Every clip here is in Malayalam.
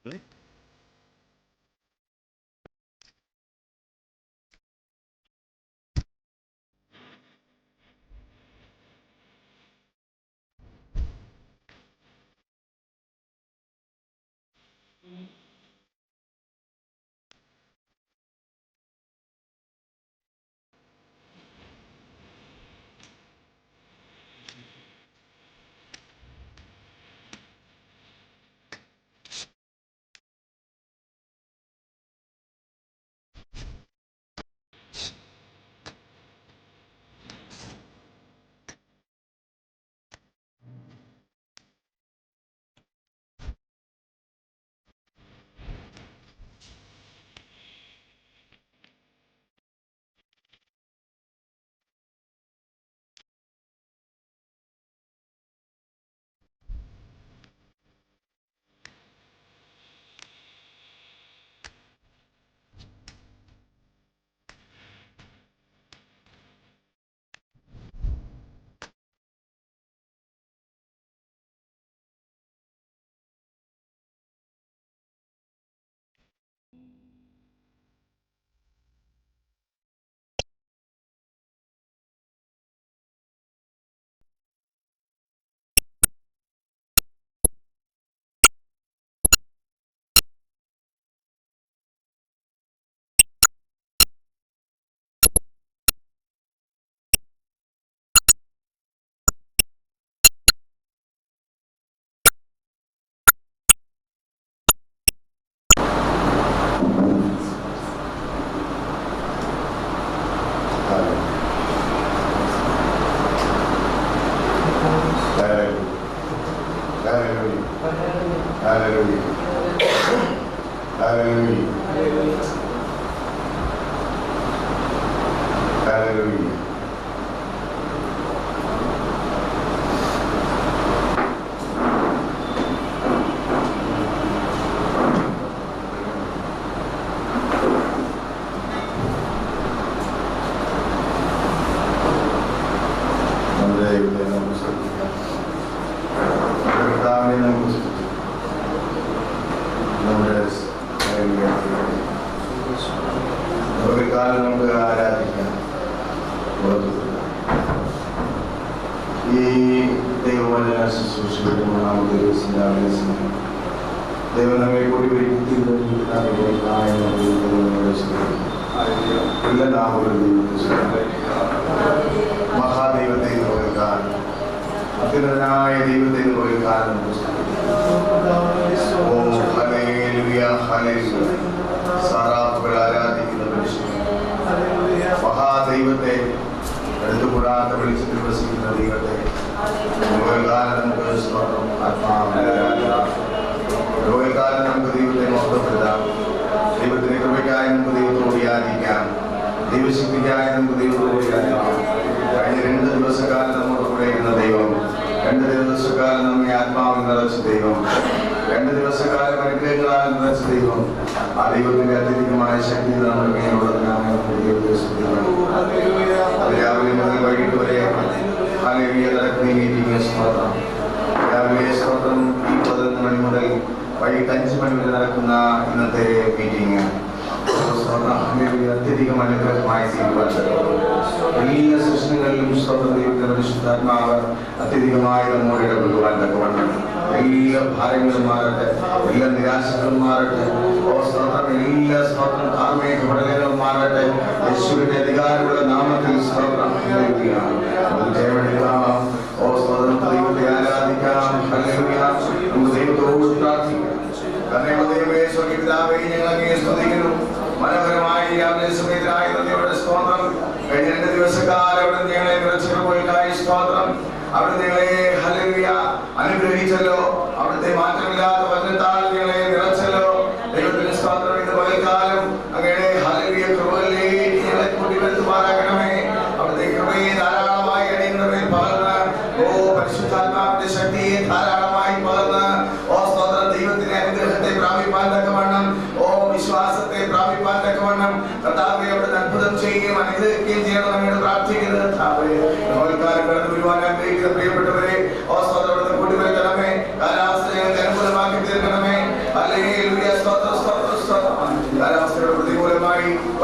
പ്രിയപ്പെട്ടവരെ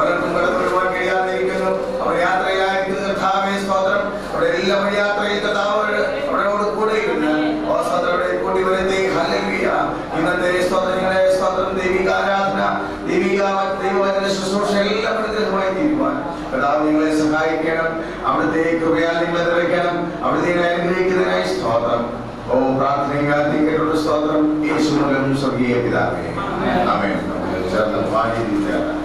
പലർക്കും കടന്നു വരുവാൻ കഴിയാതിരിക്കുന്നു. അവർ യാത്രയിലായിരിക്കുന്ന കർത്താവേ സ്തോത്രം. അവിടെ എല്ലാ യാത്രയിൽ കർത്താവ് അവരോട് കൂടെ ഇരുന്ന് അവിടെ കൂടി വരുന്നേ. ഹല്ലേലൂയ. ഇന്നത്തെ സ്തോത്രങ്ങളെ സ്തോത്രം, ദൈവിക ആരാധന, ദൈവവചന ശുശ്രൂഷ എല്ലാം അനുഗ്രഹമായി തീരുവാൻ കർത്താവ് നിങ്ങളെ സഹായിക്കണം. അവിടുത്തെ കൃപയാൽ നിങ്ങളെ നിറയ്ക്കണം. അവിടുത്തെ അനുഗ്രഹിക്കുന്നതിനായി സ്തോത്രം. ഓ പ്രാർത്ഥനയും കേട്ടുള്ള സ്തോത്രം. യേശു മൂലം സ്വർഗീയ പിതാവേ, ആമേൻ. ചേർന്ന് വാങ്ങിയിരിക്കുകയാണ്.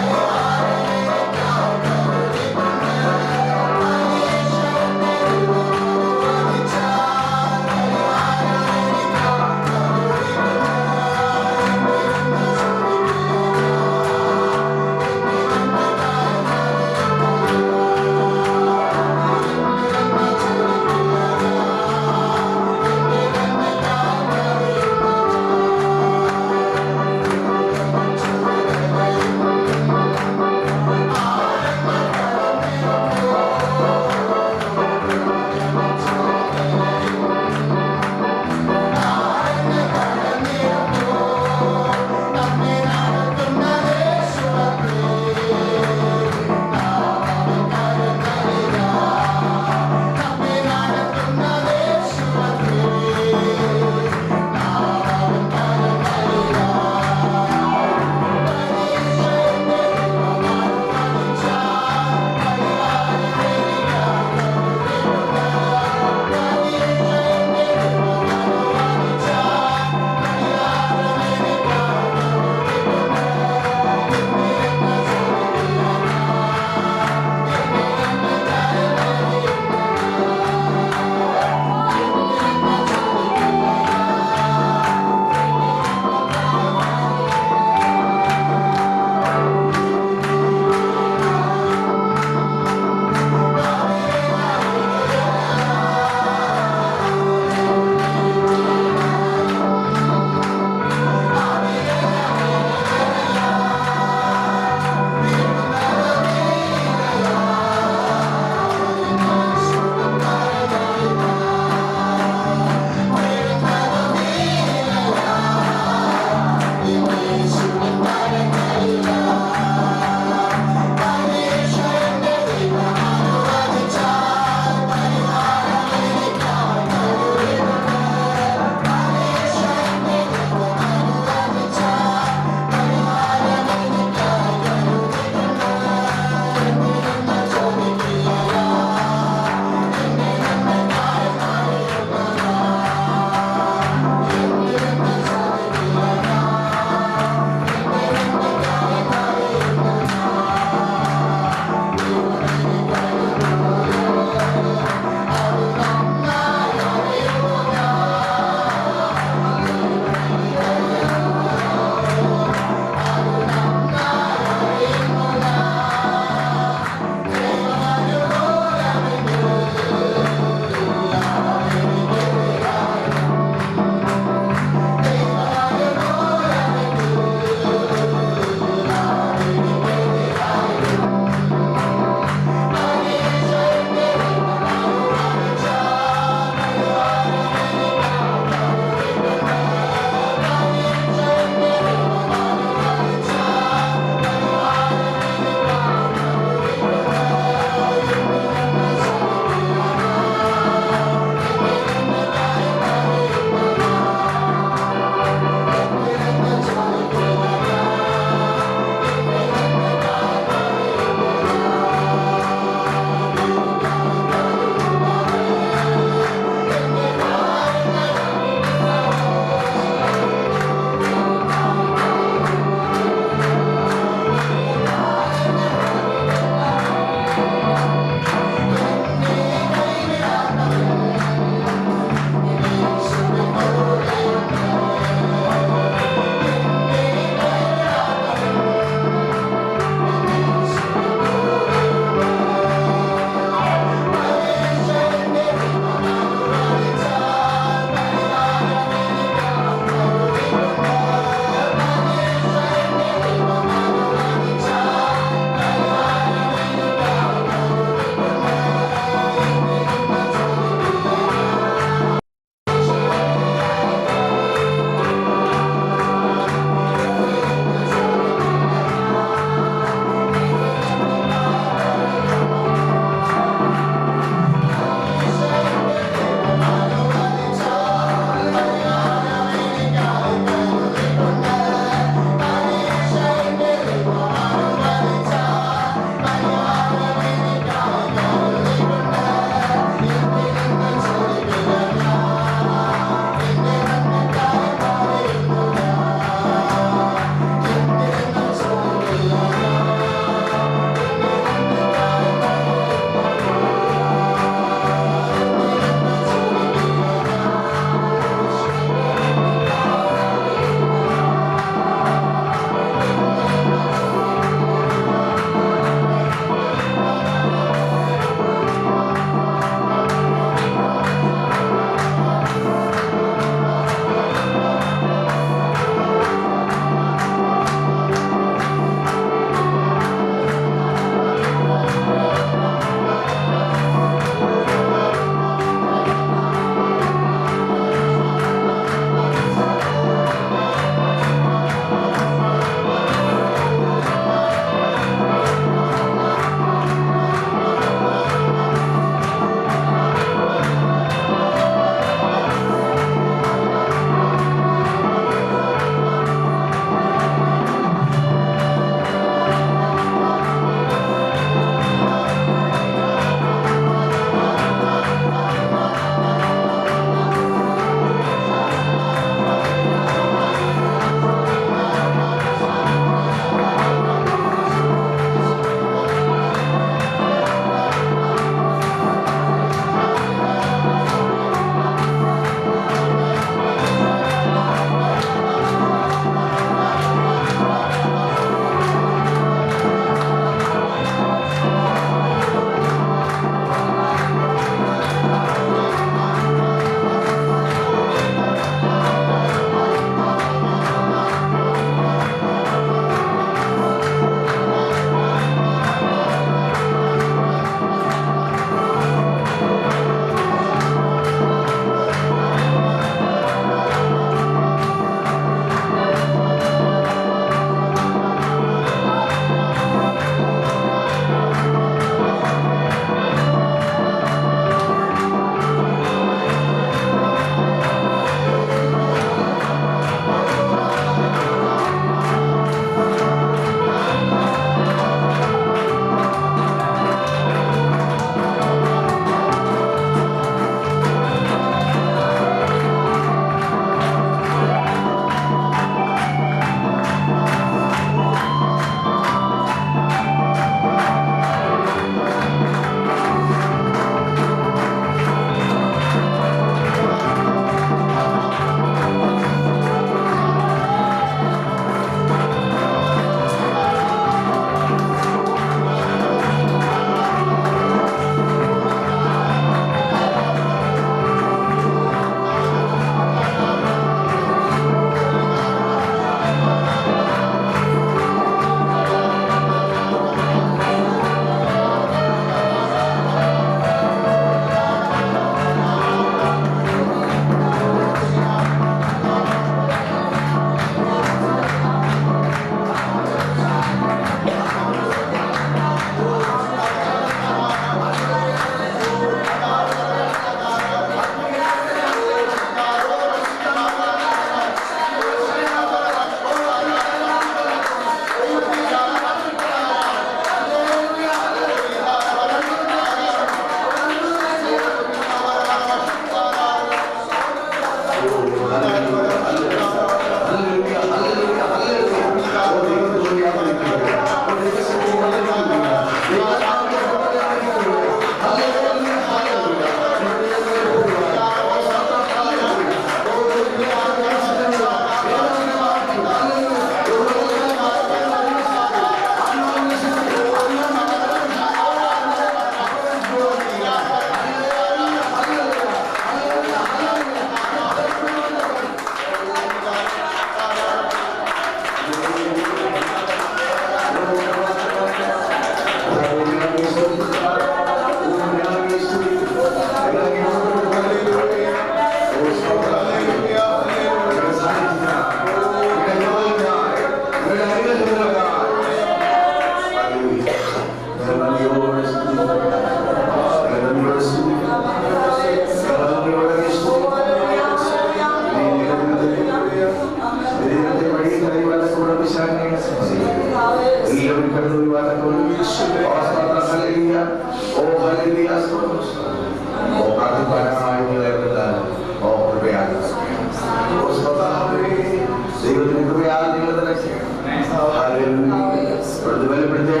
പ്രതിഫലപ്പെടുത്തുക.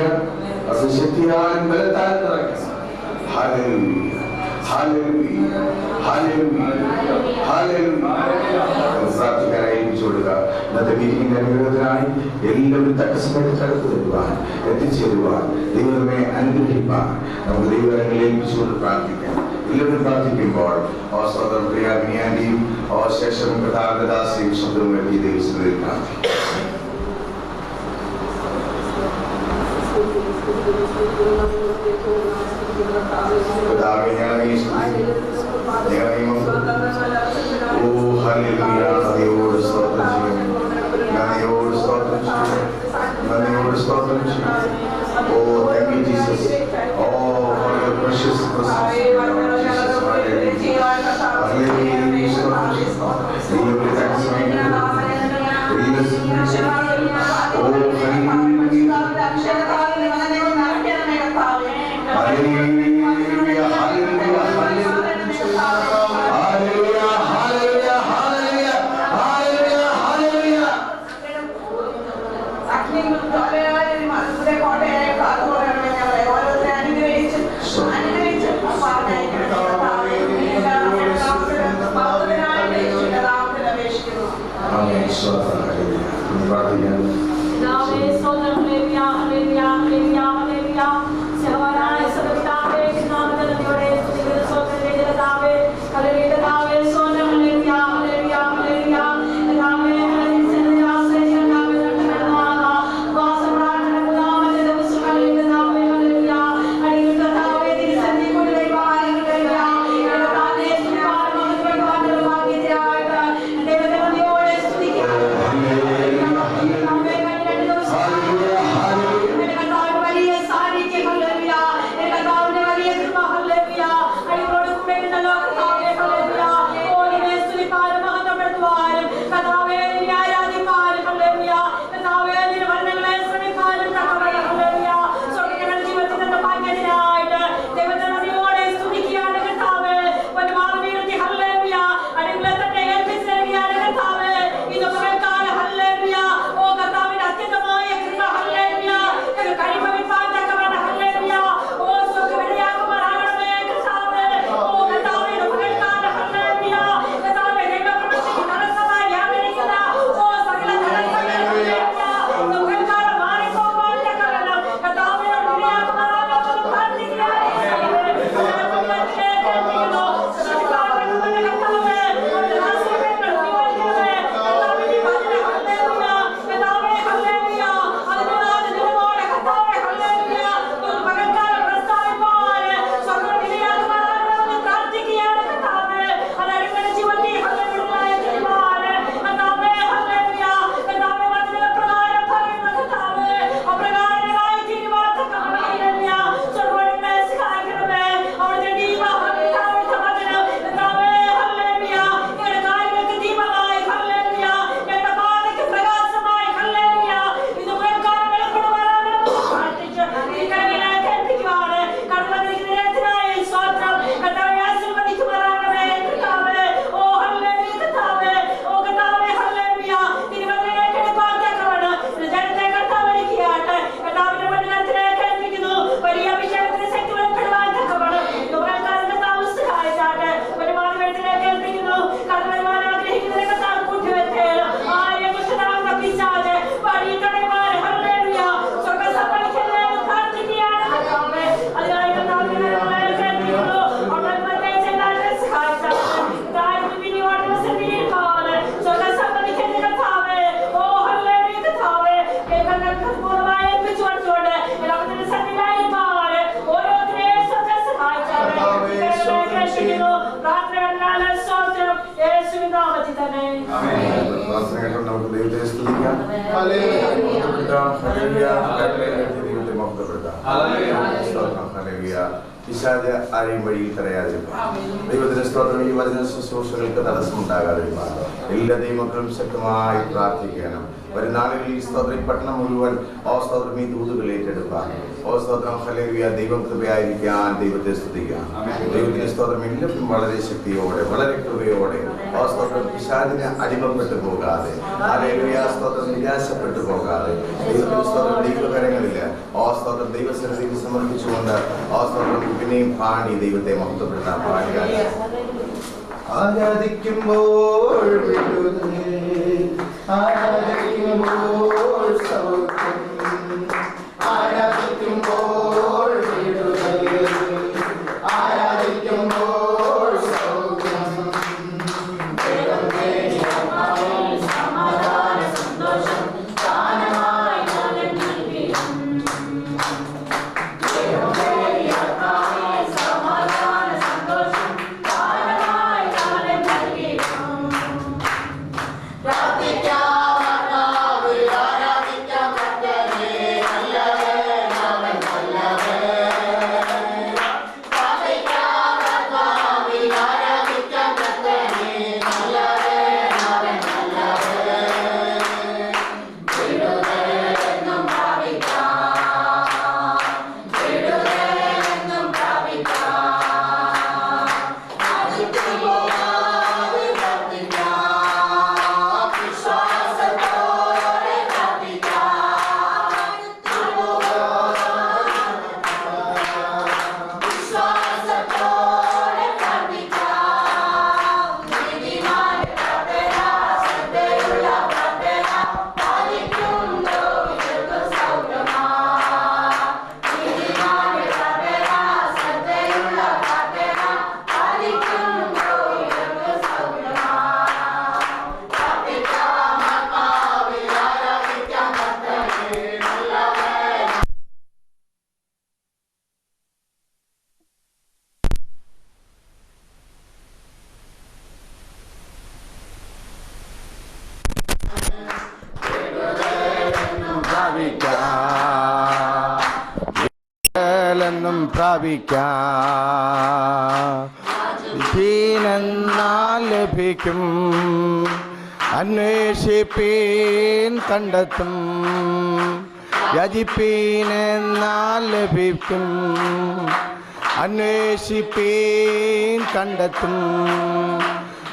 അത് ശക്തിയാലും ബലത്താൽ നിറയ്ക്കണം. Hallelujah, hallelujah, hallelujah, hallelujah. പ്രാർത്ഥിക്കാനായി ഏൽപ്പിച്ചു കൊടുക്കുക. ഇന്നത്തെ മീറ്റിംഗിന്റെ അനുഗ്രഹത്തിനായി എല്ലാവരും തക്കസമയത്ത് കടന്നു വരുവാൻ, എത്തിച്ചേരുവാൻ, ദൈവമേ അനുഗ്രഹിപ്പാൻ നമുക്ക് ദൈവങ്ങളിൽ ഏൽപ്പിച്ചുകൊണ്ട് പ്രാർത്ഥിക്കാം. എല്ലാവരും പ്രാർത്ഥിക്കുമ്പോൾ സ്വതന്ത്രം പ്രിയാന്റിയും ശേഷം കഥാകദാസിയും ശബ്ദം വേണ്ടി ദൈവത്തിൽ പ്രാർത്ഥിക്കും. നദിയോട് സ്തോത്രം ചെയ്യും, നദിയോട് സ്തോത്രം ചെയ്യും, നദിയോട് സ്തോത്രം ചെയ്യും. Oh, thank you, Jesus. Oh, for your precious presence. Jesus, hallelujah. പിശാച് ആരെയും വഴിയിൽ തടയാതിരിക്കാൻ ദൈവത്തിന്റെ സ്തോത്രം. ഈ വചന ശുശ്രൂഷകൾക്ക് തടസ്സമുണ്ടാകാതിരിക്കാൻ എല്ലാ ദൈവമക്കളും ശക്തമായി പ്രാർത്ഥിക്കണം. വരും നാളുകളിൽ സ്തോത്രം ഈ പട്ടണം മുഴുവൻ സ്തോത്രം ഈ ദൂതുകൾ ഏറ്റെടുക്കാം. സ്തോത്രം ഹല്ലേലൂയ. ദൈവം കൃപയായിരിക്കാൻ ദൈവത്തെ സ്തുതിക്കാം. ദൈവത്തിന്റെ സ്തോത്രം എല്ലാവരും വളരെ ശക്തിയോടെ വളരെ കൃപയോടെ സ്തോത്രം പിശാചിനെ അടിമപ്പെട്ടു പോകാതെ ഹല്ലേലൂയ സ്തോത്രം നിരാശപ്പെട്ടു പോകാതെ ദൈവത്തിന്റെ സ്തോത്രം ദൈവകരങ്ങളിൽ സ്തോത്രം ദൈവസന്നിധിയിൽ സമർപ്പിച്ചുകൊണ്ട് സ്തോത്രം പിന്നെയും പാടി ദൈവത്തെ മഹത്വപ്പെടുത്താൻ പാടി ആരാധിക്കുമ്പോൾ ആരാധിക്കുമ്പോൾ സൗഖ്യം ആരാധിക്കുമ്പോൾ ആരാധിക്കുമ്പോൾ സൗഖ്യം സമാധാന സന്തോഷം പ്രാപിക്കാം ലഭിക്കും അന്വേഷിപ്പീൻ കണ്ടെത്തും യാചിപ്പീനെന്നാൽ ലഭിക്കും അന്വേഷിപ്പീൻ കണ്ടെത്തും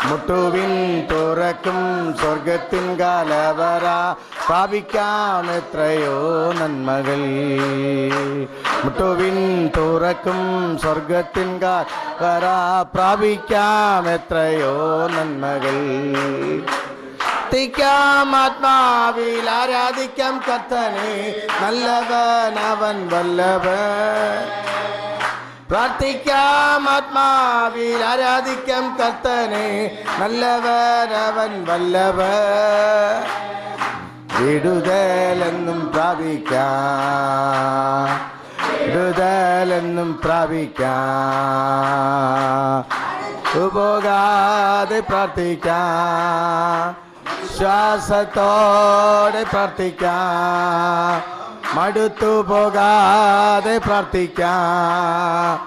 മുട്ടുവിൻ തുറക്കും സ്വർഗത്തിൻ കാലവറ പ്രാപിക്കാം എത്രയോ നന്മകൾ മുട്ടുവിൻ തുറക്കും സ്വർഗത്തിൻ കാലവറ പ്രാപിക്കാം എത്രയോ നന്മകൾ പ്രാർത്ഥിക്കാം ആത്മാവിൽ ആരാധിക്കാം കർത്തനെ നല്ലവൻ അവൻ വല്ലഭൻ പ്രാർത്ഥിക്കാം ആത്മാവിൽ ആരാധിക്കാം കർത്തനെ നല്ലവൻ അവൻ വല്ലഭൻ വിടുതലെന്നും പ്രാപിക്കാം വിടുതലെന്നും പ്രാപിക്കാം പോകാതെ പ്രാർത്ഥിക്കാം ശ്വാസത്തോടെ പ്രാർത്ഥിക്കാം മടുത്തു പോകാതെ പ്രാർത്ഥിക്കാം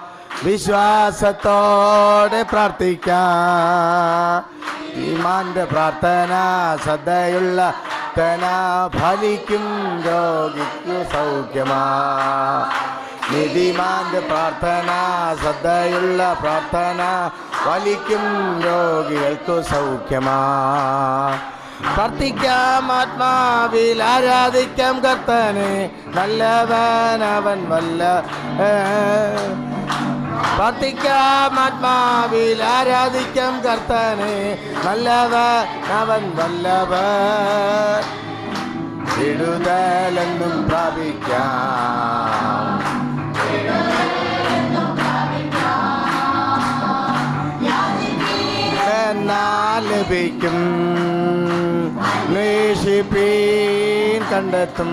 വിശ്വാസത്തോടെ പ്രാർത്ഥിക്കാം ഈമാന്റെ പ്രാർത്ഥന ശ്രദ്ധയുള്ള ഫലിക്കും രോഗിക്കു സൗഖ്യമാ നീതിമാന്റെ പ്രാർത്ഥന ശ്രദ്ധയുള്ള പ്രാർത്ഥന ഫലിക്കും രോഗികൾക്കു സൗഖ്യമാ പ്രാർത്ഥിക്കാം ആത്മാവിൽ ആരാധിക്കാം കർത്തനെ നല്ലവൻ അവൻ വല്ലഭൻ പ്രാർത്ഥിക്കാം ആത്മാവിൽ ആരാധിക്കാം കർത്തനെ നല്ലവൻ അവൻ വല്ലഭൻ വിടുതലെന്നും പ്രാപിക്കാം എന്നാൽ ലഭിക്കും അന്വേഷിപ്പീൻ കണ്ടെത്തും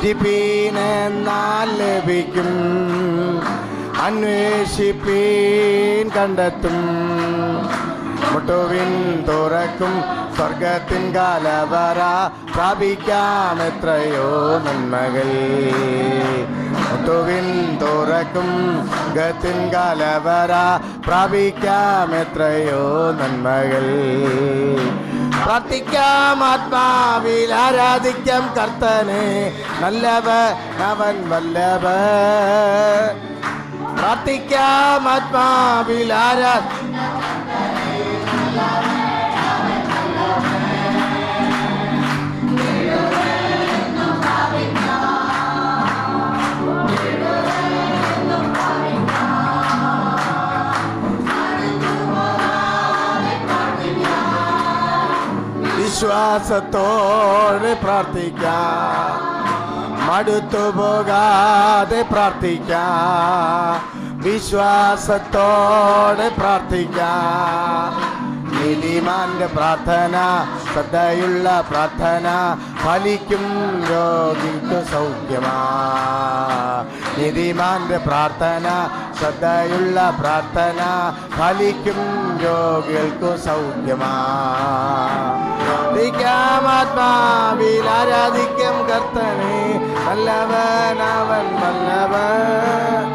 ജിപ്പീനെന്നാൽ ലഭിക്കും അന്വേഷിപ്പീൻ കണ്ടെത്തും മുട്ടുവിൻ തുറക്കും സ്വർഗത്തിൻ കാലവറ പ്രാപിക്കാം എത്രയോ നന്മകൾ മുട്ടുവിൻ തുറക്കും സ്വർഗത്തിൻ കാലവറ പ്രാപിക്കാം എത്രയോ നന്മകൾ പ്രാർത്ഥിക്കാം ആത്മാവിൽ ആരാധിക്കാം കർത്തനെ നല്ലവൻ അവൻ വല്ലഭൻ പ്രാർത്ഥിക്കാം ആത്മാവിൽ വിശ്വാസത്തോടെ പ്രാർത്ഥിക്കാം മടുത്തു പോകാതെ പ്രാർത്ഥിക്കാം വിശ്വാസത്തോടെ പ്രാർത്ഥിക്കാം നീതിമാന്റെ പ്രാർത്ഥന ശ്രദ്ധയുള്ള പ്രാർത്ഥന ഫലിക്കും രോഗിക്ക് സൗഖ്യമാ നീതിമാന്റെ പ്രാർത്ഥന ശ്രദ്ധയുള്ള പ്രാർത്ഥന ഫലിക്കും രോഗികൾക്കു സൗഖ്യമാ ആത്മാവിൽ ആരാധിക്കാം കർത്തനെ നല്ലവൻ അവൻ വല്ലഭൻ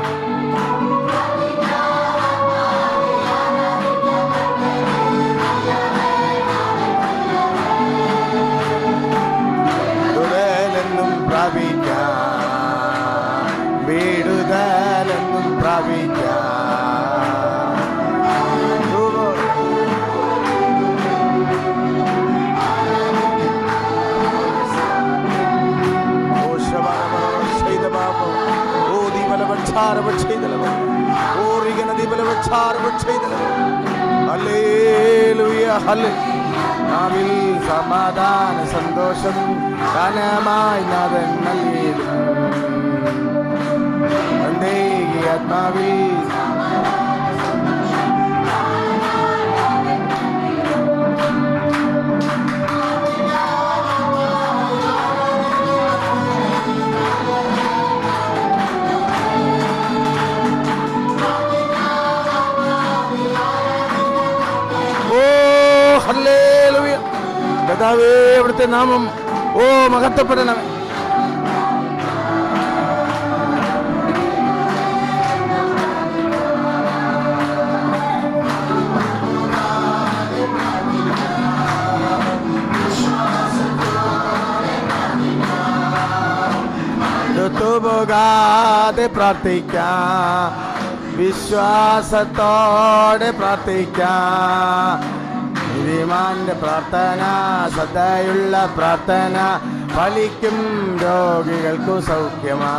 വിടുതലെന്നും പ്രാപിക്കാം സമാധാന സന്തോഷം കനമായി നാഥൻ നൽകിയിടും ആത്മാവിൽ കർത്താവേ അവിടുത്തെ നാമം മഹത്വപ്പെടണം പോകാതെ പ്രാർത്ഥിക്കാം വിശ്വാസത്തോടെ പ്രാർത്ഥിക്കാം നീതിമാന്റെ പ്രാർത്ഥന ശ്രദ്ധയുള്ള പ്രാർത്ഥന ഫലിക്കും രോഗികൾക്കു സൗഖ്യമാ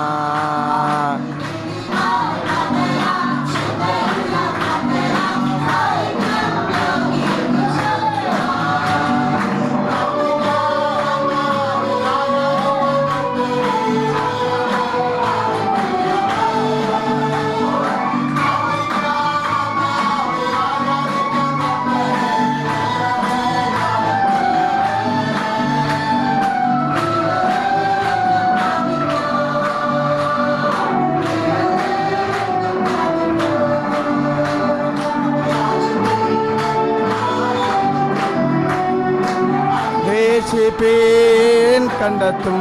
കണ്ടെത്തും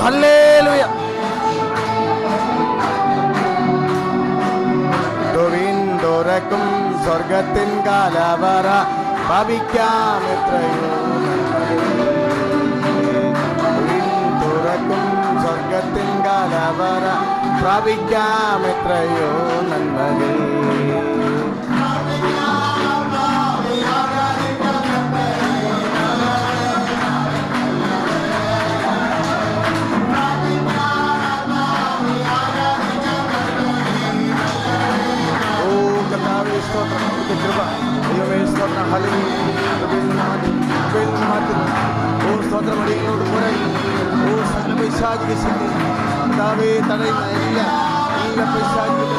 ഹല്ലേലൂയ തുറക്കും സ്വർഗത്തിൻ കാലവറ ഭാവിക്കാം എത്രയോ തുറക്കും സ്വർഗത്തിൻ കാലവറ പ്രാപിക്കാം എത്രയോ നന്മകൾ സ്തോത്രമടികളോട് കൂടെ സകല പൈശാചിക ശക്തി കർത്താവേ തടയുന്ന എല്ലാ പൈശാചിക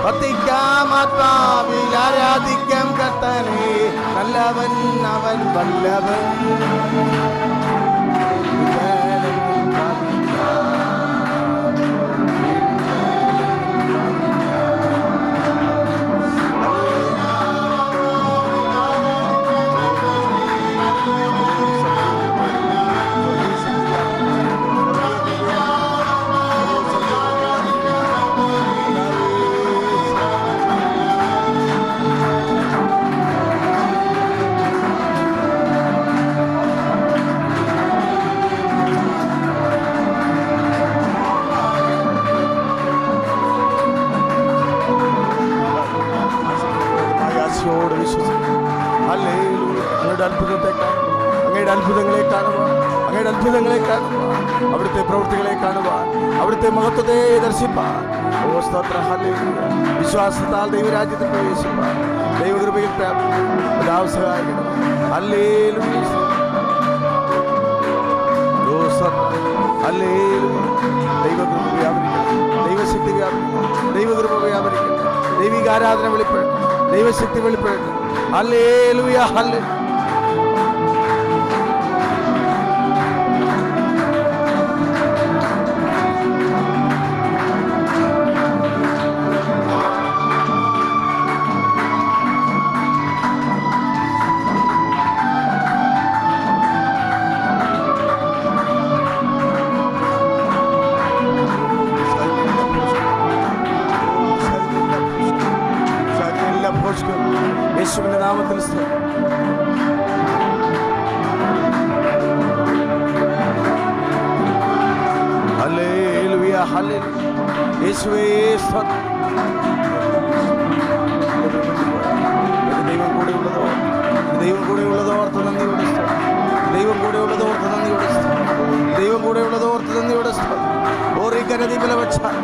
ഭക്തിക്കാം ആത്മാവിൽ ആരാധിക്കാം കർത്തനെ നല്ലവൻ അവൻ വല്ലഭൻ മനസ്സോട് വിശ്വസിക്കുന്നു. ഹല്ലേലൂയ. അങ്ങയുടെ അത്ഭുതത്തെ കാണുക, അങ്ങയുടെ അത്ഭുതങ്ങളെ കാണുക, അങ്ങയുടെ അത്ഭുതങ്ങളെ കാണുക, അവിടുത്തെ പ്രവൃത്തികളെ കാണുക, അവിടുത്തെ മഹത്വത്തെ ദർശിപ്പാൻ. ഓ സ്തോത്രം. ഹല്ലേലൂയ. വിശ്വാസത്താൽ ദൈവരാജ്യത്തിൽ പ്രവേശിപ്പാൻ ദൈവകൃപയിൽ പിതാവ് സഹായിക്കണം. ഹല്ലേലൂയ. ഓ സ്തോത്രം. ഹല്ലേലൂയ. ദൈവകൃപ വ്യാപരിക്കണം, ദൈവശക്തി വ്യാപരിക്കണം, ദൈവകൃപ വ്യാപരിക്കണം, ദൈവിക ആരാധന വെളിപ്പെടണം, ദൈവശക്തി വെളിപ്പെടണം. ഹല്ലേലൂയ. ഹല്ലേലൂയ. യേശുവിന്റെ നാമത്തിൽ ഹല്ലേലൂയ. ഹല്ലേലൂയ. യേശുവേ സ്തോത്രം. ദൈവം കൂടെ ഉള്ളതോ, ദൈവം കൂടെ ഉള്ളതോർത്ത് നന്ദിയോടെ സ്തോത്രം. ദൈവം കൂടെ ഉള്ളതോർത്ത് നന്ദിയോടെ സ്തോത്രം. ദൈവം കൂടെ ഉള്ളതോർത്ത് നന്ദിയോടെ സ്തോത്രം. ഓറിക്കരതി ബല വച്ചാൽ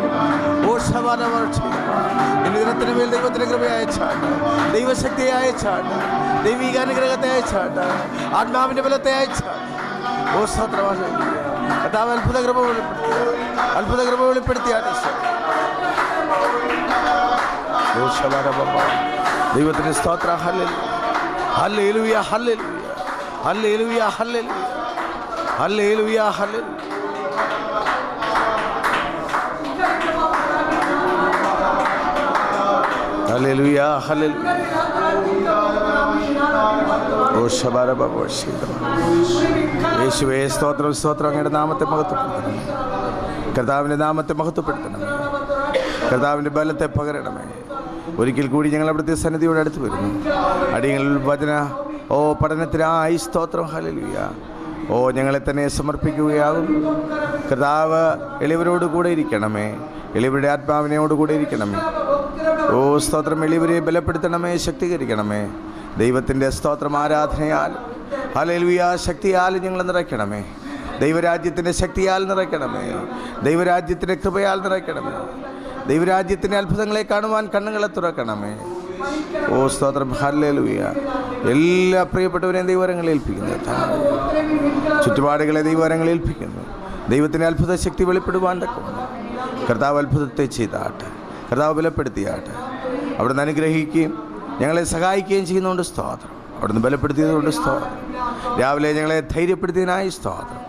ഓ ശവാന വർഷ ഇന്ന് ദിനത്തിന് മേൽ ദൈവത്തിന്റെ കൃപ അയച്ചാട്ട്, ദൈവശക്തി അയച്ചാട്ട്, ദൈവികാനുഗ്രഹത്തെ അയച്ചാട്ട്, ആത്മാവിന്റെ ബലത്തെ അയച്ചാട്ട്. ഓ സ്തോത്രമാണ് കർത്താവ്. അത്ഭുത കൃപ വെളിപ്പെടുത്തി, അത്ഭുത കൃപ വെളിപ്പെടുത്തിയാട്ട് ദൈവത്തിന്റെ സ്തോത്ര. Hallelujah. Hallelujah. Hallelujah. Hallelujah. Hallelujah. Hallelujah. Hallelujah. Hallelujah. ഓ ശബാര ബാബ യേശുവേ സ്തോത്രം. സ്തോത്രം. അങ്ങയുടെ നാമത്തെ മഹത്വപ്പെടുത്തണമേ. കർത്താവിൻ്റെ നാമത്തെ മഹത്വപ്പെടുത്തണമേ. കർത്താവിൻ്റെ ബലത്തെ പകരണമേ. ഒരിക്കൽ കൂടി ഞങ്ങൾ അവിടുത്തെ സന്നിധിയോട് അടുത്ത് വരുന്നു. അടിയങ്ങളിൽ വചന പഠനത്തിനായി സ്തോത്രം. ഹല്ലേലൂയ. ഞങ്ങളെ തന്നെ സമർപ്പിക്കുകയാകും. കർത്താവ് എളിയവരോട് കൂടെ ഇരിക്കണമേ. എളിയവരുടെ ആത്മാവിനോട് കൂടെ ഇരിക്കണമേ. സ്തോത്രം. എളിയവരെ ബലപ്പെടുത്തണമേ, ശക്തീകരിക്കണമേ. ദൈവത്തിൻ്റെ സ്തോത്രം ആരാധനയാൽ ഹല്ലേലൂയ ശക്തിയാൽ ഞങ്ങൾ നിറയ്ക്കണമേ. ദൈവരാജ്യത്തിൻ്റെ ശക്തിയാൽ നിറയ്ക്കണമേ. ദൈവരാജ്യത്തിൻ്റെ കൃപയാൽ നിറയ്ക്കണമേ. ദൈവരാജ്യത്തിൻ്റെ അത്ഭുതങ്ങളെ കാണുവാൻ കണ്ണുകളെ തുറക്കണമേ. സ്തോത്രം. ഹല്ലേലൂയ. എല്ലാ പ്രിയപ്പെട്ടവരെയും ദൈവവരങ്ങളെ ഏൽപ്പിക്കുന്നു. ചുറ്റുപാടുകളെ ദൈവവരങ്ങളെ ഏൽപ്പിക്കുന്നു. ദൈവത്തിൻ്റെ അത്ഭുത ശക്തി വെളിപ്പെടുവാൻ തക്കവണ്ണം കർത്താവ് അത്ഭുതത്തെ ചെയ്താട്ടെ. കർത്താവ് ബലപ്പെടുത്തിയാട്ടെ. അവിടുന്ന് അനുഗ്രഹിക്കുകയും ഞങ്ങളെ സഹായിക്കുകയും ചെയ്യുന്നതുകൊണ്ട് സ്തോത്രം. അവിടുന്ന് ബലപ്പെടുത്തിയതുകൊണ്ട് സ്തോത്രം. രാവിലെ ഞങ്ങളെ ധൈര്യപ്പെടുത്തിയതിനായി സ്തോത്രം.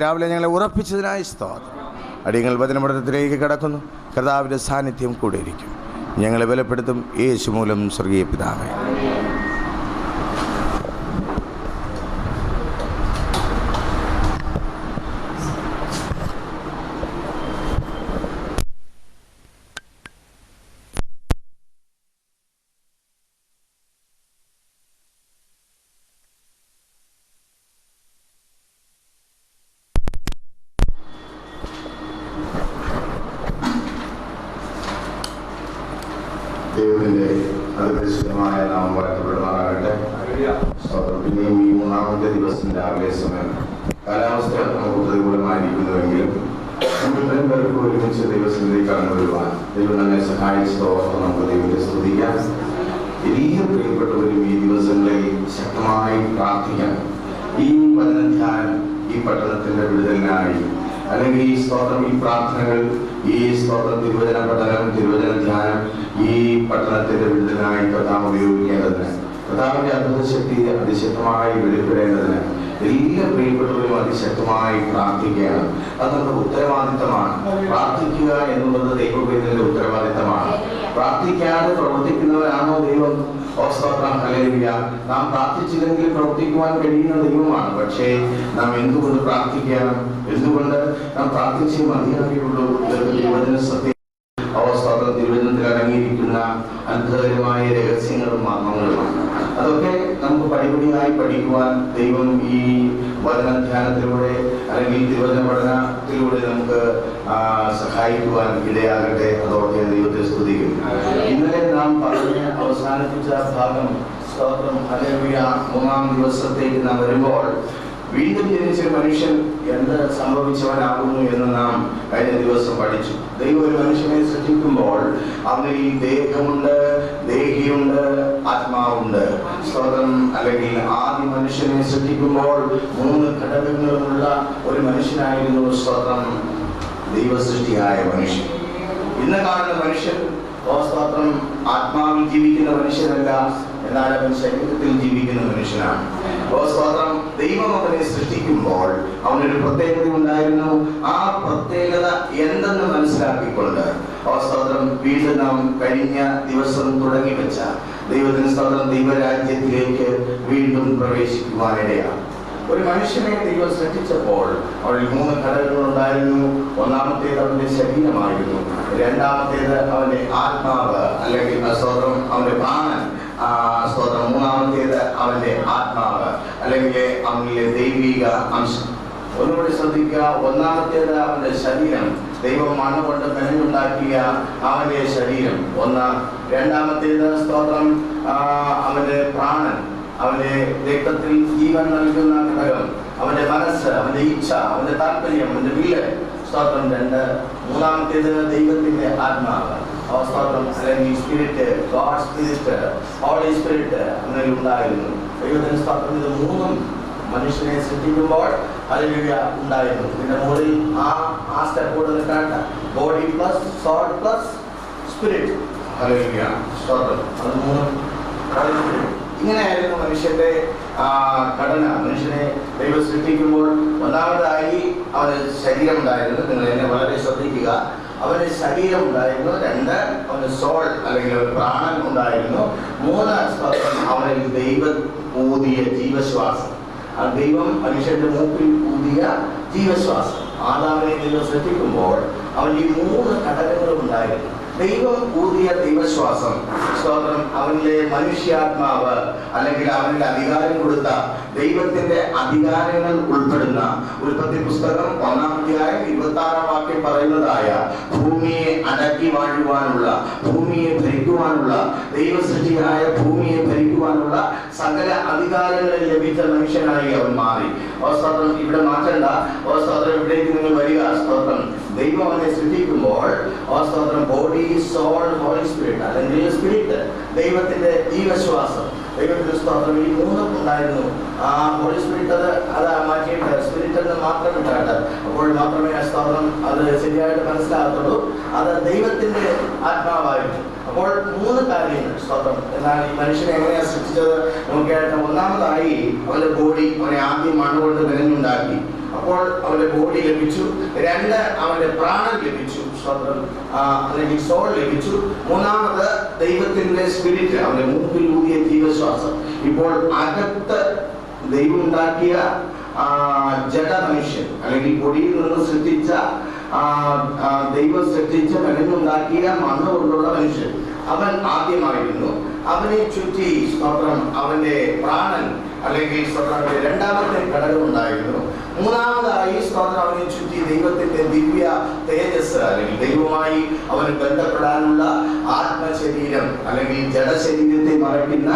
രാവിലെ ഞങ്ങളെ ഉറപ്പിച്ചതിനായി സ്തോത്രം. അടിയങ്ങൾ വചനമണ്ഡലത്തിലേക്ക് കടക്കുന്നു. കർത്താവിൻ്റെ സാന്നിധ്യം കൂടെ ഇരിക്കും. ഞങ്ങളെ ബലപ്പെടുത്തും. യേശു മൂലം സ്വർഗീയ പിതാവേ. ദൈവത്തിന്റെ അതിപരിശുദ്ധമായ നാമം വാഴ്ത്തപ്പെടുമാറാകട്ടെ. പിന്നെയും ഈ മൂന്നാമത്തെ ദിവസം രാവിലെ സമയം കാലാവസ്ഥ നമുക്ക് പ്രതികൂലമായിരിക്കുന്നുവെങ്കിലും ഇത്രയും പേർക്ക് ഒരുമിച്ച് ദൈവസന്നിധിയിൽ കടന്നു വരുവാൻ ദൈവം നമ്മെ സഹായിച്ചതോർത്ത് നമുക്ക് ദൈവത്തെ സ്തുതിക്കാം. എല്ലാ പ്രിയപ്പെട്ടവരും ഈ ദിവസങ്ങളിൽ ശക്തമായി പ്രാർത്ഥിക്കണം. ഈ വചനധ്യാനം ഈ പട്ടണത്തിന്റെ വിടുതലിനായി അല്ലെങ്കിൽ ഈ സ്തോത്രം, ഈ പ്രാർത്ഥനകൾ, ഈ സ്തോത്രം, തിരുവചന പഠനം, തിരുവചന ധ്യാനം ഈ പട്ടണത്തിന്റെ വിടുതലിനായി കർത്താവ് ഉപയോഗിക്കേണ്ടതിന്, കർത്താവിന്റെ അത്ഭുത ശക്തി അതിശക്തമായി വെളിപ്പെടേണ്ടതിന് എല്ലാ പ്രിയപ്പെട്ടവരും അതിശക്തമായി പ്രാർത്ഥിക്കുകയാണ്. അത് നമ്മുടെ ഉത്തരവാദിത്തമാണ്. പ്രാർത്ഥിക്കുക എന്നുള്ളത് ദൈവത്തിന്റെ ഉത്തരവാദിത്തമാണ്. പ്രാർത്ഥിക്കാതെ പ്രവർത്തിക്കുന്നവരാണോ ദൈവം? സ്തോത്രം. ഹല്ലേലൂയ. നാം പ്രാർത്ഥിച്ചില്ലെങ്കിൽ പ്രവർത്തിക്കുവാൻ കഴിയുന്ന ദൈവമാണ്. പക്ഷേ നാം എന്തുകൊണ്ട് പ്രാർത്ഥിക്കണം? എന്തുകൊണ്ട് നാം പ്രാർത്ഥിച്ചേ മതിയാകുള്ളൂ? തിരുവചന സത്യം, സ്തോത്രം, തിരുവചനത്തിൽ അടങ്ങിയിരിക്കുന്ന അത്ഭുതകരമായ രഹസ്യങ്ങളും മർമ്മങ്ങളുമാണ്. അതൊക്കെ നമുക്ക് പടിപടിയായി പഠിക്കുവാൻ ദൈവം ഈ വചനധ്യാനത്തിലൂടെ അല്ലെങ്കിൽ തിരുവചന പഠനത്തിലൂടെ നമുക്ക് സഹായിക്കുവാൻ ഇടയാകട്ടെ. അതോടെ ദൈവത്തെ സ്തുതിക്കും. ഇന്നലെ നാം പറഞ്ഞ അവസാന ധ്യാനിച്ച ഭാഗം സ്തോത്രം ഹല്ലേലൂയ മൂന്നാം ദിവസത്തേക്ക് നാം വരുമ്പോൾ വീണ്ടും ജനിച്ച മനുഷ്യൻ എന്ത് സംഭവിച്ചവനാകുന്നു എന്ന് നാം കഴിഞ്ഞ ദിവസം പഠിച്ചു. ദൈവം ഒരു മനുഷ്യനെ സൃഷ്ടിക്കുമ്പോൾ അവന് ഈ ദേഹമുണ്ട്, ദേഹിയുണ്ട്, ആത്മാവുണ്ട്. സ്തോത്രം. അല്ലെങ്കിൽ ആദ്യ മനുഷ്യനെ സൃഷ്ടിക്കുമ്പോൾ 3 ഘടകങ്ങളുമുള്ള ഒരു മനുഷ്യനായിരുന്നു സ്തോത്രം ദൈവസൃഷ്ടിയായ മനുഷ്യൻ. ഇന്ന് കാണുന്ന മനുഷ്യൻ സ്തോത്രം ആത്മാവിൽ ജീവിക്കുന്ന മനുഷ്യനല്ല, എന്നാൽ അവൻ ശരീരത്തിൽ ജീവിക്കുന്ന മനുഷ്യനാണ്. സ്തോത്രം. ദൈവം അവനെ സൃഷ്ടിക്കുമ്പോൾ അവനൊരു പ്രത്യേകത ഉണ്ടായിരുന്നു. ആ പ്രത്യേകത എന്തെന്ന് മനസ്സിലാക്കിക്കൊണ്ട് സ്തോത്രം വീണ്ടും നാം കഴിഞ്ഞ ദിവസം തുടങ്ങി വെച്ച ദൈവത്തിന് സ്തോത്രം ദൈവരാജ്യത്തിലേക്ക് വീണ്ടും പ്രവേശിക്കുവാനിടയാണ്. ഒരു മനുഷ്യനെ ദൈവം സൃഷ്ടിച്ചപ്പോൾ അവരിൽ 3 ഘടകങ്ങൾ ഉണ്ടായിരുന്നു. ഒന്നാമത്തേത് അവന്റെ ശരീരമായിരുന്നു, രണ്ടാമത്തേത് അവന്റെ ആത്മാവ് അല്ലെങ്കിൽ സ്തോത്രം അവന്റെ പ്രാണൻ, സ്തോത്രം മൂന്നാമത്തേത് അവന്റെ ആത്മാവ് അല്ലെങ്കിൽ അവനിലെ ദൈവിക അംശം. ഒന്നുകൂടി ശ്രദ്ധിക്കുക. ഒന്നാമത്തേത് അവന്റെ ശരീരം, ദൈവം മണ്ണ് കൊണ്ട് മെനഞ്ഞുണ്ടാക്കിയ അവന്റെ ശരീരം ഒന്ന്. രണ്ടാമത്തേത് സ്തോത്രം അവന്റെ പ്രാണൻ, അവന്റെ രക്തത്തിൽ ജീവൻ നൽകുന്ന ഘടകം, അവന്റെ മനസ്സ്, അവന്റെ ഇച്ഛ, അവന്റെ താല്പര്യം, അവന്റെ വില്ല്. സ്തോത്രം 2. മൂന്നാമത്തേത് ദൈവത്തിന്റെ ആത്മാവ്, സ്തോത്രം അല്ലെങ്കിൽ spirit, God spirit, holy spirit അവനിൽ ഉണ്ടായിരുന്നു. ദൈവത്തിന്റെ സ്തോത്രം ഇത് 3 മനുഷ്യനെ സൃഷ്ടിക്കുമ്പോൾ ഹല്ലേലൂയ ഉണ്ടായിരുന്നു. ഇതിന്റെ മുകളിൽ ആ സ്റ്റെപ്പോട് നിൽക്കാട്ട body plus soul plus spirit. Hallelujah സ്തോത്രം. അത് 3 ഇങ്ങനെയായിരുന്നു മനുഷ്യന്റെ ഘടന. മനുഷ്യനെ ദൈവം സൃഷ്ടിക്കുമ്പോൾ ഒന്നാമതായി അവന് ശരീരം ഉണ്ടായിരുന്നു. നിങ്ങൾ എന്നെ വളരെ ശ്രദ്ധിക്കുക. അവന് ശരീരം ഉണ്ടായിരുന്നു. 2 അവന് സോൾ അല്ലെങ്കിൽ പ്രാണൻ ഉണ്ടായിരുന്നു. 3 അവനിൽ ദൈവം ഊതിയ ജീവശ്വാസം. ആ ദൈവം മനുഷ്യന്റെ മൂക്കിൽ ഊതിയ ജീവശ്വാസം. ആദാമിനെ ദൈവം സൃഷ്ടിക്കുമ്പോൾ അവൻ ഈ 3 ഘടകങ്ങളും ഉണ്ടായിരുന്നു. ദൈവം ഊതിയ ദൈവശ്വാസം, സ്തോത്രം അവനിലെ മനുഷ്യാത്മാവ് അല്ലെങ്കിൽ അവനിൽ അധികാരം കൊടുത്ത ദൈവത്തിന്റെ അധികാരങ്ങൾ ഉൾപ്പെടുന്ന ഉൽപ്പത്തി പുസ്തകം 1-ാം അധ്യായം 26-ാം വാക്യം പറയുന്നതായ ഭൂമിയെ അടക്കി വാഴുവാനുള്ള, ഭൂമിയെ ഭരിക്കുവാനുള്ള, ദൈവസൃഷ്ടിയായ ഭൂമിയെ ഭരിക്കുവാനുള്ള സകല അധികാരങ്ങളിൽ ലഭിച്ച മനുഷ്യനായി അവൻ മാറി. സ്തോത്രം. ഇവിടെ മാറ്റണ്ട. സ്തോത്രം ഇവിടേക്ക് നിങ്ങൾ വരിക. സ്തോത്രം. ദൈവം അവനെ സൃഷ്ടിക്കുമ്പോൾ സ്തോത്രം ബോഡി, സോൾ, ഹോളി സ്പിരിറ്റ് അല്ലെങ്കിൽ സ്പിരിറ്റ്, ദൈവത്തിന്റെ ജീവശ്വാസം, ദൈവത്തിന്റെ സ്തോത്രം ഈ 3 ഉണ്ടായിരുന്നു. ആ ഹോളി സ്പിരിറ്റ് അത് മാറ്റിയിട്ട് സ്പിരിറ്റ് എന്ന് മാത്രം ഇട്ടാട്ട് അപ്പോൾ മാത്രമേ സ്തോത്രം അത് ശരിയായിട്ട് മനസ്സിലാകത്തുള്ളൂ. അത് ദൈവത്തിന്റെ ആത്മാവായിരുന്നു. അപ്പോൾ 3 കാര്യങ്ങൾ സ്തോത്രം. എന്നാൽ ഈ മനുഷ്യനെ എങ്ങനെയാണ് സൃഷ്ടിച്ചത് നോക്കിയായിട്ട് ഒന്നാമതായി അവന്റെ ബോഡി, അവനെ ആദ്യം മണ്ണുകൊണ്ട് മെനഞ്ഞുണ്ടാക്കി. അപ്പോൾ അവന്റെ ബോഡി ലഭിച്ചു. 2 അവന്റെ പ്രാണൻ ലഭിച്ചു, സ്തോത്രം അല്ലെങ്കിൽ സോൾ ലഭിച്ചു. 3 ദൈവത്തിന്റെ സ്പിരിറ്റ്, അവന്റെ മൂക്കിൽ ഊതിയ ജീവശ്വാസം. ഇപ്പോൾ അകത്ത് ദൈവം ഉണ്ടാക്കിയ ജഡ മനുഷ്യൻ അല്ലെങ്കിൽ പൊടിയിൽ നിന്ന് സൃഷ്ടിച്ച ദൈവം സൃഷ്ടിച്ച് മെനഞ്ഞുണ്ടാക്കിയ മണ്ണ് കൊണ്ടുള്ള മനുഷ്യൻ, അവൻ ആദ്യമായിരുന്നു. അവനെ ചുറ്റി സ്തോത്രം അവന്റെ പ്രാണൻ അല്ലെങ്കിൽ സ്തോത്രത്തിന്റെ 2ാമത്തെ ഘടകം ഉണ്ടായിരുന്നു. 3ാമതായി സ്തോത്രം അവനെ ചുറ്റി ദൈവത്തിന്റെ ദിവ്യ തേജസ് അല്ലെങ്കിൽ ദൈവവുമായി അവന് ബന്ധപ്പെടാനുള്ള ആത്മശരീരം അല്ലെങ്കിൽ ജഡശരീരത്തെ മറയ്ക്കുന്ന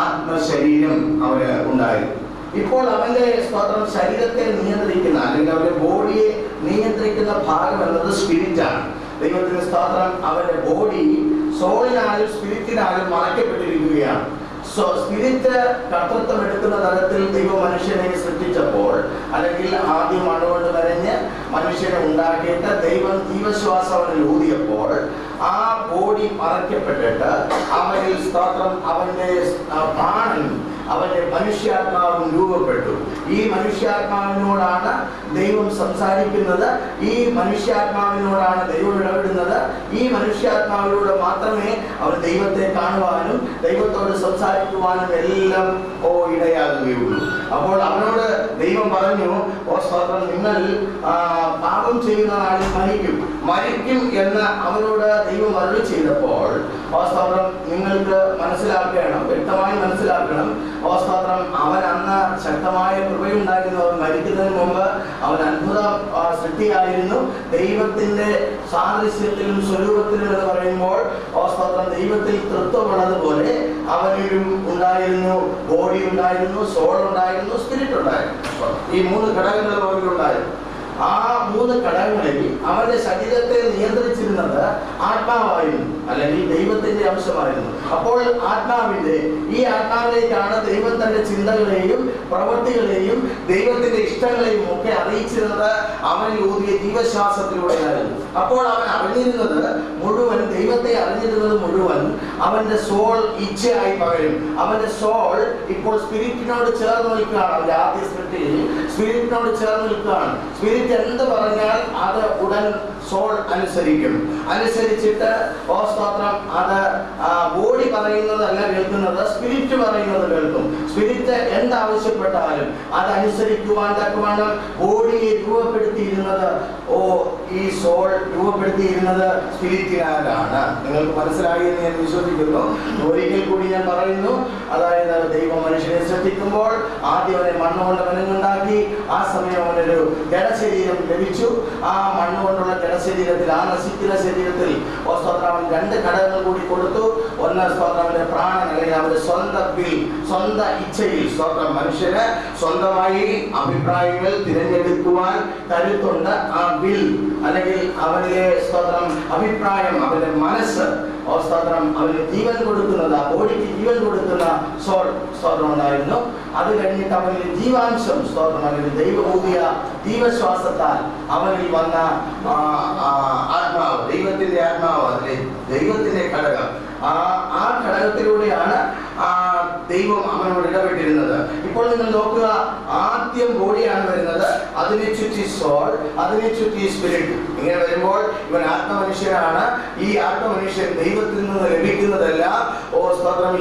ആത്മശരീരം അവന് ഉണ്ടായിരുന്നു. ഇപ്പോൾ അവന്റെ സ്തോത്രം ശരീരത്തെ നിയന്ത്രിക്കുന്ന അല്ലെങ്കിൽ അവന്റെ ബോഡിയെ നിയന്ത്രിക്കുന്ന ഭാഗം എന്നത് സ്പിരിറ്റാണ്. ദൈവത്തിന്റെ സ്തോത്രം അവന്റെ ബോഡി സോളിനാലും സ്പിരിറ്റിനാലും മറയ്ക്കപ്പെട്ടിരിക്കുകയാണ്. സ്പിരിറ്റ് കർത്തൃത്വം എടുക്കുന്ന തരത്തിൽ ദൈവം മനുഷ്യനെ സൃഷ്ടിച്ചപ്പോൾ അല്ലെങ്കിൽ ആദ്യം മണ്ണുകൊണ്ട് മെനഞ്ഞ് മനുഷ്യനെ ഉണ്ടാക്കിയിട്ട് ദൈവം ജീവശ്വാസം അവനിൽ ഊതിയപ്പോൾ ആ ബോഡി മറയ്ക്കപ്പെട്ടിട്ട് അവനിൽ സ്തോത്രം അവന്റെ പ്രാണൻ, അവന്റെ മനുഷ്യാത്മാവും രൂപപ്പെട്ടു. ഈ മനുഷ്യാത്മാവിനോടാണ് ദൈവം സംസാരിക്കുന്നത്. ഈ മനുഷ്യാത്മാവിനോടാണ് ദൈവം ഇടപെടുന്നത്. ഈ മനുഷ്യാത്മാവിലൂടെ മാത്രമേ അവൻ ദൈവത്തെ കാണുവാനും ദൈവത്തോട് സംസാരിക്കുവാനും എല്ലാം ഇടയാകുകയുള്ളൂ. അപ്പോൾ അവനോട് ദൈവം പറഞ്ഞു, സ്തോത്രം നിങ്ങൾ പാപം ചെയ്യുന്ന നാളിൽ മരിക്കും എന്ന് അവനോട് ദൈവം അരുളി ചെയ്തപ്പോൾ സ്തോത്രം നിങ്ങൾക്ക് മനസ്സിലാക്കണം, വ്യക്തമായി മനസ്സിലാക്കണം. സ്തോത്രം അവൻ അന്ന് ശക്തമായ കൃപയുണ്ടായിരുന്നു. അവൻ മരിക്കുന്നതിന് മുമ്പ് അവൻ അത്ഭുത സൃഷ്ടിയായിരുന്നു. ദൈവത്തിന്റെ സാദൃശ്യത്തിലും സ്വരൂപത്തിലും എന്ന് പറയുമ്പോൾ സ്തോത്രം ദൈവത്തിൽ തൃത്വമുള്ളതുപോലെ അവനിലും ഉണ്ടായിരുന്നു ബോഡി ഉണ്ടായിരുന്നു, സോൾ ഉണ്ടായിരുന്നു, സ്പിരിറ്റ് ഉണ്ടായിരുന്നു. ഈ 3 ഘടകങ്ങൾ അവനിലുണ്ടായിരുന്നു. ആ 3 ഘടകങ്ങളിൽ അവന്റെ ശരീരത്തെ നിയന്ത്രിച്ചിരുന്നത് ആത്മാവായിരുന്നു, അല്ലെങ്കിൽ ദൈവത്തിന്റെ അംശമായിരുന്നു. അപ്പോൾ ഈ ആത്മാവിലേക്കാണ് ദൈവം തന്റെ ചിന്തകളെയും പ്രവൃത്തികളെയും ദൈവത്തിന്റെ ഇഷ്ടങ്ങളെയും ഒക്കെ അറിയിച്ചിരുന്നത് അവനിൽ ഊതിയ ജീവശ്വാസത്തിലൂടെയായിരുന്നു. അപ്പോൾ അവൻ അറിഞ്ഞിരുന്നത് മുഴുവൻ, ദൈവത്തെ അറിഞ്ഞിരുന്നത് മുഴുവൻ അവന്റെ സോൾ ഇച്ഛയായി പകരും. അവന്റെ സോൾ ഇപ്പോൾ സ്പിരിറ്റിനോട് ചേർന്ന് നിൽക്കുകയാണ്. അവന്റെ ആദ്യ സ്പിരിറ്റിനോട് ചേർന്ന് നിൽക്കുകയാണ്. സ്പിരിറ്റ് എന്ത് പറഞ്ഞാൽ അത് ഉടൻ സോൾ അനുസരിച്ചിട്ട് സ്തോത്രം, അത് ബോഡി പറയുന്നതല്ല കേൾക്കുന്നത്, സ്പിരിറ്റ് പറയുന്നത് കേൾക്കും. സ്പിരിറ്റ് എന്താവശ്യപ്പെട്ടാലും അതനുസരിക്കുവാൻ തക്കവണ്ണം ബോഡിയെ രൂപപ്പെടുത്തിയിരുന്നത് ഈ സോൾ രൂപപ്പെടുത്തിയിരുന്നത് സ്പിരിറ്റിനാലാണ്. നിങ്ങൾക്ക് മനസ്സിലായി എന്ന് ഞാൻ വിശ്വസിക്കുന്നു. ഒരിക്കൽ കൂടി ഞാൻ പറയുന്നു, അതായത് ദൈവം മനുഷ്യനെ സൃഷ്ടിക്കുമ്പോൾ ആദ്യം അവനെ മണ്ണുകൊണ്ട് മെനഞ്ഞുണ്ടാക്കി. ആ സമയം അവനൊരു ജഡശരീരം ലഭിച്ചു. ആ മണ്ണുകൊണ്ടുള്ള ജഡശരീരത്തിൽ, ആ നശിക്കുന്ന ശരീരത്തിൽ അവൻ 2 ഘടകങ്ങൾ കൂടി കൊടുത്തു. ഒന്ന് അവന്റെ പ്രാണൻ, അല്ലെങ്കിൽ അവന്റെ സ്വന്തം ഇച്ഛയിൽ മനുഷ്യന് സ്വന്തമായി അഭിപ്രായങ്ങൾ തിരഞ്ഞെടുക്കുവാൻ കരുത്തുണ്ട്. ആ വിൽ, അല്ലെങ്കിൽ അവനിലെ അഭിപ്രായം, അവന്റെ മനസ്സ് അവന് ജീവൻ കൊടുക്കുന്നത്, ആ ബോഡിക്ക് ജീവൻ കൊടുക്കുന്ന സോൾ ഉണ്ടായിരുന്നു. അത് കഴിഞ്ഞിട്ട് അവനിൽ ജീവാംശം, അവന് ദൈവമൂതിയ ജീവശ്വാസത്താൽ അവനിൽ വന്ന ആത്മാവ്, ദൈവത്തിന്റെ ആത്മാവ്, അതിലെ ദൈവത്തിന്റെ ഘടകം, ആ ഘടകത്തിലൂടെയാണ് ദൈവം അവനോട് ഇടപെട്ടിരുന്നത്. ഇപ്പോൾ നിങ്ങൾ നോക്കുക, ആദ്യം ബോഡിയാണ് വരുന്നത്, അതിനെ ചുറ്റി സോൾ, അതിനെ ചുറ്റി സ്പിരിറ്റ്. ഇങ്ങനെ വരുമ്പോൾ ഇവൻ ആത്മമനുഷ്യനാണ്. ഈ ആത്മമനുഷ്യൻ ദൈവത്തിൽ നിന്ന് ലഭിക്കുന്നതല്ല.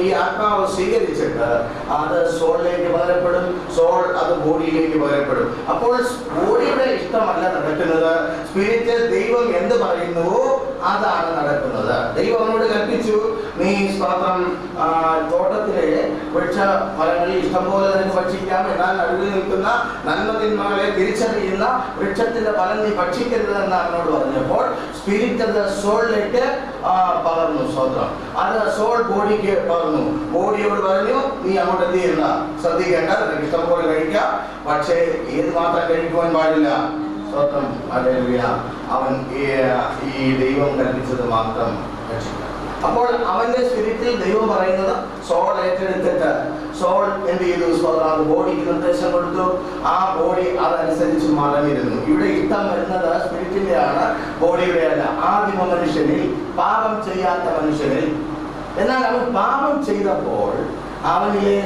ഈ ആത്മാവ് സ്വീകരിച്ചിട്ട് അത് സോളിലേക്ക് പകരപ്പെടും, സോൾ അത് ബോഡിയിലേക്ക് പകരപ്പെടും. അപ്പോൾ ബോഡിയുടെ ഇഷ്ടമല്ല നടക്കുന്നത്, സ്പിരിറ്റ് ദൈവം എന്ത് പറയുന്നുവോ അതാണ് നടക്കുന്നത്. ദൈവം അവനോട് കൽപ്പിച്ചു, നീ തോട്ടത്തിലെ വൃക്ഷ ഫലങ്ങളിൽ ഇഷ്ടംപോലെ തന്നെ ഭക്ഷിക്കാം, എന്നാൽ നടുവിൽ നിൽക്കുന്ന നന്മതിന്മകളെ തിരിച്ചറിയുന്ന വൃക്ഷത്തിന്റെ ഫലം നീ ഭക്ഷിക്കരുത് എന്ന് അവനോട് പറഞ്ഞപ്പോൾ സ്പിരിറ്റ് അത് സോളിലേക്ക് പകർന്നു. അത് സോൾ ബോഡിക്ക് പകർന്നു. ബോഡിയോട് പറഞ്ഞു, നീ അങ്ങോട്ട് എന്ത് ചെയ്യുന്ന ശ്രദ്ധിക്കേണ്ട, നിനക്ക് ഇഷ്ടംപോലെ കഴിക്കാം, പക്ഷേ ഏത് മാത്രം കഴിക്കുവാൻ പാടില്ല. അവൻ ഈ ദൈവം കൽപ്പിച്ചത് മാത്രം ഭക്ഷിക്കാം. അപ്പോൾ അവന്റെ സ്പിരിറ്റിൽ ദൈവം പറയുന്നത് സോൾ ഏറ്റെടുത്തിട്ട് സോൾ എന്ത് ചെയ്തു? അത് ബോഡിക്ക് നിർദ്ദേശം കൊടുത്തു. ആ ബോഡി അതനുസരിച്ച് മറന്നിരുന്നു. ഇവിടെ ഇഷ്ടം വരുന്നത് സ്പിരിറ്റിന്റെ ആണ്, ബോഡിയുടെ അല്ല. ആദിമ മനുഷ്യനിൽ, പാപം ചെയ്യാത്ത മനുഷ്യനിൽ. എന്നാൽ അവൻ പാപം ചെയ്തപ്പോൾ അവനിലെ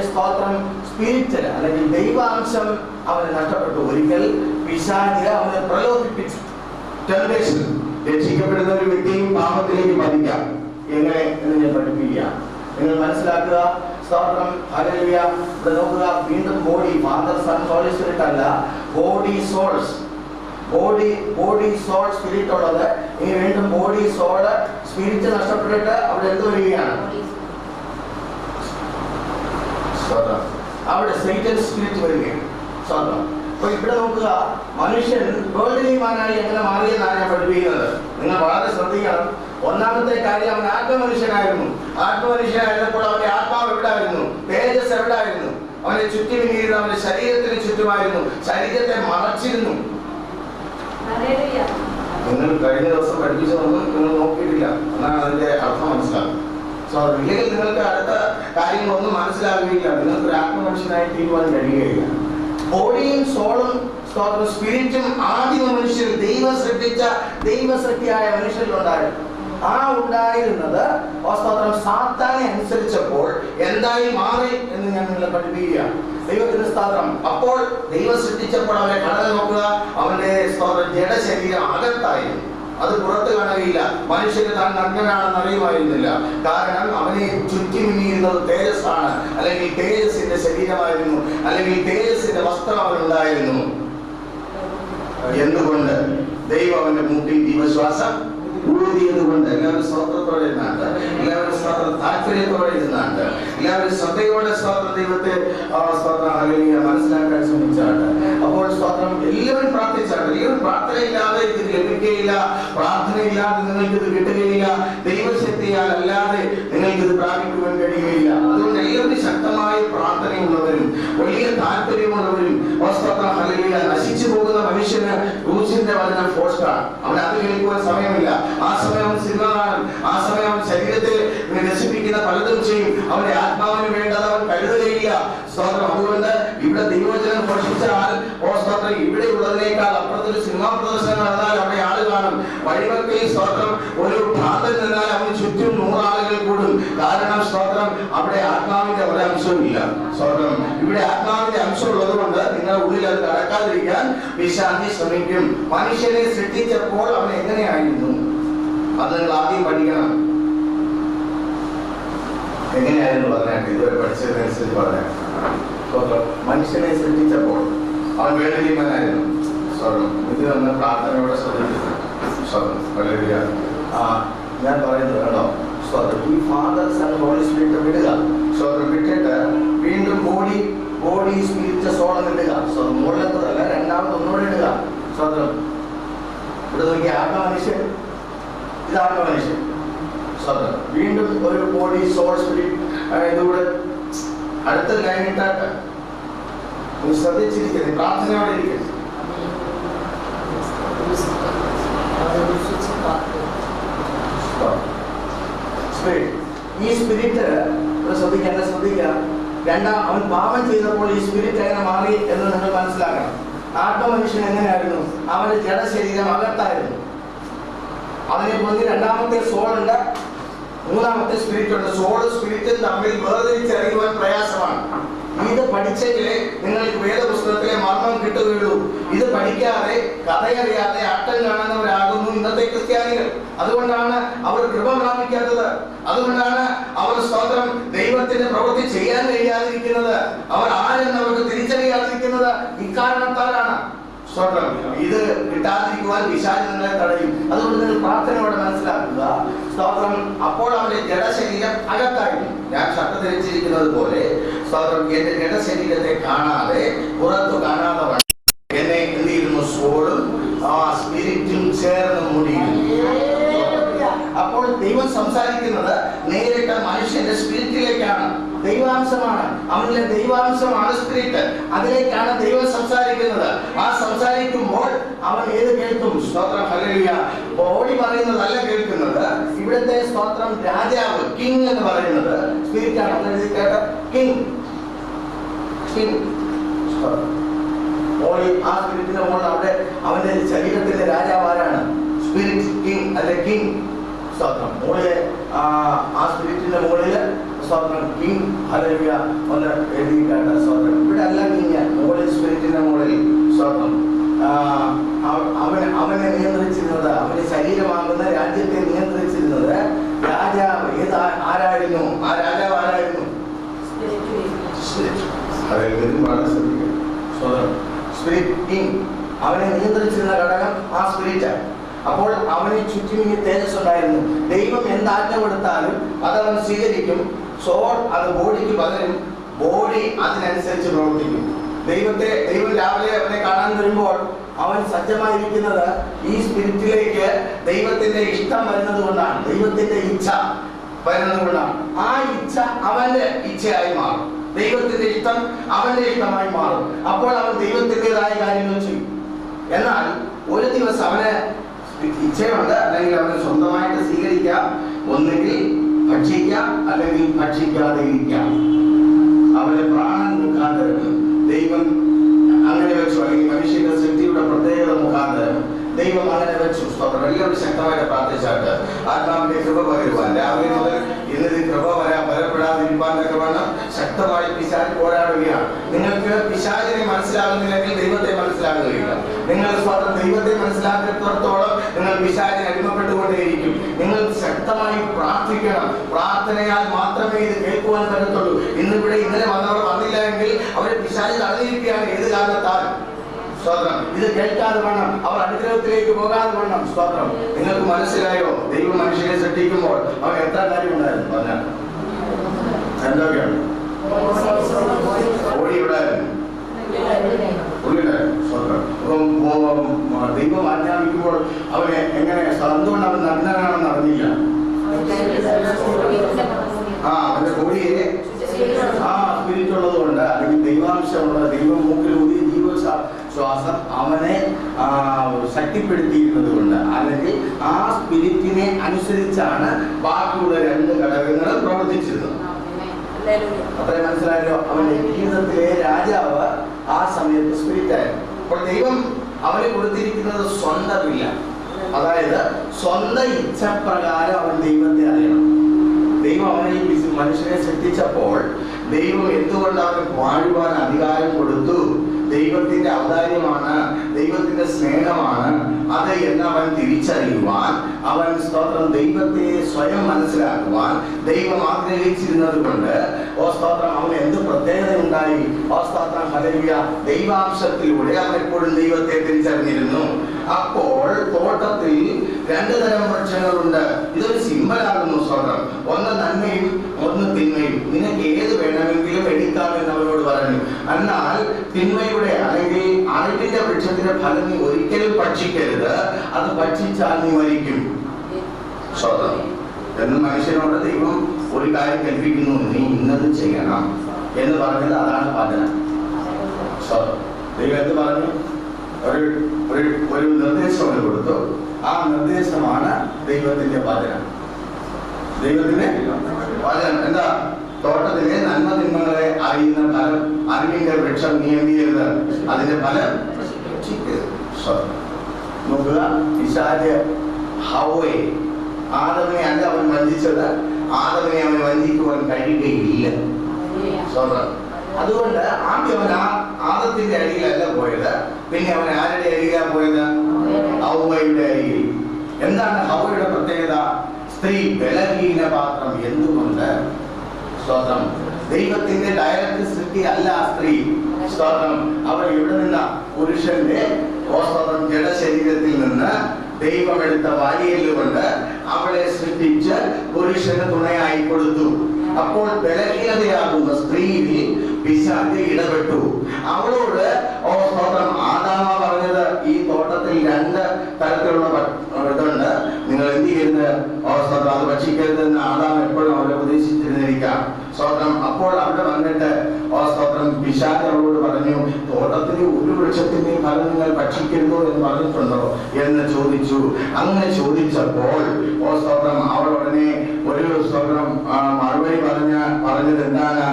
സ്പിരിറ്റ്, അല്ലെങ്കിൽ ദൈവാംശം അവന് നഷ്ടപ്പെട്ടു. ഒരിക്കൽ പിശാച് അവനെ പ്രലോഭിപ്പിച്ചു. ടെംപ്റ്റേഷൻ. രക്ഷിക്കപ്പെടുന്ന ഒരു വ്യക്തിയും പാപത്തിലേക്ക് പതിക്കാം. എങ്ങനെ എന്ന് ഞാൻ പഠിപ്പിക്കാം. നിങ്ങൾ മനസ്സിലാക്കുക. ഹല്ലേലൂയ. ഇവിടെ നോക്കുക, വീണ്ടും body, father son holy spirit അല്ല, body souls. Body soul spirit ഉള്ളത്. ഇനി വീണ്ടും ബോഡി സോള് സ്പിരിറ്റ് നഷ്ടപ്പെട്ടിട്ട് അവിടെ എന്ത് വരികയാണ്? അവിടെ സൈറ്റൻ സ്പിരിറ്റ് വരികയാണ്. അപ്പൊ ഇവിടെ നോക്കുക, മനുഷ്യൻ വേൾഡിലിമാനായി എങ്ങനെ മാറിയെന്നാണ് ഞാൻ പഠിപ്പിക്കുന്നത്. നിങ്ങൾ വളരെ ശ്രദ്ധിക്കണം. ഒന്നാമത്തെ കാര്യം, അവൻ ആത്മമനുഷ്യനായിരുന്നു. ആത്മമനുഷ്യനായിരുന്നപ്പോൾ അവന്റെ ആത്മാവ് എവിടായിരുന്നു? തേജസ് എവിടായിരുന്നു? അവനെ ചുറ്റി വിനിയിരുന്നു, അവന്റെ ശരീരത്തിന് ചുറ്റുമായിരുന്നു, ശരീരത്തെ മറച്ചിരുന്നു. നിങ്ങൾ കഴിഞ്ഞ ദിവസം പഠിപ്പിച്ചതൊന്നും നിങ്ങൾ നോക്കിയിട്ടില്ല, എന്നാണ് അതിന്റെ അർത്ഥം മനസ്സിലാക്കുക. ഇല്ലെങ്കിൽ നിങ്ങൾക്ക് അടുത്ത കാര്യങ്ങളൊന്നും മനസ്സിലാകുകയില്ല. നിങ്ങൾക്ക് ഒരു ആത്മമനുഷ്യനായി തീരുവാൻ കഴിയുകയില്ല. ബോഡിയും സോളും സ്പിരിറ്റും ആദിമ മനുഷ്യർ, ദൈവം സൃഷ്ടിച്ച ദൈവസൃഷ്ടിയായ മനുഷ്യരിലുണ്ടായിരുന്നു. ആ ഉണ്ടായിരുന്നത് സാത്താനെ അനുസരിച്ചപ്പോൾ എന്തായി മാറി എന്ന് ഞാൻ നിങ്ങളെ പഠിപ്പിക്കുകയാണ്. ദൈവത്തിന്റെ സ്തോത്രം. അപ്പോൾ ദൈവം സൃഷ്ടിച്ചപ്പോൾ അവനെ ഘടകം നോക്കുക, അവന്റെ ജഡശരീരം അകത്തായിരുന്നു, അത് പുറത്ത് കാണുകയില്ല. മനുഷ്യന് താൻ നഗ്നനാണെന്ന് അറിയുമായിരുന്നില്ല. കാരണം അവനെ ചുറ്റി മിന്നിയിരുന്നത് തേജസ്സാണ്, അല്ലെങ്കിൽ തേജസ്സിന്റെ ശരീരമായിരുന്നു, അല്ലെങ്കിൽ തേജസ്സിന്റെ വസ്ത്രം അവനുണ്ടായിരുന്നു. എന്തുകൊണ്ട്? ദൈവം അവന്റെ മൂക്കിൽ ജീവശ്വാസം ഊതിയത് കൊണ്ട്. എല്ലാവരും സ്തോത്രത്തോടെ ഇരുന്നാണ്ട്, എല്ലാവരും താല്പര്യത്തോടെ ഇരുന്നാണ്ട്, എല്ലാവരും ശ്രദ്ധയോടെ ദൈവത്തെ മനസ്സിലാക്കാൻ ശ്രമിച്ചാണ്ട്, അപ്പോൾ എല്ലാവരും പ്രാർത്ഥിച്ചാണ്ട്. എല്ലാവരും പ്രാർത്ഥനയില്ലാതെ ഇത് ലഭിക്കുകയില്ല, പ്രാർത്ഥനയില്ലാതെ നിങ്ങൾക്ക് ഇത് കിട്ടുകയില്ല, ദൈവശക്തിയാൽ അല്ലാതെ നിങ്ങൾക്ക് ഇത് പ്രാപിക്കുവാൻ കഴിയുകയില്ല. അതുകൊണ്ട് ശക്തമായ പ്രാർത്ഥനയുള്ളവരും വലിയ താല്പര്യമുള്ളവരും ഹല്ലേലൂയ നശിച്ചു പോകുന്ന മനുഷ്യന് ക്രൂശിന്റെ വചനം ഫോഴ്സ്ഡാണ്. അവൻ അത് കേൾക്കുവാൻ സമയമില്ല. ആ സമയം അവൻ സിനിമ കാണും. ആ സമയം അവൻ ശരീരത്തെ നശിപ്പിക്കുന്ന പലതും ചെയ്യും. അവന്റെ ആത്മാവിന് വേണ്ടത് അവൻ കരുതുകയില്ല. സ്തോത്രം. അതുകൊണ്ട് ഇവിടെ ദൈവവചനം പഠിച്ചാൽ സ്തോത്രം ഇവിടെ ഉള്ളതിനേക്കാൾ അപ്പുറത്തൊരു സിനിമാ പ്രദർശനം നടന്നാൽ അവിടെ ആള് കാണും. വഴിവെക്കൽ സ്തോത്രം ഒരു പ്രാന്തൻ നിന്നാൽ അവന് ചുറ്റും 100 ആളുകൾ കൂടും. കാരണം സ്തോത്രം അവിടെ ആത്മാവിന്റെ ഒരംശവും ഇല്ല. സ്തോത്രം. ഇവിടെ ആത്മാവിന്റെ അംശം ഉള്ളത് കൊണ്ട് നിങ്ങളുടെ ഉള്ളിൽ അത് കടക്കാതിരിക്കാൻ പിശാചി ശ്രമിക്കും. മനുഷ്യനെ സൃഷ്ടിച്ചപ്പോൾ അവൻ എങ്ങനെയായിരുന്നു അത് നിങ്ങൾ ആദ്യം പഠിക്കണം. എങ്ങനെയായിരുന്നു പറഞ്ഞാൽ ഇതുവരെ പഠിച്ചതിനനുസരിച്ച് പറഞ്ഞാൽ മനുഷ്യനെ സൃഷ്ടിച്ചപ്പോൾ അവൻ വേദനീയനായിരുന്നു. സ്വർണം. ഇത് വന്ന് പ്രാർത്ഥനയോടെ ശ്രദ്ധിക്കുന്നു. സ്വർണം. വളരെ ഞാൻ പറയുന്നത് കേട്ടോ. സ്വർണം. ഈ ഫാദർ സൺ ഹോളി സ്പിരിറ്റ് വിടുക. സ്വർണം വിട്ടിട്ട് വീണ്ടും ബോഡി സ്പിരിറ്റ് സോളം ഇടുക. സ്വർണം. മുകളിലത്തതല്ല, രണ്ടാമത് ഒന്നുകൂടെ ഇടുക. സ്വർണം. ഇവിടെ നോക്കി ആത്മമനുഷ്യൻ, ഇത് ആത്മമനുഷ്യൻ. സ്വർണം. വീണ്ടും ഒരു ബോഡി സോൾ സ്പിരിറ്റ് ഇതുകൂടെ അടുത്ത ലൈൻ ഇട്ടാട്ട് ശ്രദ്ധിച്ചിരിക്കുന്നത്. പ്രാർത്ഥനയോടെ ഇരിക്കുന്നത്. ഈ സ്പിരിറ്റ് ശ്രദ്ധിക്കാം. അവൻ പാപം ചെയ്തപ്പോൾ ഈ സ്പിരിറ്റ് എങ്ങനെ മാറി എന്ന് നിങ്ങൾ മനസ്സിലാക്കണം. ആത്മമനുഷ്യൻ എങ്ങനെയായിരുന്നു? അവന്റെ ജഡശരീരം അകത്തായിരുന്നു. അതിനെ പൊന്നി രണ്ടാമത്തെ സോളുണ്ട്, മൂന്നാമത്തെ സ്പിരിറ്റ് ഉണ്ട്. സോള് സ്പിരിറ്റും തമ്മിൽ വേർതിരിച്ചറിയുവാൻ പ്രയാസമാണ്. ഇത് പഠിച്ചെങ്കിലേ നിങ്ങൾക്ക് വേദപുസ്തകത്തിലെ മർമ്മം കിട്ടുകയുള്ളൂ. ഇത് പഠിക്കാതെ കഥയറിയാതെ അട്ടം കാണുന്നവരാകുന്നു ഇന്നത്തെ ക്രിസ്ത്യാനികൾ. അതുകൊണ്ടാണ് അവർ കൃപ പ്രാപിക്കാത്തത്. അതുകൊണ്ടാണ് അവർ സ്തോത്രം ദൈവത്തിന്റെ പ്രവൃത്തി ചെയ്യാൻ കഴിയാതിരിക്കുന്നത്. അവർ ആരെന്ന് അവർക്ക് തിരിച്ചറിയാതിരിക്കുന്നത് ഇക്കാരണത്താലാണ്. സ്തോത്രം. ഇത് കിട്ടാതിരിക്കുവാൻ പിശാച് നിങ്ങളെ തടയും. അതുകൊണ്ട് നിങ്ങൾ പ്രാർത്ഥനയോടെ മനസ്സിലാക്കുക. സ്തോത്രം. അപ്പോൾ അവന്റെ ജഡശരീരം അകത്തായിരുന്നു. ഞാൻ ഷർട്ട് ധരിച്ചിരിക്കുന്നത് പോലെ സ്തോത്രം എന്റെ ജഡശരീരത്തെ കാണാതെ പുറത്തു കാണാതെ എന്നെ എന്ത് ചെയ്യുന്നു? സോളും സ്പിരിറ്റും ചേർന്ന് മൂടിയിരുന്നു. അപ്പോൾ ദൈവം സംസാരിക്കുന്നത് നേരിട്ട് മനുഷ്യന്റെ സ്പിരിറ്റിലേക്കാണ്. ദൈവാംശമാണ്, അവനിലെ ദൈവാംശമാണ് സ്പിരിറ്റ്. അതിലേക്കാണ് ദൈവം സംസാരിക്കുന്നത്. ആ സംസാരിക്കുമ്പോൾ അവൻ ഏത് കേൾക്കും? സ്തോത്രം. ഹല്ലേലൂയ. ബോഡി പറയുന്നതല്ല കേൾക്കുന്നത്. ഇവിടുത്തെ സ്തോത്രം രാജാവ്, കിങ് എന്ന് പറയുന്നത് സ്പിരിറ്റാണ്. കിങ് ആ സ്പിരിറ്റിന്റെ മുകളിൽ അവിടെ അവന്റെ ശരീരത്തിന്റെ രാജാവ് ആരാണ്? സ്പിരിറ്റ് കിങ് അല്ലെ കിങ്. സ്തോത്രം. മുകളിലെ ആ സ്പിരിറ്റിന്റെ മുകളില് സ്തോത്രം കിങ്. ഹല്ലേലൂയ. ഒന്ന് എഴുതിക്കാട്ടെ. സ്തോത്രം. ഇവിടെ അല്ല കിങ്, മുകളിൽ സ്പിരിറ്റിന്റെ മുകളിൽ. സ്തോത്രം. അവനെ നിയന്ത്രിച്ചിരുന്നത്, അവന്റെ ശരീരമാകുന്ന രാജ്യത്തെ നിയന്ത്രിച്ചിരുന്നത് രാജാവ്. ആരായിരുന്നു ആ രാജാവ്? ആരായിരുന്നു? Spirit king. അവനെ നിയന്ത്രിച്ചിരുന്ന ഘടകം ആ സ്പിരിറ്റ്. അപ്പോൾ അവന് ചുറ്റും ഈ തേജസ് ഉണ്ടായിരുന്നു. ദൈവം എന്താജ്ഞ കൊടുത്താലും അതവൻ സ്വീകരിക്കും. സോൾ അത് ബോഡിക്ക് പകരും. ബോഡി അതിനനുസരിച്ച് പ്രവർത്തിക്കും. ദൈവം രാവിലെ അവനെ കാണാൻ വരുമ്പോൾ അവൻ സജ്ജമായിരിക്കുന്നത് ഈ സ്പിരിറ്റിലേക്ക് ദൈവത്തിന്റെ ഇഷ്ടം വരുന്നത് കൊണ്ടാണ്. ദൈവത്തിന്റെ ഇച്ഛ വരുന്നത് കൊണ്ടാണ്. ആ ഇച്ഛ അവന്റെ ഇച്ഛയായി മാറും. ദൈവത്തിന്റെ ഇഷ്ടം അവന്റെ ഇഷ്ടമായി മാറും. അപ്പോൾ അവൻ ദൈവത്തിൻ്റെതായ കാര്യങ്ങൾ ചെയ്യും. എന്നാൽ ഒരു ദിവസം അവന് ഇച്ഛയുണ്ട്, അല്ലെങ്കിൽ അവന് സ്വന്തമായിട്ട് സ്വീകരിക്കാം. ഒന്നുകിൽ ഭക്ഷിക്കാം, അല്ലെങ്കിൽ ഭക്ഷിക്കാതെ ഇരിക്കാം. അവന്റെ പ്രാണൻ മുഖാന്തരം ദൈവം അങ്ങനെ വെച്ചു, അല്ലെങ്കിൽ മനുഷ്യന്റെ ശക്തിയുടെ പ്രത്യേകത മുഖാന്തരം ദൈവം അങ്ങനെ വെച്ചു. സ്തോത്രം. എല്ലാവരും ശക്തമായിട്ട് പ്രാർത്ഥിച്ചാട്ട് ആത്മാവിന്റെ കൃപ പകരുവാൻ രാവിലെ മുതൽ ഇന്നത് കൃപ വരപ്പെടാതിരിക്കാൻ വേണം ശക്തമായി പിശാച് പോരാടുകയാണ്. നിങ്ങൾക്ക് പിശാചിനെ മനസ്സിലാകുന്നില്ലെങ്കിൽ ദൈവത്തെ മനസ്സിലാകുകയില്ല. നിങ്ങൾ സ്വന്തം ദൈവത്തെ മനസ്സിലാക്കിയിടത്തോളം നിങ്ങൾ പിശാചിനെ അടിമപ്പെട്ടുകൊണ്ടേയിരിക്കും. നിങ്ങൾ ശക്തമായി പ്രാർത്ഥിക്കണം. പ്രാർത്ഥനയാൽ മാത്രമേ ഇത് കേൾക്കുവാൻ പറ്റത്തുള്ളൂ. ഇന്നലെ വന്നവർ വന്നില്ല എങ്കിൽ അവരെ പിശാച് തടഞ്ഞിരിക്കുകയാണ്. ഏത് കാരണത്താൽ? സ്തോത്രം. ഇത് കേൾക്കാതെ വേണം, അവർ അനുഗ്രഹത്തിലേക്ക് പോകാതെ വേണം. സ്തോത്രം. നിങ്ങൾക്ക് മനസ്സിലായോ? ദൈവം മനുഷ്യനെ സൃഷ്ടിക്കുമ്പോൾ അവൻ എത്ര കാര്യം ഉണ്ടായിരുന്നു പറഞ്ഞാൽ എന്തൊക്കെയാണ്? ഓടി ഉണ്ടായിരുന്നു, ഉള്ളിലായിരുന്നു. സ്തോത്രം. അപ്പം ദൈവം ആജ്ഞാപിക്കുമ്പോൾ അവനെ എങ്ങനെ എന്തുകൊണ്ട് അവൻ നഗ്നനാണെന്ന് അറിഞ്ഞില്ല. അവന്റെ ബോഡിയെ സ്പിരിറ്റ് അനുസരിച്ചാണ് ബാക്കിയുള്ള 2 ഘടകങ്ങളും പ്രവർത്തിച്ചിരുന്നത്. അത്രയും മനസ്സിലായല്ലോ. അവന്റെ ജീവിതത്തിലെ രാജാവ് ആ സമയത്ത് സ്പിരിറ്റ് ആയിരുന്നു. അപ്പോൾ ദൈവം അവന് കൊടുത്തിരിക്കുന്നത് സ്വന്തമില്ല. അതായത് സ്വന്തം ഇച്ഛപ്രകാരം അവൻ ദൈവത്തെ അറിയണം. ദൈവം അവനെ ഈ മനുഷ്യനെ സൃഷ്ടിച്ചപ്പോൾ ദൈവം എന്തുകൊണ്ട് അവന് വാഴുവാൻ അധികാരം കൊടുത്തു? ദൈവത്തിന്റെ ഔദാര്യമാണ്, ദൈവത്തിന്റെ സ്നേഹമാണ് അത് എന്നവൻ തിരിച്ചറിയുവാൻ, അവൻ സ്തോത്രം ദൈവത്തെ സ്വയം മനസ്സിലാക്കുവാൻ ദൈവം ആഗ്രഹിച്ചിരുന്നത് കൊണ്ട് സ്തോത്രം അവന് എന്ത് പ്രത്യേകത ഉണ്ടായി? സ്തോത്രം ഹല്ലേലൂയ, ദൈവാംശത്തിലൂടെ അവൻ എപ്പോഴും ദൈവത്തെ തിരിച്ചറിഞ്ഞിരുന്നു. അപ്പോൾ തോട്ടത്തിൽ 2 തരം വൃക്ഷങ്ങളുണ്ട്. ഇതൊരു സിംബലാകുന്നു. സ്തോത്രം, ഒന്ന് നന്മയും ഒന്ന് തിന്മയും. നിനക്ക് ഏത് വേണമെങ്കിലും എടുക്കാമെന്ന് അവനോട് പറഞ്ഞു. എന്നാൽ തിന്മയുടെ അല്ലെങ്കിൽ അറിവിന്റെ വൃക്ഷത്തിന്റെ ഫലം നീ ഒരിക്കലും ഭക്ഷിക്കരുത്, അത് ഭക്ഷിച്ചാൽ നീ മരിക്കും. സ്തോത്രം എന്ന് മനുഷ്യനോട് ദൈവം ഒരു കാര്യം കൽപ്പിക്കുന്നു, നീ ഇന്നത് ചെയ്യണം എന്ന് പറഞ്ഞത് അതാണ് വചനം. സ്തോത്രം, ദൈവം എന്ത് പറഞ്ഞു? ഒരു നിർദ്ദേശം അവന് കൊടുത്തു. ആ നിർദ്ദേശമാണ് ദൈവത്തിന്റെ വചനം. ദൈവത്തിന്റെ വചനം എന്താ? തോട്ടത്തിലെ നന്മ തിന്മകളെ അറിയുന്ന ഫലം, അറിവിന്റെ വൃക്ഷം നീ എന്ത് ചെയ്യരുത്, അതിന്റെ ഫലം നോക്കുക. പിശാച് ഹവ്വയെ, ആദമിനെ അല്ല അവൻ വഞ്ചിച്ചത്. ആദമിനെ അവൻ വഞ്ചിക്കുവാൻ കഴിയുകയില്ല. അതുകൊണ്ട് ആദ്യം അവൻ ആദത്തിന്റെ അരികിലല്ല പോയത്, പിന്നെ അവൻ ആരുടെ അരികിലാ പോയത്? ഹവ്വയുടെ അരികിൽ. എന്താണ് ഹവ്വയുടെ പ്രത്യേകത? സ്ത്രീ ബലഹീന പാത്രം. എന്തുകൊണ്ട്? സ്തോത്രം, ദൈവത്തിന്റെ ഡയറക്റ്റ് സൃഷ്ടി അല്ല സ്ത്രീ. സ്തോത്രം, അവൾ ഇവിടെ നിന്ന പുരുഷന്റെ സ്തോത്രം ജഡശരീരത്തിൽ നിന്ന് ദൈവം എടുത്ത വാരിയല്ലുകൊണ്ട് അവളെ സൃഷ്ടിച്ച് പുരുഷന് തുണയായി കൊടുത്തു. അപ്പോൾ ബലഹീനതയാകുന്ന സ്ത്രീയിൽ പിശാച് ഇടപെട്ടു. അവളോട് സ്തോത്രം ആദാമ പറഞ്ഞത്, ഈ തോട്ടത്തിൽ 2 തരത്തിലുള്ള ഇതുണ്ട്, നിങ്ങൾ എന്ത് ചെയ്യരുത്, സ്തോത്രം അത് ഭക്ഷിക്കരുതെന്ന് ആദാം എപ്പോഴും അവരെ ഉപദേശിച്ചിരുന്നിരിക്കാം. സ്തോത്രം, അപ്പോൾ അവിടെ വന്നിട്ട് സ്തോത്രം പിശാച് അവളോട് പറഞ്ഞു, തോട്ടത്തിന് ഒരു വൃക്ഷത്തിന്റെ ഫലം നിങ്ങൾ ഭക്ഷിക്കരുതോ എന്ന് പറഞ്ഞിട്ടുണ്ടോ എന്ന് ചോദിച്ചു. അങ്ങനെ ചോദിച്ചപ്പോൾ സ്തോത്രം അവൾ ഉടനെ ഒരു സ്തോത്രം മറുപടി പറഞ്ഞത് എന്താണ്?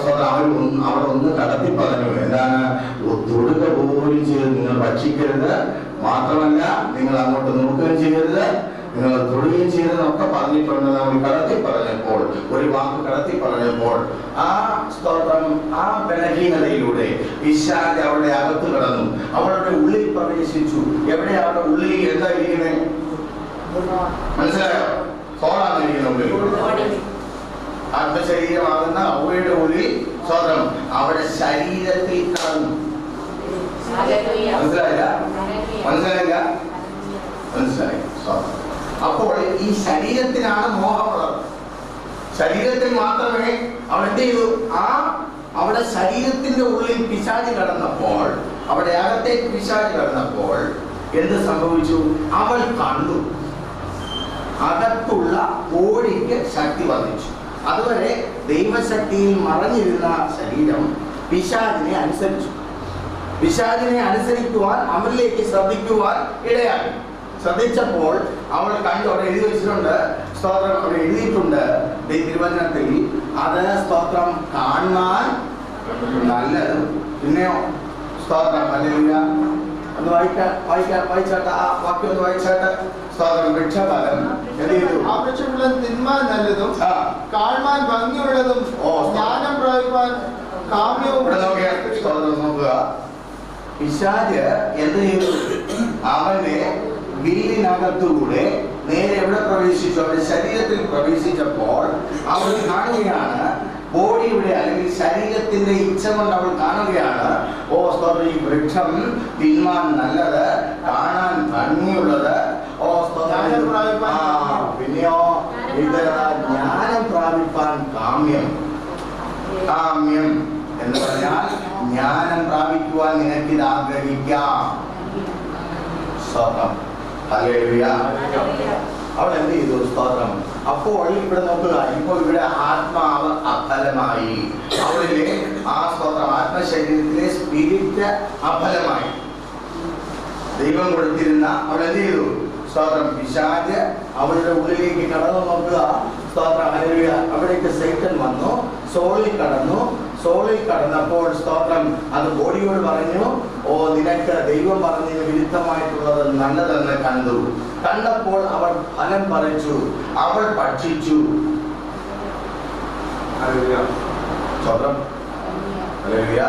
സ്തോത്രം അവൾ ഒന്ന് കടത്തി പറഞ്ഞു. എന്താണ്? തൊടുക പോലും ചെയ്ത് നിങ്ങൾ ഭക്ഷിക്കരുത്, മാത്രമല്ല നിങ്ങൾ അങ്ങോട്ട് നോക്കുകയും ചെയ്യരുത്, നിങ്ങൾ തൊടുകയും ചെയ്തതെന്നൊക്കെ പറഞ്ഞിട്ടുണ്ട്. നമ്മൾ കടത്തി പറഞ്ഞപ്പോൾ, ഒരു വാക്ക് കടത്തി പറഞ്ഞപ്പോൾ ആ സ്തോത്രം ആ ബലഹീനതയിലൂടെ പിശാച് അവളുടെ അകത്ത് കടന്നു, അവളുടെ ഉള്ളിൽ പ്രവേശിച്ചു. എവിടെ? അവളുടെ ഉള്ളിൽ എന്താ ഇരിക്കുന്നത്? മനസ്സിലായോ? സോളാണ് ഇരിക്കുന്നത് ഉള്ളിൽ. ആത്മശരീരമാകുന്ന ഹവ്വയുടെ ഉള്ളിൽ സ്തോത്രം അവരുടെ ശരീരത്തിൽ കടന്നു. മനസ്സിലായില്ല? മനസ്സിലായില്ല? മനസ്സിലായി. അപ്പോൾ ഈ ശരീരത്തിനാണ് മോഹമുള്ളത്. ശരീരത്തിൽ മാത്രമേ അവൻ എന്ത് ചെയ്തു? അവിടെ ശരീരത്തിന്റെ ഉള്ളിൽ പിശാച് കടന്നപ്പോൾ, അവിടെ അകത്തേക്ക് പിശാച് കടന്നപ്പോൾ എന്ത് സംഭവിച്ചു? അവൾ കണ്ടു അകത്തുള്ള ബോഡിക്ക് ശക്തി വർദ്ധിച്ചു. അതുവരെ ദൈവശക്തിയിൽ മറഞ്ഞിരുന്ന ശരീരം പിശാചിനെ അനുസരിച്ചു. പിശാചിനെ അനുസരിക്കുവാൻ, അവരിലേക്ക് ശ്രദ്ധിക്കുവാൻ ഇടയാക്കി. ശ്രദ്ധിച്ചപ്പോൾ അവൾ കണ്ടു, അവിടെ എഴുതി വെച്ചിട്ടുണ്ട്. സ്തോത്രം, അവിടെ എഴുതിയിട്ടുണ്ട് തിരുവചനത്തിൽ, അത് സ്തോത്രം കാണാൻ നല്ലത്. പിന്നെയോ സ്തോത്രം ഹല്ലേലൂയ, ഒന്ന് വായിച്ചാട്ട് ആ വാക്യം ഒന്ന് വായിച്ചാട്ട്. സ്തോത്രം, വൃക്ഷഫലം എന്ത് ചെയ്തു? ആ വൃക്ഷഫലം തിന്മാൻ നല്ലതും കാണാൻ ഭംഗിയുള്ളതും ജ്ഞാനം പ്രാപിപ്പാൻ കാമ്യവും. സ്തോത്രം നോക്കുക, പിശാച് എന്ത് ചെയ്തു? അവനെ വീടിനകത്തുകൂടെ നേരെ എവിടെ പ്രവേശിച്ചു? അവരുടെ ശരീരത്തിൽ പ്രവേശിച്ചപ്പോൾ അവൾ കാണുകയാണ്, ബോഡിയുടെ അല്ലെങ്കിൽ ശരീരത്തിന്റെ ഇച്ഛ കൊണ്ട് അവൾ കാണുകയാണ്, സ്തോത്രം ഈ വൃക്ഷം തിന്മാൻ നല്ലത്, കാണാൻ ഭംഗിയുള്ളത്, പിന്നെയോ ജ്ഞാനം പ്രാപിപ്പാൻ കാമ്യം. കാമ്യം എന്ന് പറഞ്ഞാൽ ജ്ഞാനം പ്രാപിക്കുവാൻ നിനക്കിത് ആഗ്രഹിക്കാം. സ്തോത്രം, ഹല്ലേലൂയ. അവൾ എന്ത് ചെയ്തു? സ്തോത്രം. അപ്പോൾ ഇവിടെ നോക്കുക, ഇപ്പോൾ ഇവിടെ ആത്മാവ് അഫലമായി. അവളിലെ ആ സ്തോത്രം ആത്മശരീരത്തിലെ സ്പിരിറ്റ് അഫലമായി. ദൈവം കൊടുത്തിരുന്ന അവൾ എന്ത് ചെയ്തു? സ്തോത്രം, പിശാച് അവളുടെ ഉള്ളിലേക്ക് കടന്നു നോക്കുക. സ്തോത്രം, ഹല്ലേലൂയ. അവിടേക്ക് സൈറ്റൻ വന്നു, സോളിൽ കടന്നു. സോളിൽ കടന്നപ്പോൾ സ്തോത്രം അത് ബോഡിയോട് പറഞ്ഞു, ഓ നിനക്ക് ദൈവം പറഞ്ഞതിന് വിരുദ്ധമായിട്ടുള്ളത് നല്ലതെന്ന് കണ്ടു. കണ്ടപ്പോൾ അവൾ ഫലം പറിച്ചു, അവൾ ഭക്ഷിച്ചു. ഹല്ലേലൂയ. സ്തോത്രം, ഹല്ലേലൂയ.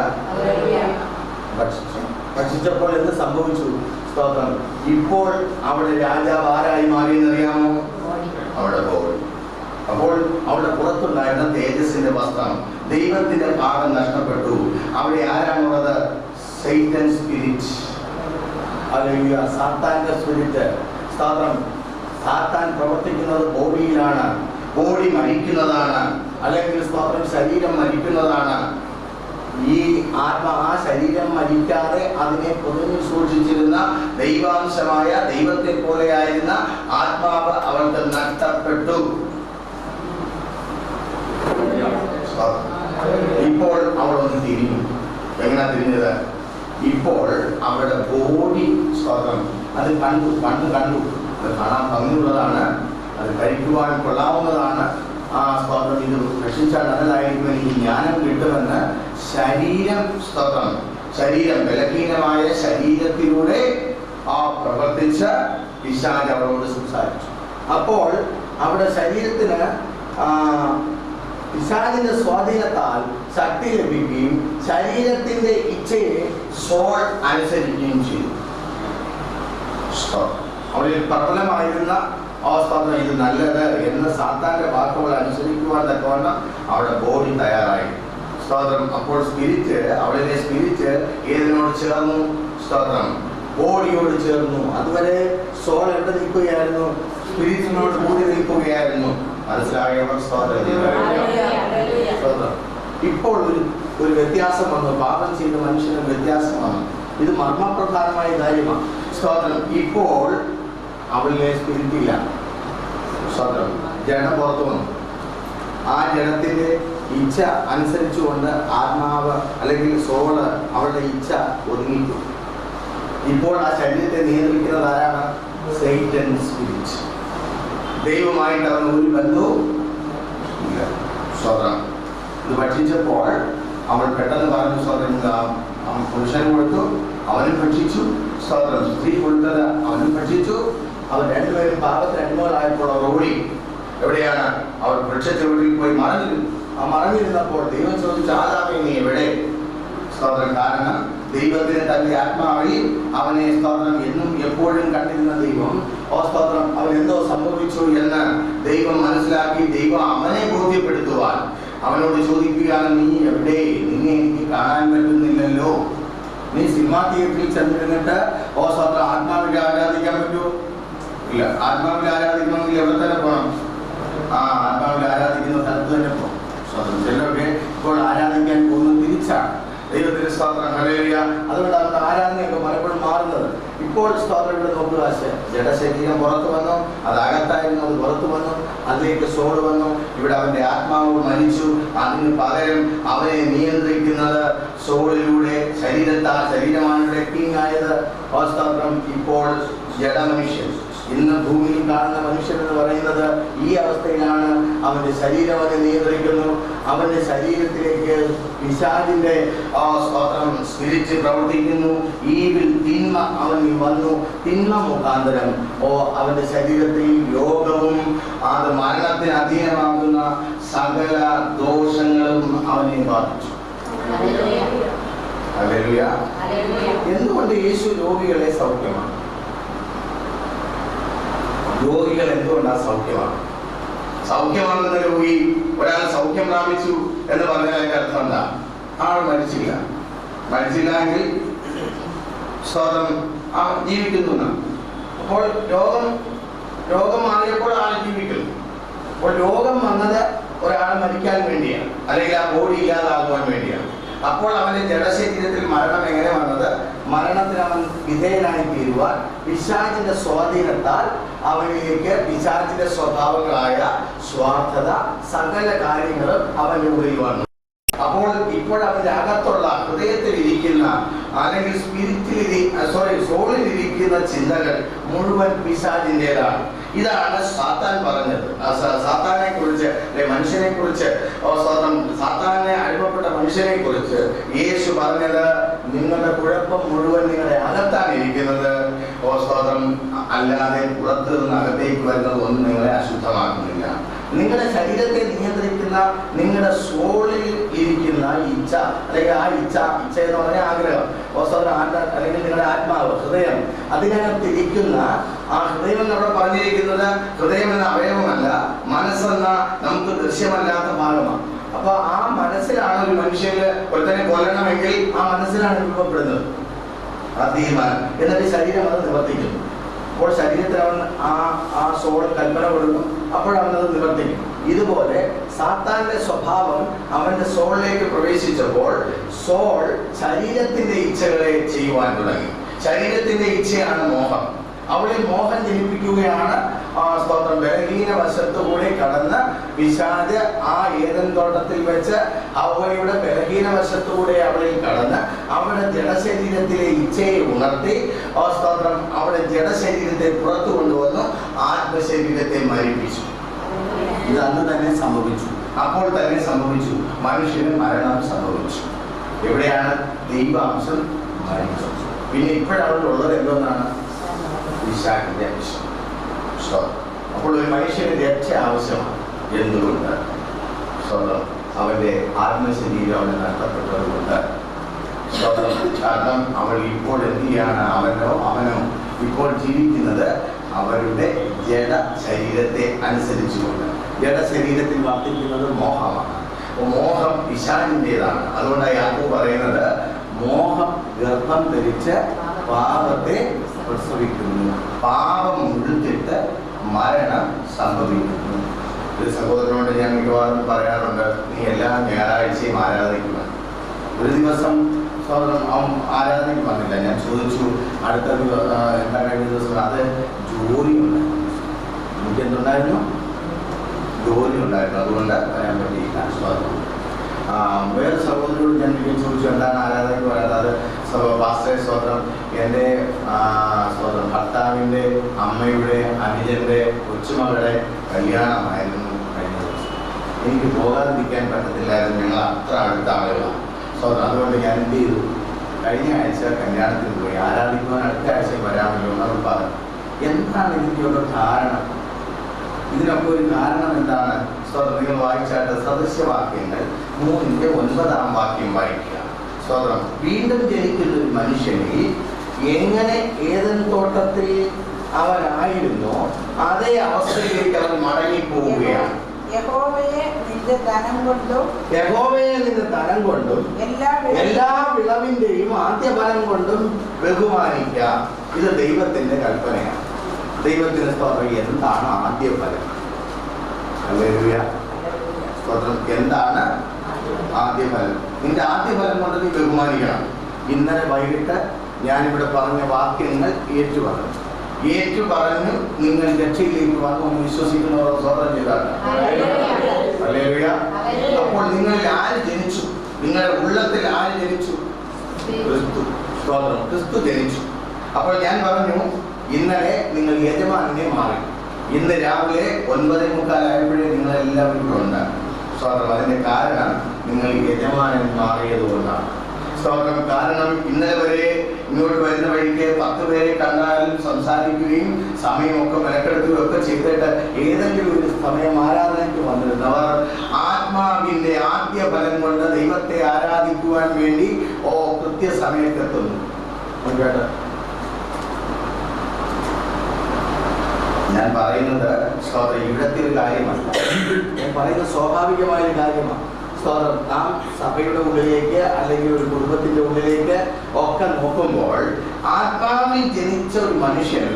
ഭക്ഷിച്ചപ്പോൾ എന്ത് സംഭവിച്ചു? സ്തോത്രം, ഇപ്പോൾ അവിടെ രാജാവ് ആരായി മാറിയെന്നറിയാമോ? അവിടെ ബോഡി. അപ്പോൾ അവിടെ പുറത്തുണ്ടായിരുന്ന തേജസ്സിന്റെ വസ്ത്രം, ദൈവത്തിന്റെ ഭാഗം നഷ്ടപ്പെട്ടു. അവിടെ ആരാണുള്ളത്? സൈറ്റൻ സ്പിരിറ്റ്, ഹല്ലേലൂയ, സാത്താന്റെ സ്പിരിറ്റ്. സ്തോത്രം, സാത്താൻ പ്രവർത്തിക്കുന്നത് ബോഡിയിലാണ്. ബോഡി മരിക്കുന്നതാണ്, അല്ലെങ്കിൽ സ്തോത്രം ശരീരം മരിക്കുന്നതാണ്. ഈ ആ ശരീരം മരിക്കാതെ അതിനെ പൊതിഞ്ഞു സൂക്ഷിച്ചിരുന്ന ദൈവാംശമായ ദൈവത്തെ പോലെയായിരുന്ന ആത്മാവ് അവൾക്ക് നഷ്ടപ്പെട്ടു. ഇപ്പോൾ അവളൊന്ന് തിരിഞ്ഞു. എങ്ങനെ തിരിഞ്ഞത്? ഇപ്പോൾ അവരുടെ ബോഡി സ്തോത്രം അത് കണ്ടു. അത് കാണാൻ ഭംഗിയുള്ളതാണ്, അത് കഴിക്കുവാൻ കൊള്ളാവുന്നതാണ്. ആ സ്തോത്രം ഇത് ഭക്ഷിച്ചാൽ നല്ലതായിരിക്കും, എനിക്ക് ജ്ഞാനം കിട്ടുമെന്ന് ശരീരം, സ്തോത്രം, ശരീരം, ബലഹീനമായ ശരീരത്തിലൂടെ ആ പ്രവർത്തിച്ച പിശാച് അവളോട് സംസാരിച്ചു. അപ്പോൾ അവിടെ ശരീരത്തിന് പിശാചിന്റെ സ്വാധീനത്താൽ ശക്തി ലഭിക്കുകയും ശരീരത്തിന്റെ ഇച്ഛയെ സോൾ അനുസരിക്കുകയും ചെയ്തു. അവളിൽ പ്രബലമായിരുന്ന സ്തോത്രം ഇത് നല്ലത് എന്ന സാത്താന്റെ വാക്കുകൾ അനുസരിക്കുവാൻ തക്കവണ്ണം അവളുടെ ബോഡി തയ്യാറായി. സ്തോത്രം, അപ്പോൾ സ്പിരിറ്റ്, അവളിലെ സ്പിരിറ്റ് ഏതിനോട് ചേർന്നു? സ്തോത്രം, ബോഡിയോട് ചേർന്നു. അതുവരെ സോൾ എവിടെ നിൽക്കുകയായിരുന്നു? സ്പിരിറ്റിനോട് കൂടി നിൽക്കുകയായിരുന്നു. മനസ്സിലായവർ? സ്തോത്രം. ഇപ്പോൾ ഒരു വ്യത്യാസം വന്നു. പാപം ചെയ്ത മനുഷ്യന് വ്യത്യാസം വന്നു. ഇത് മർമ്മപ്രധാനമായ കാര്യമാണ്. സ്തോത്രം, ഇപ്പോൾ അവളിലെ സ്പിരിറ്റ് ഇല്ല. സ്തോത്രം, ജഡം പുറത്തു വന്നു. ആ ജഡത്തിന്റെ ഇച്ഛ അനുസരിച്ചുകൊണ്ട് ആത്മാവ് അല്ലെങ്കിൽ സോള് അവളുടെ ഇച്ഛ ഒതുങ്ങിക്കും. ഇപ്പോൾ ആ ശരീരത്തെ നിയന്ത്രിക്കുന്നത് ആരാണ്? Satan spirit. ദൈവമായിട്ട് അവൻ ഒരു ബന്ധവും ഇല്ല. സ്തോത്രം, ഇത് ഭക്ഷിച്ചപ്പോൾ അവൾ പെട്ടെന്ന് പറഞ്ഞു, സ്തോത്രം, പുരുഷന് കൊടുത്തു, അവനും ഭക്ഷിച്ചു. സ്തോത്രം, സ്ത്രീ കൊടുത്തത് അവനും ഭക്ഷിച്ചു. അവർ രണ്ടുപേരും പാപത്തിന് അനുഭവമായപ്പോൾ അവർ ഓടി. എവിടെയാണ്? അവർ വൃക്ഷച്ചുവട്ടിൽ പോയി മറഞ്ഞിരുന്നു. ആ മറഞ്ഞിരുന്നപ്പോൾ ദൈവം ചോദിച്ചു, ആദാമേ നീ എവിടെ? സ്തോത്രം, കാരണം ദൈവത്തിന് തന്റെ ആത്മാവിൽ അവനെ സ്തോത്രം എന്നും എപ്പോഴും കണ്ടിരുന്ന ദൈവം, ഓ സ്തോത്രം, അവൻ എന്തോ സംഭവിച്ചു എന്ന് ദൈവം മനസ്സിലാക്കി. ദൈവം അവനെ ബോധ്യപ്പെടുത്തുവാൻ അവനോട് ചോദിക്കുകയാണ്, നീ എവിടെ? നിന്നെ എനിക്ക് കാണാൻ പറ്റുന്നില്ലല്ലോ. നീ സിനിമാ തിയേറ്ററിൽ ചെന്നിരുന്നിട്ട് ഓ സ്തോത്രം ആത്മാവിൽ ആരാധിക്കാൻ പറ്റുമോ? ഇല്ല. ആത്മാവിൽ ആരാധിക്കണമെങ്കിൽ എവിടെ തന്നെ പോകണം? ആത്മാവിൽ ആരാധിക്കുന്ന സ്ഥലത്ത് തന്നെ പോകണം. സ്തോത്രം, ചിലരൊക്കെ ഇപ്പോൾ ആരാധിക്കാൻ പോകുന്നത് തിരിച്ചാണ്. ദൈവത്തിന്റെ സ്തോത്രം, ഹല്ലേലൂയ. അതുകൊണ്ട് അവരുടെ ആരാധനയൊക്കെ പലപ്പോഴും മാറുന്നത്. ഇപ്പോൾ സ്തോത്രം ഇവിടെ നോക്കുക, ജഡശരീരം പുറത്തു വന്നു, അത് അകത്തായിരുന്നു, അത് പുറത്തു വന്നു, അതിലേക്ക് സോൾ വന്നു. ഇവിടെ അവന്റെ ആത്മാവ് മരിച്ചു. അതിന് പകരം അവനെ നിയന്ത്രിക്കുന്നത് സോളിലൂടെ, ശരീരമാണ് കിങ് ആയത്. സ്തോത്രം, ഇപ്പോൾ ജഡമനുഷ്യൻ, ഇന്ന് ഭൂമിയിൽ കാണുന്ന മനുഷ്യൻ എന്ന് പറയുന്നത് ഈ അവസ്ഥയിലാണ്. അവന്റെ ശരീരം അവനെ നിയന്ത്രിക്കുന്നു. അവന്റെ ശരീരത്തിലേക്ക് പിശാചിന്റെ സ്തോത്രം സ്പിരിറ്റ് പ്രവർത്തിക്കുന്നു. ഈ തിന്മ അവനിൽ വന്നു. തിന്മ മുഖാന്തരം അവന്റെ ശരീരത്തിൽ രോഗവും അത് മരണത്തിന് അധീനമാകുന്ന സകല ദോഷങ്ങളും അവനെ ബാധിച്ചു. ഹല്ലേലൂയ. എന്തുകൊണ്ട് യേശു രോഗികളെ സൗഖ്യമാണ്? രോഗികൾ എന്തുകൊണ്ടാണ് സൗഖ്യമാണ്? സൗഖ്യമാകുന്ന രോഗി, ഒരാൾ സൗഖ്യം പ്രാപിച്ചു എന്ന് പറഞ്ഞാൽ അതിന്റെ അർത്ഥം എന്താ? ആൾ മരിച്ചില്ലെങ്കിൽ സ്തോത്രം ജീവിക്കുന്നു. അപ്പോൾ രോഗം മാറിയപ്പോൾ ആൾ ജീവിക്കുന്നു. അപ്പോൾ രോഗം വന്നത് ഒരാൾ മരിക്കാൻ വേണ്ടിയാണ്, അല്ലെങ്കിൽ ആ ബോഡി ഇല്ലാതാകുവാൻ വേണ്ടിയാണ്. അപ്പോൾ അവന്റെ ജഡശരീരത്തിൽ മരണം എങ്ങനെ വന്നത്? മരണത്തിന് അവൻ വിധേയനായി തീരുവാൻ പിശാചിന്റെ സ്വാധീനത്താൽ അവനിലേക്ക് പിശാചിന്റെ സ്വഭാവങ്ങളായ സ്വാർത്ഥത, സകല കാര്യങ്ങളും അവന്റെ ഉള്ളിൽ വന്നു. അപ്പോൾ ഇപ്പോൾ അവന്റെ അകത്തുള്ള ഹൃദയത്തിൽ ഇരിക്കുന്ന അല്ലെങ്കിൽ സോളിൽ ഇരിക്കുന്ന ചിന്തകൾ മുഴുവൻ പിശാചിൻ്റെതാണ്. ഇതാണ് സാത്താൻ പറഞ്ഞത്. സാത്താനെ കുറിച്ച്, മനുഷ്യനെ കുറിച്ച്, സാത്താനെ അടിമപ്പെട്ട മനുഷ്യനെ കുറിച്ച് യേശു പറഞ്ഞത്, നിങ്ങളുടെ കുഴപ്പം മുഴുവൻ നിങ്ങളുടെ അകത്താണ് ഇരിക്കുന്നത്. സ്തോത്രം, അല്ലാതെ പുറത്ത് നിന്ന് അകത്തേക്ക് വരുന്നത് ഒന്നും നിങ്ങളെ അശുദ്ധമാക്കുന്നില്ല. നിങ്ങളുടെ ശരീരത്തെ നിയന്ത്രിക്കുന്ന നിങ്ങളുടെ സോളിൽ ഇരിക്കുന്ന ഇച്ഛ, അല്ലെങ്കിൽ ആ ഇച്ഛ എന്ന് പറഞ്ഞ ആഗ്രഹം, അല്ലെങ്കിൽ നിങ്ങളുടെ ആത്മാവ്, ഹൃദയം, അതിനകത്തിരിക്കുന്ന ആ ഹൃദയം എന്നവിടെ പറഞ്ഞിരിക്കുന്നത് ഹൃദയം എന്ന അവയവമല്ല, മനസ്സെന്ന നമുക്ക് ദൃശ്യമല്ലാത്ത ഭാഗമാണ്. അപ്പൊ ആ മനസ്സിലാണ് ഒരു മനുഷ്യന് ഒരുത്തനെ കൊല്ലണമെങ്കിൽ ആ മനസ്സിലാണ് രൂപപ്പെടുന്നത് ആ തീരുമാനം. എന്നിട്ട് ശരീരം അത് നിവർത്തിക്കുന്നു. അപ്പോൾ ശരീരത്തിൽ അവൻ ആ സോൾ കൽപ്പന കൊടുക്കും, അപ്പോഴവനത് നിവർത്തിക്കും. ഇതുപോലെ സാത്താന്റെ സ്വഭാവം അവന്റെ സോളിലേക്ക് പ്രവേശിച്ചപ്പോൾ സോൾ ശരീരത്തിന്റെ ഇച്ഛകളെ ചെയ്യുവാൻ തുടങ്ങി. ശരീരത്തിന്റെ ഇച്ഛയാണ് മോഹം. അവളിൽ മോഹം ജനിപ്പിക്കുകയാണ്. സ്തോത്രം, ബലഹീന വശത്തുകൂടി കടന്ന് പിശാച് ആ ഏദൻ തോട്ടത്തിൽ വെച്ച് ഹവ്വയുടെ ബലഹീന വശത്തുകൂടെ അവളിൽ കടന്ന് അവരുടെ ജഡശരീരത്തിലെ ഇച്ഛയെ ഉണർത്തി, സ്തോത്രം, അവരുടെ ജഡശരീരത്തെ പുറത്തു കൊണ്ടുവന്നു ആത്മശരീരത്തെ മരിപ്പിച്ചു. ഇത് അന്ന് തന്നെ സംഭവിച്ചു. അപ്പോൾ തന്നെ സംഭവിച്ചു. മനുഷ്യന് മരണം സംഭവിച്ചു. എവിടെയാണ്? ദൈവാംശം മരിച്ചു. പിന്നെ ഇപ്പോഴവിടെ ഉള്ളത് എന്തോന്നാണ്? പിശാചിന്റെ അംശം. അപ്പോൾ ഒരു മനുഷ്യന് രക്ഷ ആവശ്യമാണ്. എന്തുകൊണ്ട്? സ്വന്തം അവന്റെ ആത്മശരീരം അവന് നഷ്ടപ്പെട്ടതുകൊണ്ട്. കാരണം അവൾ ഇപ്പോൾ എന്ത് ചെയ്യാണ്? അവനോ ഇപ്പോൾ ജീവിക്കുന്നത് അവരുടെ ജഡ ശരീരത്തെ അനുസരിച്ചുകൊണ്ട്. ജഡശരീരത്തിൽ വർദ്ധിക്കുന്നത് മോഹമാണ്. മോഹം പിശാചിൻ്റെതാണ്. അതുകൊണ്ടാണ് യാക്കോബ് പറയുന്നത്, മോഹം ഗർഭം ധരിച്ച് പാപത്തെ പ്രസവിക്കുന്നു, പാപം മുഴുത്തിട്ട് മരണം സംഭവിക്കുന്നു. ഒരു സഹോദരനോട് ഞാൻ മിക്കവാറും പറയാറുണ്ട്, നീ എല്ലാ ഞായറാഴ്ചയും ആരാധിക്കുക. ഒരു ദിവസം സഹോദരൻ അവൻ ആരാധനയ്ക്ക് വന്നില്ല. ഞാൻ ചോദിച്ചു, അടുത്ത എന്താ കഴിഞ്ഞ ദിവസം? അത് ജോലി ഉണ്ടായിരുന്നു. എനിക്ക് എന്തുണ്ടായിരുന്നു? ജോലി ഉണ്ടായിരുന്നു, അതുകൊണ്ട് പറയാൻ പറ്റിയില്ല. സ്വാതന്ത്ര്യം. വേറെ സഹോദരനോട് ഞാൻ ചോദിച്ചു, എന്താണ് ആരാധനയ്ക്ക് വരാത്തത്? പാസ്റ്ററെ, സ്തോത്രം, എൻ്റെ ഭർത്താവിൻ്റെ അമ്മയുടെ അനുജൻ്റെ കൊച്ചുമകളുടെ കല്യാണമായിരുന്നു കഴിഞ്ഞ ദിവസം. എനിക്ക് പോകാതിരിക്കാൻ പറ്റത്തില്ലായിരുന്നു. ഞങ്ങൾ അത്ര അടുത്ത ആളുകളാണ്. അതുകൊണ്ട് ഞാൻ എന്ത് ചെയ്തു? കഴിഞ്ഞ ആഴ്ച കല്യാണത്തിന് പോയി. ആരാധിക്കുവാൻ അടുത്ത ആഴ്ച വരാമല്ലോ എന്നവർ പറഞ്ഞു. എന്താണ് ഇതിൻ്റെയൊക്കെ കാരണം? ഇതിനൊക്കെ ഒരു കാരണം എന്താണ്? നിങ്ങൾ വായിച്ചാട്ട് സദൃശ്യവാക്യങ്ങൾ 3:9 വാക്യം വായിക്കുക. സ്തോത്രം, വീണ്ടും ജനിക്കുന്ന ഒരു മനുഷ്യനിൽ എങ്ങനെ ഏദൻ തോട്ടത്തിൽ അവനായിരുന്നോ അതേ അവസ്ഥയിലേക്ക് അവൻ മടങ്ങിപ്പോവുകയാണ്. യഹോവയെ നിന്റെ ധനം കൊണ്ടും എല്ലാ വിളവിന്റെയും ആദ്യഫലം കൊണ്ടും ബഹുമാനിക്കുക. ഇത് ദൈവത്തിന്റെ കൽപ്പനയാണ്. ദൈവത്തിന് സ്തോത്രം. എന്താണ് ആദ്യഫലം? ഹല്ലേലൂയ. സ്തോത്രം. എന്താണ് ആദ്യഫലം? നിന്റെ ആദ്യഫലം കൊണ്ട് നീ ബഹുമാനിക്കണം. ഇന്നലെ വൈകിട്ട് ഞാനിവിടെ പറഞ്ഞ വാക്യങ്ങൾ ഏറ്റുപറഞ്ഞു നിങ്ങൾ രക്ഷയിലേക്ക് വന്നു വിശ്വസിക്കുന്നവർ സ്തോത്രം ചെയ്താണ്. ഹല്ലേലൂയ. അപ്പോൾ നിങ്ങളിൽ ആര് ജനിച്ചു? നിങ്ങളുടെ ഉള്ളത്തിൽ ആര് ജനിച്ചു? ക്രിസ്തു. സ്തോത്രം. ക്രിസ്തു ജനിച്ചു. അപ്പോൾ ഞാൻ പറഞ്ഞു, ഇന്നലെ നിങ്ങൾ യജമാനെ മാറി. ഇന്ന് രാവിലെ 9:45 നിങ്ങളെല്ലാവരും ഇവിടെ ഉണ്ടാകും. സ്തോത്രം. അതിന്റെ കാരണം നിങ്ങൾ യജമാനൻ മാറിയതുകൊണ്ടാണ്. സ്തോത്രം. കാരണം ഇന്നലെ വരെ ഇങ്ങോട്ട് വരുന്ന വഴിക്ക് 10 പേരെ കണ്ടാലും സംസാരിക്കുകയും സമയമൊക്കെ മെനക്കെടുക്കുകയും ഒക്കെ ചെയ്തിട്ട് ഏതെങ്കിലും ഒരു സമയം ആരാധനയ്ക്ക് വന്നിരുന്നവർ ആത്മാവിന്റെ ആദ്യ ഫലം കൊണ്ട് ദൈവത്തെ ആരാധിക്കുവാൻ വേണ്ടി കൃത്യസമയത്തെത്തുന്നു. ഞാൻ പറയുന്നത് സ്തോത്രം ഇവിടത്തെ ഒരു കാര്യമല്ല. ഞാൻ പറയുന്നത് സ്വാഭാവികമായ ഒരു കാര്യമാണ്. സ്തോത്രം. നാം സഭയുടെ ഉള്ളിലേക്ക് അല്ലെങ്കിൽ ഒരു കുടുംബത്തിന്റെ ഉള്ളിലേക്ക് ഒക്കെ നോക്കുമ്പോൾ ആത്മാവിൽ ജനിച്ച ഒരു മനുഷ്യൻ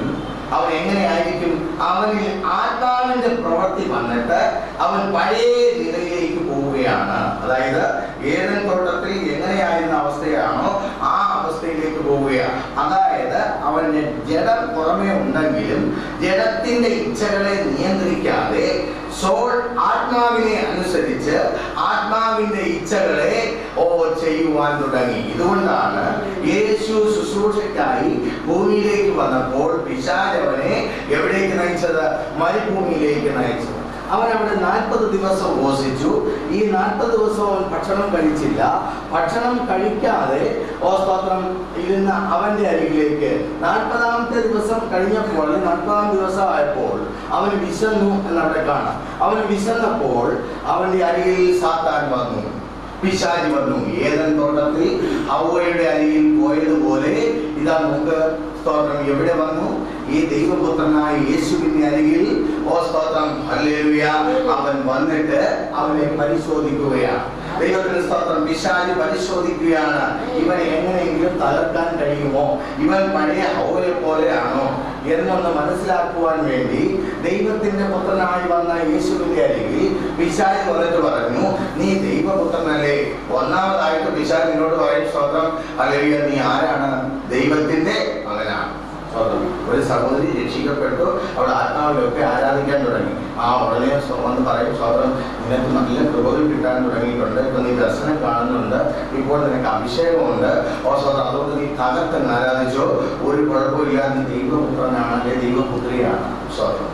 അവൻ എങ്ങനെയായിരിക്കും? അവനിൽ ആത്മാവിന്റെ പ്രവൃത്തി വന്നിട്ട് അവൻ പഴയ നിലയിലേക്ക് പോവുകയാണ്. അതായത് ഏദൻ തോട്ടത്തിൽ എങ്ങനെയായിരുന്ന അവസ്ഥയാണോ ആ അവസ്ഥയിലേക്ക് പോവുകയാണ്. അതായത് അവന്റെ ജഡം പുറമേ ഉണ്ടെങ്കിലും ജഡത്തിന്റെ ഇച്ഛകളെ നിയന്ത്രിക്കാതെ സോൾ ആത്മാവിൽ ആത്മാവിനെ അനുസരിച്ച് ആത്മാവിന്റെ ഇച്ഛകളെ ചെയ്യുവാൻ തുടങ്ങി. ഇതുകൊണ്ടാണ് യേശു ശുശ്രൂഷയ്ക്കായി ഭൂമിയിലേക്ക് വന്നപ്പോൾ പിശാച് അവനെ എവിടേക്ക് നയിച്ചത്? മരുഭൂമിയിലേക്ക് നയിച്ചത്. അവൻ അവിടെ 40 ദിവസം ഉപവസിച്ചു. ഈ 40 ദിവസം അവൻ ഭക്ഷണം കഴിച്ചില്ല. ഭക്ഷണം കഴിക്കാതെ സ്തോത്രം ഇരുന്ന അവന്റെ അരികിലേക്ക് 40ാമത്തെ ദിവസം കഴിഞ്ഞപ്പോൾ, 40ാം ദിവസം ആയപ്പോൾ അവന് വിശന്നു എന്നവിടെ കാണാം. അവന് വിശന്നപ്പോൾ അവന്റെ അരികിൽ സാത്താൻ വന്നു, പിശാച് വന്നു. ഏദൻ തോട്ടത്തിൽ ഹവ്വയുടെ അരികിൽ പോയതുപോലെ ഇതാ നമുക്ക് സ്തോത്രം എവിടെ വന്നു? ഈ ദൈവപുത്രനായ യേശുവിന്റെ അരികിൽ സ്തോത്രം ഹല്ലേലൂയ അവൻ വന്നിട്ട് അവനെ പരിശോധിക്കുകയാണ്. ദൈവത്തിന് സ്തോത്രം. പിശാച് പരിശോധിക്കുകയാണ്, ഇവനെ എങ്ങനെയെങ്കിലും തകർക്കാൻ കഴിയുമോ, ഇവൻ പഴയ ഹവ്വയെ പോലെയാണോ എന്നൊന്ന് മനസ്സിലാക്കുവാൻ വേണ്ടി ദൈവത്തിന്റെ പുത്രനായി വന്ന യേശുവിന്റെ അരികിൽ പിശാച് വന്നിട്ട് പറഞ്ഞു, നീ ദൈവപുത്രനല്ലേ? ഒന്നാമതായിട്ട് പിശാച് നിന്നോട് പറയും, സ്തോത്രം ഹല്ലേലൂയ, നീ ആരാണ്? ദൈവത്തിന്റെ മകനാണ്. ഒരു സഹോദരി രക്ഷിക്കപ്പെട്ടു, അവൾ ആത്മാവിലൊക്കെ ആരാധിക്കാൻ തുടങ്ങി. ഉടനെ വന്ന് പറയും, സ്തോത്രം നിനക്ക് നല്ല കൃപകൾ കിട്ടാൻ തുടങ്ങിയിട്ടുണ്ട്, ഇപ്പൊ നീ ദർശനം കാണുന്നുണ്ട്, ഇപ്പോൾ നിനക്ക് അഭിഷേകമുണ്ട്, സ്തോത്രം അതുകൊണ്ട് നീ തകർത്തങ്ങ് ആരാധിച്ചോ, ഒരു കുഴപ്പമില്ല, നീ ദൈവപുത്രനാണ്, അല്ലെ ദൈവപുത്രിയാണ്. സ്തോത്രം.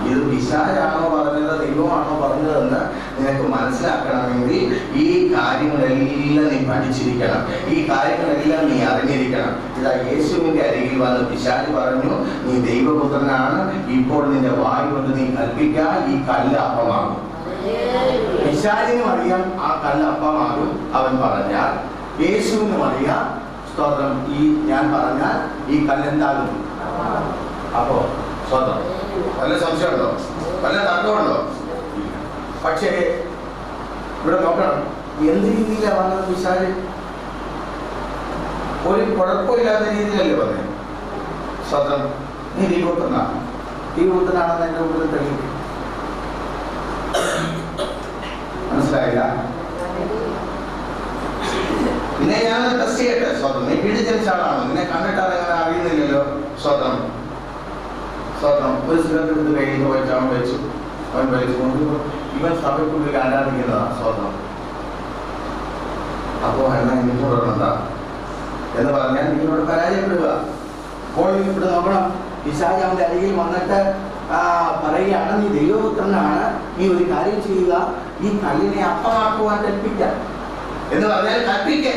ഇത് പിശാചാണോ പറഞ്ഞത്, ദൈവമാണോ പറഞ്ഞതെന്ന് നിനക്ക് മനസ്സിലാക്കണമെങ്കിൽ ഈ കാര്യങ്ങളെല്ലാം നീ പഠിച്ചിരിക്കണം, ഈ കാര്യങ്ങളെല്ലാം നീ അറിഞ്ഞിരിക്കണം. ഇതാ യേശുവിന്റെ അരികിൽ വന്ന് പിശാച് പറഞ്ഞു, നീ ദൈവപുത്രനാണ്, ഇപ്പോൾ നിന്റെ വായ് കൊണ്ട് നീ കൽപ്പിക്കാൻ ഈ കല്ല് അപ്പമാകും. പിശാചിനും അറിയാം ആ കല്ല് അപ്പമാകും അവൻ പറഞ്ഞാൽ. യേശുവിനും അറിയാം, സ്തോത്രം, ഈ ഞാൻ പറഞ്ഞാൽ ഈ കല്ലെന്താകും? അപ്പോ സ്തോത്രം. വല്ല സംശയമുണ്ടോ? വല്ല തർക്കമുണ്ടോ? പക്ഷേ ഇവിടെ നോക്കണം, എന്ത് രീതിയിലാണ് വന്നത് പിശാച്? ഒരു കുഴപ്പമില്ലാത്ത രീതിയിലല്ലേ പറഞ്ഞത്. സ്തോത്രം, നീ ദൈവപുത്രനാണ്, ദൈവപുത്രനാണെന്ന് എന്റെ മുമ്പിൽ തെളിയിക്കും. മനസ്സിലായില്ല? നിന്നെ ഞാൻ ടെസ്റ്റ് ചെയ്യട്ടെ. സ്തോത്രം, നീ വീട് ജനിച്ച ആളാണോ? നിന്നെ കണ്ടിട്ടാണ് അങ്ങനെ അറിയുന്നില്ലല്ലോ. സ്തോത്രം സ്തോത്രം. ഒരു സ്ഥലത്തെടുത്ത് കയ്യിൽ പോയിട്ട് അവൻ വെച്ചു, അവൻ വലിച്ചു. ഇവൻ സഭയ്ക്കുള്ളിൽ ആരാധിക്കുന്നതാണ്. സ്തോത്രം. അപ്പോ എന്നാ എനിക്കുണ്ടാ എന്ന് പറഞ്ഞാൽ നിങ്ങളോട് പരാജയപ്പെടുക. അപ്പോൾ ഇവിടെ നോക്കണം, പിശാച് അവന്റെ അരികിൽ വന്നിട്ട് പറയുകയാണ്, നീ ദൈവപുത്രനാണ്, നീ ഒരു കാര്യം ചെയ്യുക, ഈ കല്ലിനെ അപ്പമാക്കുവാൻ കൽപ്പിക്കാം എന്ന് പറഞ്ഞാൽ കൽപ്പിക്കേ,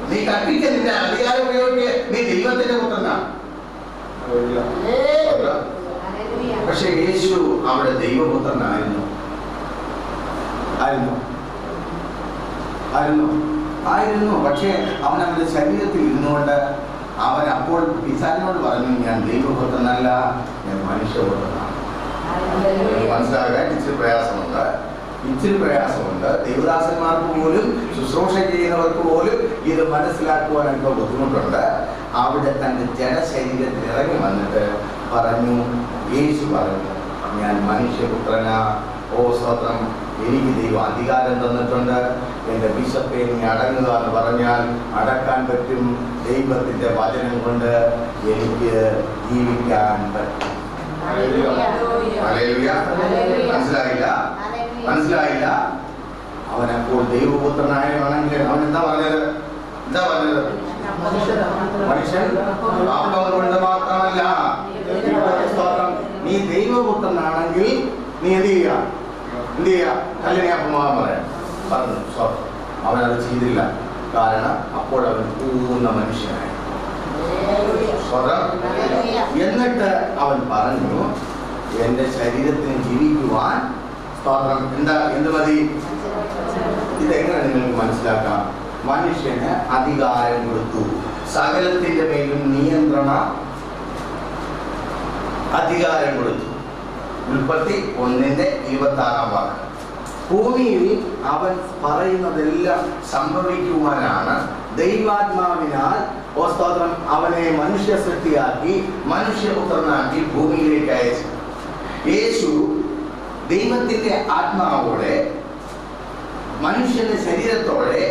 നീ കൽപ്പിക്ക, നിന്റെ അധികാരം ഉപയോഗിക്കുക, നീ ദൈവത്തിന്റെ പുത്രനാണ്. പക്ഷെ യേശു അവിടെ ദൈവപുത്രനായിരുന്നു. ആയിരുന്നു പക്ഷേ അവൻ അവന്റെ ശരീരത്തിൽ ഇരുന്നുകൊണ്ട് അവൻ അപ്പോൾ പിശാചിനോട് പറഞ്ഞു, ഞാൻ ദൈവപുത്രനല്ല, ഞാൻ മനുഷ്യപുത്രനാണ്. മനസ്സിലാകാൻ ഇച്ചിരി പ്രയാസമുണ്ട്. ദൈവദാസന്മാർക്ക് പോലും, ശുശ്രൂഷ ചെയ്യുന്നവർക്ക് പോലും ഇത് മനസ്സിലാക്കുവാനൊക്കെ ബുദ്ധിമുട്ടുണ്ട്. അവിടെ തന്റെ ജനശരീരത്തിൽ ഇറങ്ങി വന്നിട്ട് പറഞ്ഞു, യേശു പറഞ്ഞു, ഞാൻ മനുഷ്യപുത്രനാ. സ്തോത്രം, എനിക്ക് ദൈവം അധികാരം തന്നിട്ടുണ്ട്, എൻ്റെ വിശപ്പെ നീ അടങ്ങുക എന്ന് പറഞ്ഞാൽ അടക്കാൻ പറ്റും. ദൈവത്തിന്റെ വചനം കൊണ്ട് എനിക്ക് ജീവിക്കാൻ പറ്റും. മനസ്സിലായില്ല? അവനപ്പോൾ ദൈവപുത്രനായവണെങ്കിൽ അവൻ എന്താ പറഞ്ഞത്? മനുഷ്യൻ അപ്പം കൊണ്ട് മാത്രമല്ല. നീ ദൈവപുത്രനാണെങ്കിൽ നീ എന്ത് ചെയ്യുക? കല്ലിനെ അപ്പമാകാൻ പറഞ്ഞു. അവനത് ചെയ്തില്ല. കാരണം അപ്പോൾ അവൻ പൂർണ്ണ മനുഷ്യനായി. എന്നിട്ട് അവൻ പറഞ്ഞു, എന്റെ ശരീരത്തിന് ജീവിക്കുവാൻ സ്തോത്രം എന്ത് മതി? ഇതെങ്ങനെ നിങ്ങൾക്ക് മനസ്സിലാക്കാം? മനുഷ്യന് അധികാരം കൊടുത്തു, സകലത്തിന്റെ മേലും നിയന്ത്രണ അധികാരം കൊടുത്തു. ഉൽപ്പത്തി 1:26. ഭൂമിയിൽ അവൻ പറയുന്നതെല്ലാം സംഭവിക്കുവാനാണ് ദൈവാത്മാവിനാൽ സ്തോത്രം അവനെ മനുഷ്യ സൃഷ്ടിയാക്കി മനുഷ്യപുത്രനാക്കി ഭൂമിയിലേക്ക് അയച്ചു. യേശു ദൈവത്തിന്റെ ആത്മാവോടെ മനുഷ്യന്റെ ശരീരത്തോടെ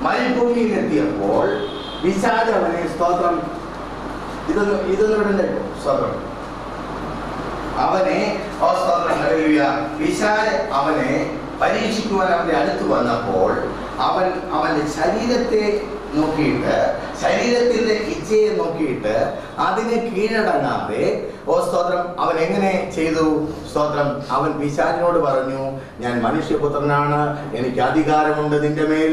മരുഭൂമിയിലെത്തിയപ്പോൾ പിശാച് അവനെ സ്തോത്രം ഇതൊന്നും ഇവിടെ സ്തോത്രം അവനെ പിശാച് അവനെ പരീക്ഷിക്കുവാൻ അവന്റെ അടുത്ത് വന്നപ്പോൾ അവന്റെ ശരീരത്തെ നോക്കിയിട്ട്, ശരീരത്തിന്റെ ഇച്ഛയെ നോക്കിയിട്ട് അതിനെ കീഴടങ്ങാതെ സ്തോത്രം അവൻ എങ്ങനെ ചെയ്തു? സ്തോത്രം അവൻ പിശാചിനോട് പറഞ്ഞു, ഞാൻ മനുഷ്യപുത്രനാണ്, എനിക്ക് അധികാരമുണ്ട് നിന്റെ മേൽ.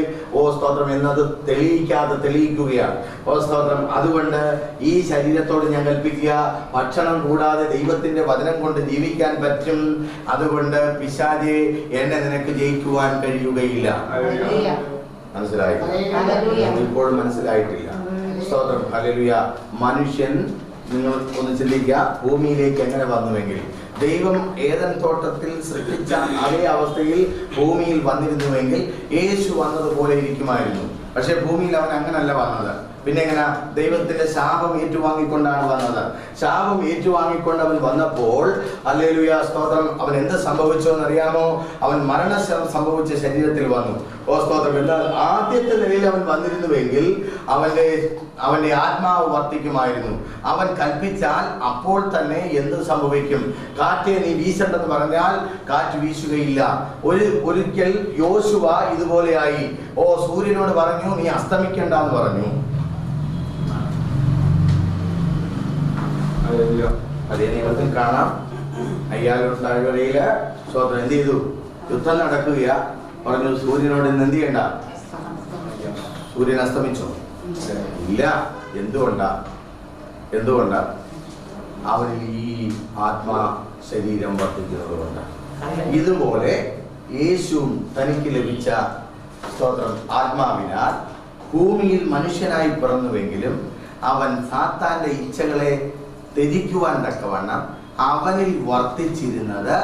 സ്തോത്രം എന്നത് തെളിയിക്കുകയാണ്. സ്തോത്രം അതുകൊണ്ട് ഈ ശരീരത്തോട് ഞാൻ കൽപ്പിക്കുക, ഭക്ഷണം കൂടാതെ ദൈവത്തിന്റെ വചനം കൊണ്ട് ജീവിക്കാൻ പറ്റും. അതുകൊണ്ട് പിശാചേ, എന്നെ നിനക്ക് ജയിക്കുവാൻ കഴിയുകയില്ല. മനസ്സിലായി? ഇപ്പോഴും മനസ്സിലായിട്ടില്ല. സ്തോത്രം, ഹല്ലേലൂയ. മനുഷ്യൻ, നിങ്ങൾ ഒന്ന് ചിന്തിക്കുക, ഭൂമിയിലേക്ക് എങ്ങനെ വന്നുവെങ്കിൽ ദൈവം ഏദൻ തോട്ടത്തിൽ സൃഷ്ടിച്ച അതേ അവസ്ഥയിൽ ഭൂമിയിൽ വന്നിരുന്നുവെങ്കിൽ യേശു വന്നതുപോലെ ഇരിക്കുമായിരുന്നു. പക്ഷെ ഭൂമിയിൽ അവൻ അങ്ങനല്ല വന്നത്. പിന്നെ എങ്ങനെ? ദൈവത്തിന്റെ ശാപം ഏറ്റുവാങ്ങിക്കൊണ്ടാണ് വന്നത്. ശാപം ഏറ്റുവാങ്ങിക്കൊണ്ട് അവൻ വന്നപ്പോൾ, ഹല്ലേലൂയ, സ്തോത്രം, അവൻ എന്ത് സംഭവിച്ചു എന്നറിയാമോ? അവൻ മരണം സംഭവിച്ച ശരീരത്തിൽ വന്നു. സ്തോത്രം. എന്നാൽ ആദ്യത്തെ നിലയിൽ അവൻ വന്നിരുന്നുവെങ്കിൽ അവന്റെ ആത്മാവ് വർത്തിക്കുമായിരുന്നു. അവൻ കൽപ്പിച്ചാൽ അപ്പോൾ തന്നെ എന്ത് സംഭവിക്കും? കാറ്റെ നീ വീശണ്ടെന്ന് പറഞ്ഞാൽ കാറ്റ് വീശുകയില്ല. ഒരിക്കൽ യോശുവ ഇതുപോലെയായി. സൂര്യനോട് പറഞ്ഞു, നീ അസ്തമിക്കണ്ടെന്ന് പറഞ്ഞു. അതേ നിയമത്തിൽ കാണാം. അയ്യായിരം താഴ്വരയില് സ്തോത്രം എന്ത് ചെയ്തു? യുദ്ധം നടക്കുകയാ. പറഞ്ഞു, സൂര്യനോട് ഇന്ന് എന്ത് ചെയ്യണ്ട? സൂര്യൻ അസ്തമിച്ചോ? ഇല്ല. എന്തുകൊണ്ടാ? അവനിൽ ഈ ആത്മാ ശരീരം വർദ്ധിക്കുന്നത് കൊണ്ട്. ഇതുപോലെ യേശുവും തനിക്ക് ലഭിച്ച സ്തോത്രം ആത്മാവിനാൽ ഭൂമിയിൽ മനുഷ്യനായി പിറന്നുവെങ്കിലും അവൻ സാത്താന്റെ ഇച്ഛകളെ ത്യജിക്കുവാൻ തക്കവണ്ണം അവനിൽ വർത്തിച്ചിരുന്നത്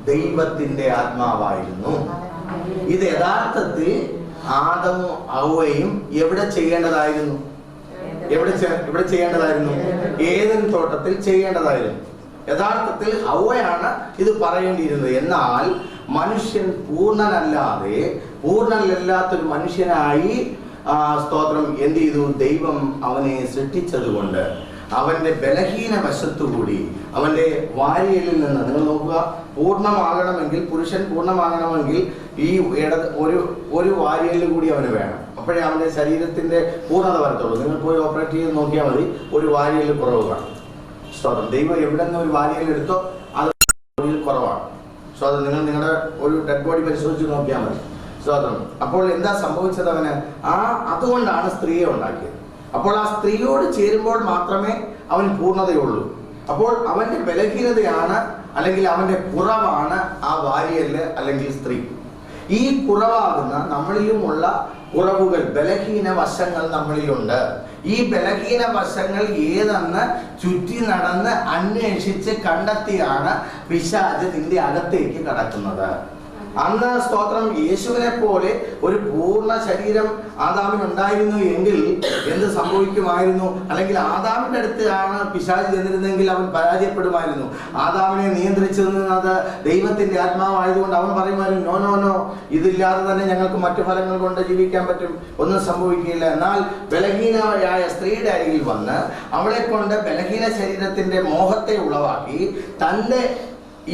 ദൈവത്തിന്റെ ആത്മാവായിരുന്നു. ഇത് യഥാർത്ഥത്തിൽ ആദമും ഹവ്വയും എവിടെ ചെയ്യേണ്ടതായിരുന്നു? ഏദൻ തോട്ടത്തിൽ ചെയ്യേണ്ടതായിരുന്നു. യഥാർത്ഥത്തിൽ ഹവ്വയാണ് ഇത് പറയേണ്ടിയിരുന്നത്. എന്നാൽ മനുഷ്യൻ പൂർണ്ണനല്ലാത്തൊരു മനുഷ്യനായി സ്തോത്രം എന്ത് ചെയ്തു? ദൈവം അവനെ സൃഷ്ടിച്ചതുകൊണ്ട് അവന്റെ ബലഹീന വശത്തുകൂടി, അവന്റെ വാരിയലിൽ നിന്ന്, നിങ്ങൾ നോക്കുക, പൂർണ്ണമാകണമെങ്കിൽ, പുരുഷൻ പൂർണ്ണമാകണമെങ്കിൽ ഈ ഒരു വാരിയലിൽ കൂടി അവന് വേണം. അപ്പോഴേ അവന്റെ ശരീരത്തിന്റെ പൂർണ്ണത വരത്തുള്ളൂ. നിങ്ങൾ പോയി ഓപ്പറേറ്റ് ചെയ്ത് നോക്കിയാൽ മതി, ഒരു വാരിയലിൽ കുറവ് കാണും. സ്തോത്രം. ദൈവം എവിടെ നിന്ന് ഒരു വാരിയൽ എടുത്തോ അത് കുറവാണ്. സ്തോത്രം. നിങ്ങൾ നിങ്ങളുടെ ഒരു ഡെഡ് ബോഡി പരിശോധിച്ച് നോക്കിയാൽ മതി. സ്തോത്രം. അപ്പോൾ എന്താ സംഭവിച്ചത്? അവന് അതുകൊണ്ടാണ് സ്ത്രീയെ ഉണ്ടാക്കിയത്. അപ്പോൾ ആ സ്ത്രീയോട് ചേരുമ്പോൾ മാത്രമേ അവന് പൂർണ്ണതയുള്ളൂ. അപ്പോൾ അവന്റെ ബലഹീനതയാണ്, അല്ലെങ്കിൽ അവന്റെ കുറവാണ് ആ വാരിയല് അല്ലെങ്കിൽ സ്ത്രീ. ഈ കുറവാകുന്ന നമ്മളിലുമുള്ള കുറവുകൾ, ബലഹീന വശങ്ങൾ നമ്മളിലുണ്ട്. ഈ ബലഹീന വശങ്ങൾ ഏതെന്ന് ചുറ്റി നടന്ന് അന്വേഷിച്ച് കണ്ടെത്തിയാണ് പിശാച് നിന്റെ അകത്തേക്ക് കടക്കുന്നത്. അന്ന് സ്തോത്രം യേശുവിനെ പോലെ ഒരു പൂർണ്ണ ശരീരം ആദാമിനുണ്ടായിരുന്നു എങ്കിൽ എന്ത് സംഭവിക്കുമായിരുന്നു? അല്ലെങ്കിൽ ആദാമിന്റെ അടുത്താണ് പിശാച് ചെന്നിരുന്നെങ്കിൽ അവൻ പരാജയപ്പെടുമായിരുന്നു. ആദാമിനെ നിയന്ത്രിച്ചിരുന്നത് ദൈവത്തിന്റെ ആത്മാവായതുകൊണ്ട് അവൻ പറയുമായിരുന്നു, നോ, ഇതില്ലാതെ തന്നെ ഞങ്ങൾക്ക് മറ്റു ഫലങ്ങൾ കൊണ്ട് ജീവിക്കാൻ പറ്റും, ഒന്നും സംഭവിക്കില്ല. എന്നാൽ ബലഹീനയായ സ്ത്രീയുടെ അരികിൽ വന്ന് അവളെ കൊണ്ട് ബലഹീന ശരീരത്തിന്റെ മോഹത്തെ ഉളവാക്കി തന്റെ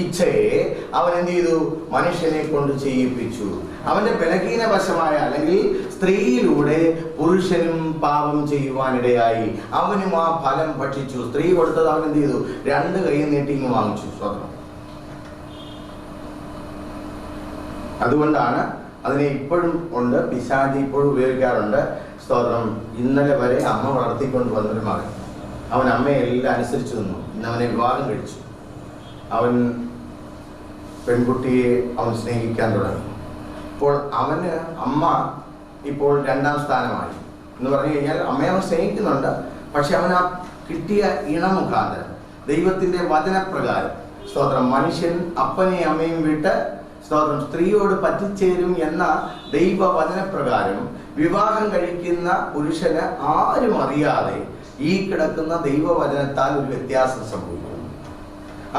ഇച്ഛയെ അവൻ എന്ത് ചെയ്തു? മനുഷ്യനെ കൊണ്ട് ചെയ്യിപ്പിച്ചു. അവന്റെ ബലഹീന വശമായ അല്ലെങ്കിൽ സ്ത്രീയിലൂടെ പുരുഷനും പാപം ചെയ്യുവാനിടയായി. അവനും ആ ഫലം ഭക്ഷിച്ചു. സ്ത്രീ കൊടുത്തത് അവൻ എന്ത് ചെയ്തു? 2 കൈ നീട്ടിങ് വാങ്ങിച്ചു. സ്വന്തം. അതുകൊണ്ടാണ് അതിനെ ഇപ്പോഴും ഉണ്ട്, പിശാച് ഇപ്പോഴും ഉപയോഗിക്കാറുണ്ട്. സ്തോത്രം. ഇന്നലെ വരെ അമ്മ വളർത്തിക്കൊണ്ട് വന്നൊരു മകൻ, അവൻ അമ്മയെ എല്ലാം അനുസരിച്ചു നിന്നു. ഇന്ന് അവനെ വിവാഹം കഴിച്ചു. അവൻ പെൺകുട്ടിയെ അവൻ സ്നേഹിക്കാൻ തുടങ്ങി. ഇപ്പോൾ അവന് അമ്മ ഇപ്പോൾ 2ാം സ്ഥാനമായി എന്ന് പറഞ്ഞു കഴിഞ്ഞാൽ അമ്മയെ അവൻ സ്നേഹിക്കുന്നുണ്ട്. പക്ഷെ അവൻ ആ കിട്ടിയ ഇണമുഖാന്തരം ദൈവത്തിന്റെ വചനപ്രകാരം സ്തോത്രം മനുഷ്യൻ അപ്പനെയും അമ്മയും വിട്ട് സ്തോത്രം സ്ത്രീയോട് പറ്റിച്ചേരും എന്ന ദൈവവചനപ്രകാരം വിവാഹം കഴിക്കുന്ന പുരുഷന് ആരും അറിയാതെ ഈ കിടക്കുന്ന ദൈവവചനത്താൽ ഒരു വ്യത്യാസം സംഭവിക്കുന്നു.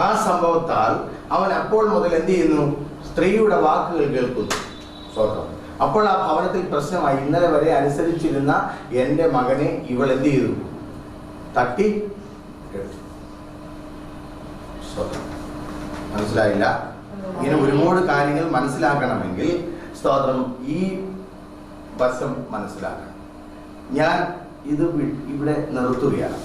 ആ സംഭവത്താൽ അവൻ അപ്പോൾ മുതൽ എന്ത് ചെയ്യുന്നു? സ്ത്രീയുടെ വാക്കുകൾ കേൾക്കുന്നു. സ്തോത്രം. അപ്പോൾ ആ ഭവനത്തിൽ പ്രശ്നമായി. ഇന്നലെ വരെ അനുസരിച്ചിരുന്ന എൻ്റെ മകനെ ഇവൾ എന്ത് ചെയ്തു? തട്ടി. മനസ്സിലായില്ല? ഇങ്ങനെ ഒരുപാട് കാര്യങ്ങൾ മനസ്സിലാക്കണമെങ്കിൽ സ്തോത്രം ഈ വശം മനസ്സിലാക്കണം. ഞാൻ ഇത് ഇവിടെ നിർത്തുകയാണ്.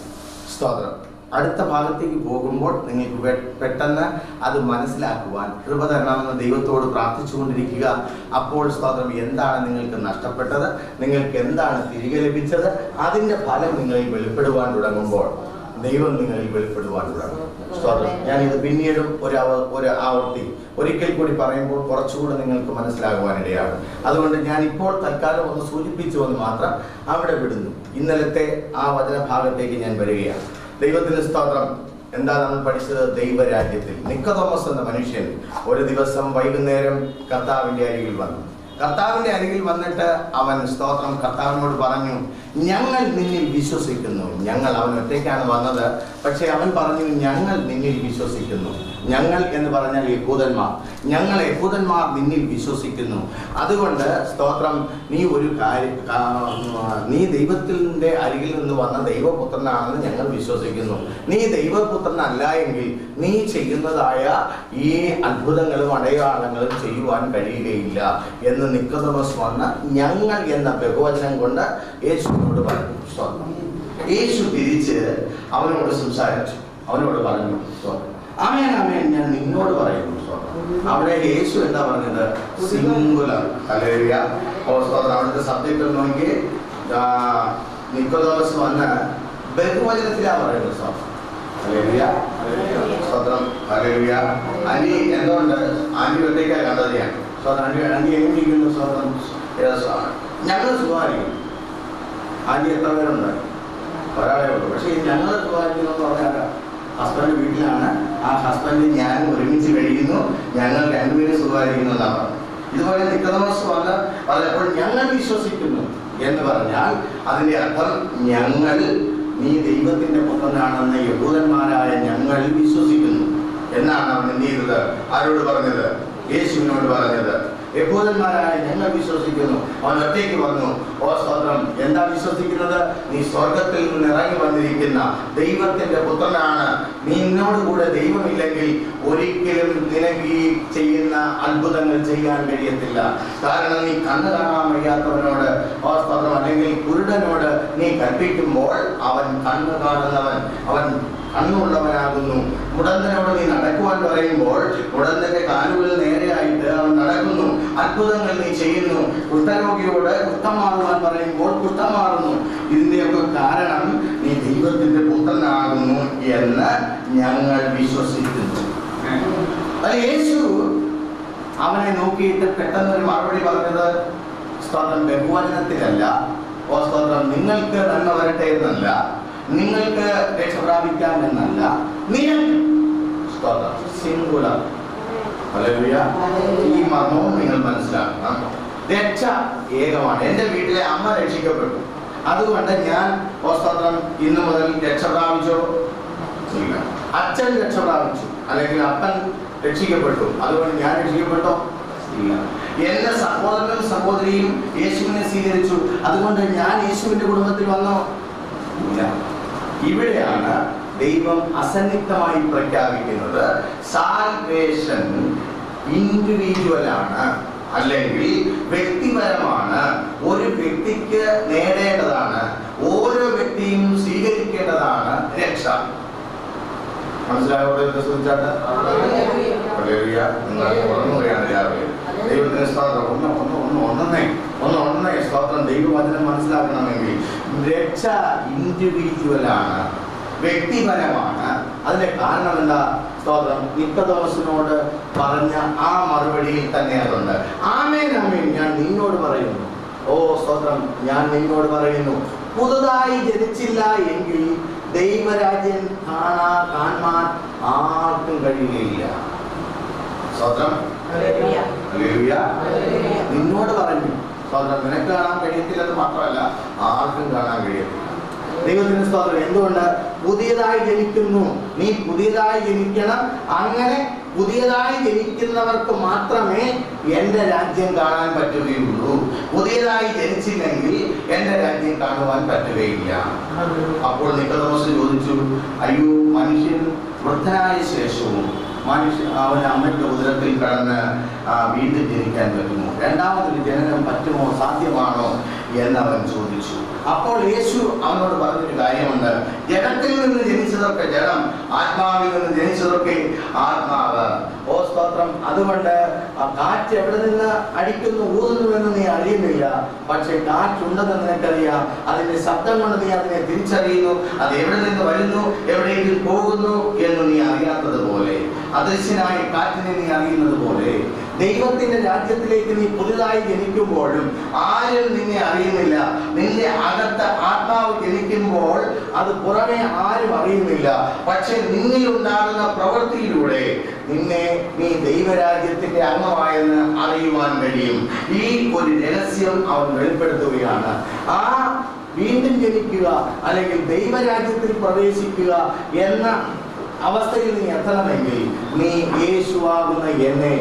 സ്തോത്രം. അടുത്ത ഭാഗത്തേക്ക് പോകുമ്പോൾ നിങ്ങൾക്ക് പെട്ടെന്ന് അത് മനസ്സിലാക്കുവാൻ കൃപ തരണമെന്ന് ദൈവത്തോട് പ്രാർത്ഥിച്ചുകൊണ്ടിരിക്കുക. അപ്പോൾ സ്തോത്രം എന്താണ് നിങ്ങൾക്ക് നഷ്ടപ്പെട്ടത്, നിങ്ങൾക്ക് എന്താണ് തിരികെ ലഭിച്ചത്, അതിൻ്റെ ഫലം നിങ്ങളിൽ വെളിപ്പെടുവാൻ തുടങ്ങുമ്പോൾ ദൈവം നിങ്ങളിൽ വെളിപ്പെടുവാൻ തുടങ്ങും. സ്തോത്രം. ഞാനിത് പിന്നീടും ഒരു ആവർത്തി ഒരിക്കൽ കൂടി പറയുമ്പോൾ കുറച്ചുകൂടെ നിങ്ങൾക്ക് മനസ്സിലാകുവാനിടയാണ്. അതുകൊണ്ട് ഞാൻ ഇപ്പോൾ തൽക്കാലം ഒന്ന് സൂചിപ്പിച്ചു എന്ന് മാത്രം അവിടെ വിടുന്നു. ഇന്നലത്തെ ആ വചനഭാഗത്തേക്ക് ഞാൻ വരികയാണ്. ദൈവത്തിന് സ്തോത്രം. എന്താ നമ്മൾ പഠിച്ചത്? ദൈവരാജ്യത്തിൽ നിക്കോദോമസ് എന്ന മനുഷ്യൻ ഒരു ദിവസം വൈകുന്നേരം കർത്താവിൻ്റെ അരികിൽ വന്നു. കർത്താവിൻ്റെ അരികിൽ വന്നിട്ട് അവൻ സ്തോത്രം കർത്താവിനോട് പറഞ്ഞു, ഞങ്ങൾ നിന്നിൽ വിശ്വസിക്കുന്നു. അവൻ ഒറ്റയ്ക്കാണ് വന്നത്, പക്ഷെ അവൻ പറഞ്ഞു, ഞങ്ങൾ നിന്നിൽ വിശ്വസിക്കുന്നു. ഞങ്ങൾ എന്ന് പറഞ്ഞാൽ യഹൂദന്മാർ. ഞങ്ങൾ യഹൂദന്മാർ നിന്നിൽ വിശ്വസിക്കുന്നു. അതുകൊണ്ട് സ്തോത്രം നീ ദൈവത്തിൻ്റെ അരികിൽ നിന്ന് വന്ന ദൈവപുത്രനാണെന്ന് ഞങ്ങൾ വിശ്വസിക്കുന്നു. നീ ദൈവപുത്രനല്ല എങ്കിൽ നീ ചെയ്യുന്നതായ ഈ അത്ഭുതങ്ങളും അടയാളങ്ങളും ചെയ്യുവാൻ കഴിയുകയില്ല എന്ന് നിക്കോദോമസ് വന്ന ഞങ്ങൾ എന്ന ബഹുവചനം കൊണ്ട് യേശുവിനോട് പറഞ്ഞു. യേശു തിരിച്ച് അവനോട് സംസാരിച്ചു. അവനോട് പറഞ്ഞു, ആമേൻ ആമേൻ ഞാൻ നിന്നോട് പറയുന്നു. അവിടെ യേശു എന്താ പറഞ്ഞത്? സിംഗുലർ. ഹല്ലേലൂയ. അവിടുത്തെ സബ്ജക്റ്റ് നോക്കി നിക്കോദോമസ് വന്ന് ബഹുവചനത്തിലാ പറയുന്നത്. ഹല്ലേലൂയ. സ്തോത്രം. ഹല്ലേലൂയ. ആന്റി എന്തുകൊണ്ട്? ആന്റി ഒറ്റയ്ക്കായി കണ്ടത് ഞാൻ. ആന്റി എങ്ങനെയിരിക്കുന്നു? സ്തോത്രം. ഞങ്ങൾ സുഖമായിരിക്കും. ആന്റി എത്ര പേരുണ്ട്? ഒരാളെ ഉള്ളൂ. പക്ഷേ ഞങ്ങൾ സുഖമായിരിക്കുന്നു എന്ന് പറഞ്ഞാൽ ഹസ്ബൻഡ് വീട്ടിലാണ്. ആ ഹസ്ബൻഡ് ഞാൻ ഒരുമിച്ച് കഴിയുന്നു. ഞങ്ങൾ രണ്ടുപേരും സുഖമായിരിക്കുന്നു എന്നാണ് പറഞ്ഞത്. ഇതുപോലെ നിക്കോദോമസ് പറഞ്ഞപ്പോൾ ഞങ്ങൾ വിശ്വസിക്കുന്നു എന്ന് പറഞ്ഞാൽ അതിൻ്റെ അർത്ഥം നീ ദൈവത്തിന്റെ പുത്രനാണെന്ന് യഹൂദന്മാരായ ഞങ്ങൾ വിശ്വസിക്കുന്നു എന്നാണ് അവൻ എന്ത് ചെയ്തത്? ആരോട് പറഞ്ഞത്? യേശുവിനോട് പറഞ്ഞത്. യഹൂദന്മാരായ ഞങ്ങൾ വിശ്വസിക്കുന്നു. അവൻ ഒറ്റയ്ക്ക് വന്നു. ഓ സ്തോത്രം. എന്താ വിശ്വസിക്കുന്നത്? നീ സ്വർഗത്തിൽ നിന്ന് ഇറങ്ങി വന്നിരിക്കുന്ന ദൈവത്തിന്റെ പുത്രനാണ്. നിന്നോട് കൂടെ ദൈവമില്ലെങ്കിൽ ഒരിക്കലും നിനക്ക് ഈ ചെയ്യുന്ന അത്ഭുതങ്ങൾ ചെയ്യാൻ കഴിയത്തില്ല. കാരണം നീ കണ്ണ് കാണാൻ വയ്യാത്തവനോട്, ഓ സ്തോത്രം, അല്ലെങ്കിൽ കുരുടനോട് നീ കൽപ്പിക്കുമ്പോൾ അവൻ കണ്ണ് കാണുന്നവൻ, അവൻ കണ്ണുള്ളവനാകുന്നു. മുടന്തനോട് നീ നടക്കുവാൻ പറയുമ്പോൾ മുടന്തന്റെ കാലുകൾ നേരെയായിട്ട് അവൻ നടക്കുന്നു. അത്ഭുതങ്ങൾ നീ ചെയ്യുന്നു. കുഷ്ഠരോഗിയോട് കുഷ്ഠം മാറുവാൻ പറയുമ്പോൾ കുഷ്ഠം മാറുന്നു. ഇതിന്റെയൊക്കെ കാരണം നീ ദൈവത്തിന്റെ പുത്രനാകുന്നു എന്ന് ഞങ്ങൾ വിശ്വസിക്കുന്നു. യേശു അവനെ നോക്കിയിട്ട് പെട്ടെന്നൊരു മറുപടി പറഞ്ഞത് സ്തോത്രം ബഹുവചനത്തിലല്ല. ഓ സ്തോത്രം, നിങ്ങൾക്ക് നന്മ വരട്ടെ എന്നല്ല, നിങ്ങൾക്ക് രക്ഷ പ്രാപിക്കാൻ എന്നല്ല, സിംഗുലർ. ഈ മർമ്മവും നിങ്ങൾ മനസ്സിലാക്കണം. രക്ഷ ഏകമാണ്. എൻ്റെ വീട്ടിലെ അമ്മ രക്ഷിക്കപ്പെട്ടു, അതുകൊണ്ട് ഞാൻ സ്തോത്രം ഇന്നു മുതൽ രക്ഷ പ്രാപിച്ചോ? ഇല്ല. അച്ഛൻ രക്ഷ പ്രാപിച്ചു, അല്ലെങ്കിൽ അപ്പൻ രക്ഷിക്കപ്പെട്ടു, അതുകൊണ്ട് ഞാൻ രക്ഷിക്കപ്പെട്ടോ? ഇല്ല. എന്റെ സഹോദരനും സഹോദരിയും യേശുവിനെ സ്വീകരിച്ചു, അതുകൊണ്ട് ഞാൻ യേശുവിന്റെ കുടുംബത്തിൽ വന്നോ? ഇല്ല. ഇവിടെയാണ് ദൈവം അസന്നിഗ്ധമായി പ്രഖ്യാപിക്കുന്നത് സാൽവേഷൻ ഇൻഡിവിജ്വലാണ്, അല്ലെങ്കിൽ വ്യക്തിപരമാണ്. ഒരു വ്യക്തിക്ക് നേടേണ്ടതാണ്, ഓരോ വ്യക്തിയും സ്വീകരിക്കേണ്ടതാണ് രക്ഷ. മനസ്സിലായോ? ഉറങ്ങുകയാണ് രാവിലെ. ദൈവത്തിന് സ്തോത്രം. ഒന്നേ സ്തോത്രം. ദൈവവചനം മനസ്സിലാക്കണമെങ്കിൽ രക്ഷ ഇൻഡിവിജ്വലാണ്, വ്യക്തിപരമാണ്. അതിന്റെ കാരണം എന്താ? സ്തോത്രം നിക്കോദോമസിനോട് പറഞ്ഞ ആ മറുപടിയിൽ തന്നെ അതുണ്ട്. ആമേൻ ആമേൻ ഞാൻ നിന്നോട് പറയുന്നു. ഓ സ്തോത്രം, ഞാൻ നിന്നോട് പറയുന്നു, പുതുതായി ജനിച്ചില്ല എങ്കിൽ ദൈവരാജ്യം കാണാൻ ആർക്കും കഴിയുകയില്ല. സ്തോത്രം. നിന്നോട് പറഞ്ഞു. സ്തോത്രം. നിനക്ക് കാണാൻ കഴിയത്തില്ലെന്ന് മാത്രമല്ല, ആർക്കും കാണാൻ കഴിയത്തില്ല. ദൈവത്തിന് സ്തോത്രം. എന്തുകൊണ്ട്? പുതിയതായി ജനിക്കുന്നു. നീ പുതിയതായി ജനിക്കണം. അങ്ങനെ പുതിയതായി ജനിക്കുന്നവർക്ക് മാത്രമേ എൻ്റെ രാജ്യം കാണാൻ പറ്റുകയുള്ളൂ. പുതിയതായി ജനിച്ചില്ലെങ്കിൽ എൻ്റെ രാജ്യം കാണുവാൻ പറ്റുകയില്ല. അപ്പോൾ നിക്കോദോമസ് ചോദിച്ചു, അയ്യോ, മനുഷ്യൻ വൃദ്ധനായ ശേഷവും അവൻ അമ്മയുടെ ഉദരത്തിൽ കടന്ന് വീണ്ടും ജനിക്കാൻ പറ്റുമോ? രണ്ടാമതൊരു ജനനം പറ്റുമോ, സാധ്യമാണോ എന്നവൻ ചോദിച്ചു. അപ്പോൾ യേശു അവനോട് പറഞ്ഞൊരു കാര്യമുണ്ട്. ജഡത്തിൽ നിന്ന് ജനിച്ചതൊക്കെ ജഡം, ആത്മാവിൽ നിന്ന് ജനിച്ചതൊക്കെ ആത്മാവ്. ഓ സ്തോത്രം. അതുകൊണ്ട് കാറ്റ് എവിടെ നിന്ന് അടിക്കുന്നു ഊതുന്നുവെന്ന് നീ അറിയുന്നില്ല, പക്ഷെ കാറ്റുണ്ടെന്ന് നിനക്കറിയാം. അതിന്റെ ശബ്ദം കൊണ്ട് നീ അതിനെ തിരിച്ചറിയുന്നു. അത് എവിടെ നിന്ന് വരുന്നു, എവിടെയെങ്കിലും പോകുന്നു എന്ന് നീ അറിയാത്തതുപോലെ, അദൃശ്യനായ കാറ്റിനെ നീ അറിയുന്നത് പോലെ, ദൈവത്തിന്റെ രാജ്യത്തിലേക്ക് നീ പുതുതായി ജനിക്കുമ്പോഴും ആരും നിന്നെ അറിയുന്നില്ല. നിന്റെ അകത്ത് ആത്മാവ് ജനിക്കുമ്പോൾ അത് പുറമെ ആരും അറിയുന്നില്ല. പക്ഷെ നിന്നിലുണ്ടാകുന്ന പ്രവൃത്തിയിലൂടെ നീ ദൈവരാജ്യത്തിന്റെ അംഗമായെന്ന് അറിയുവാൻ കഴിയും. ഈ ഒരു രഹസ്യം അവൻ വെളിപ്പെടുത്തുകയാണ്. ആ വീണ്ടും ജനിക്കുക അല്ലെങ്കിൽ ദൈവരാജ്യത്തിൽ പ്രവേശിക്കുക എന്ന അവസ്ഥയിൽ നീ എത്തണമെങ്കിൽ നീ യേശുവാകുന്ന എന്നെ,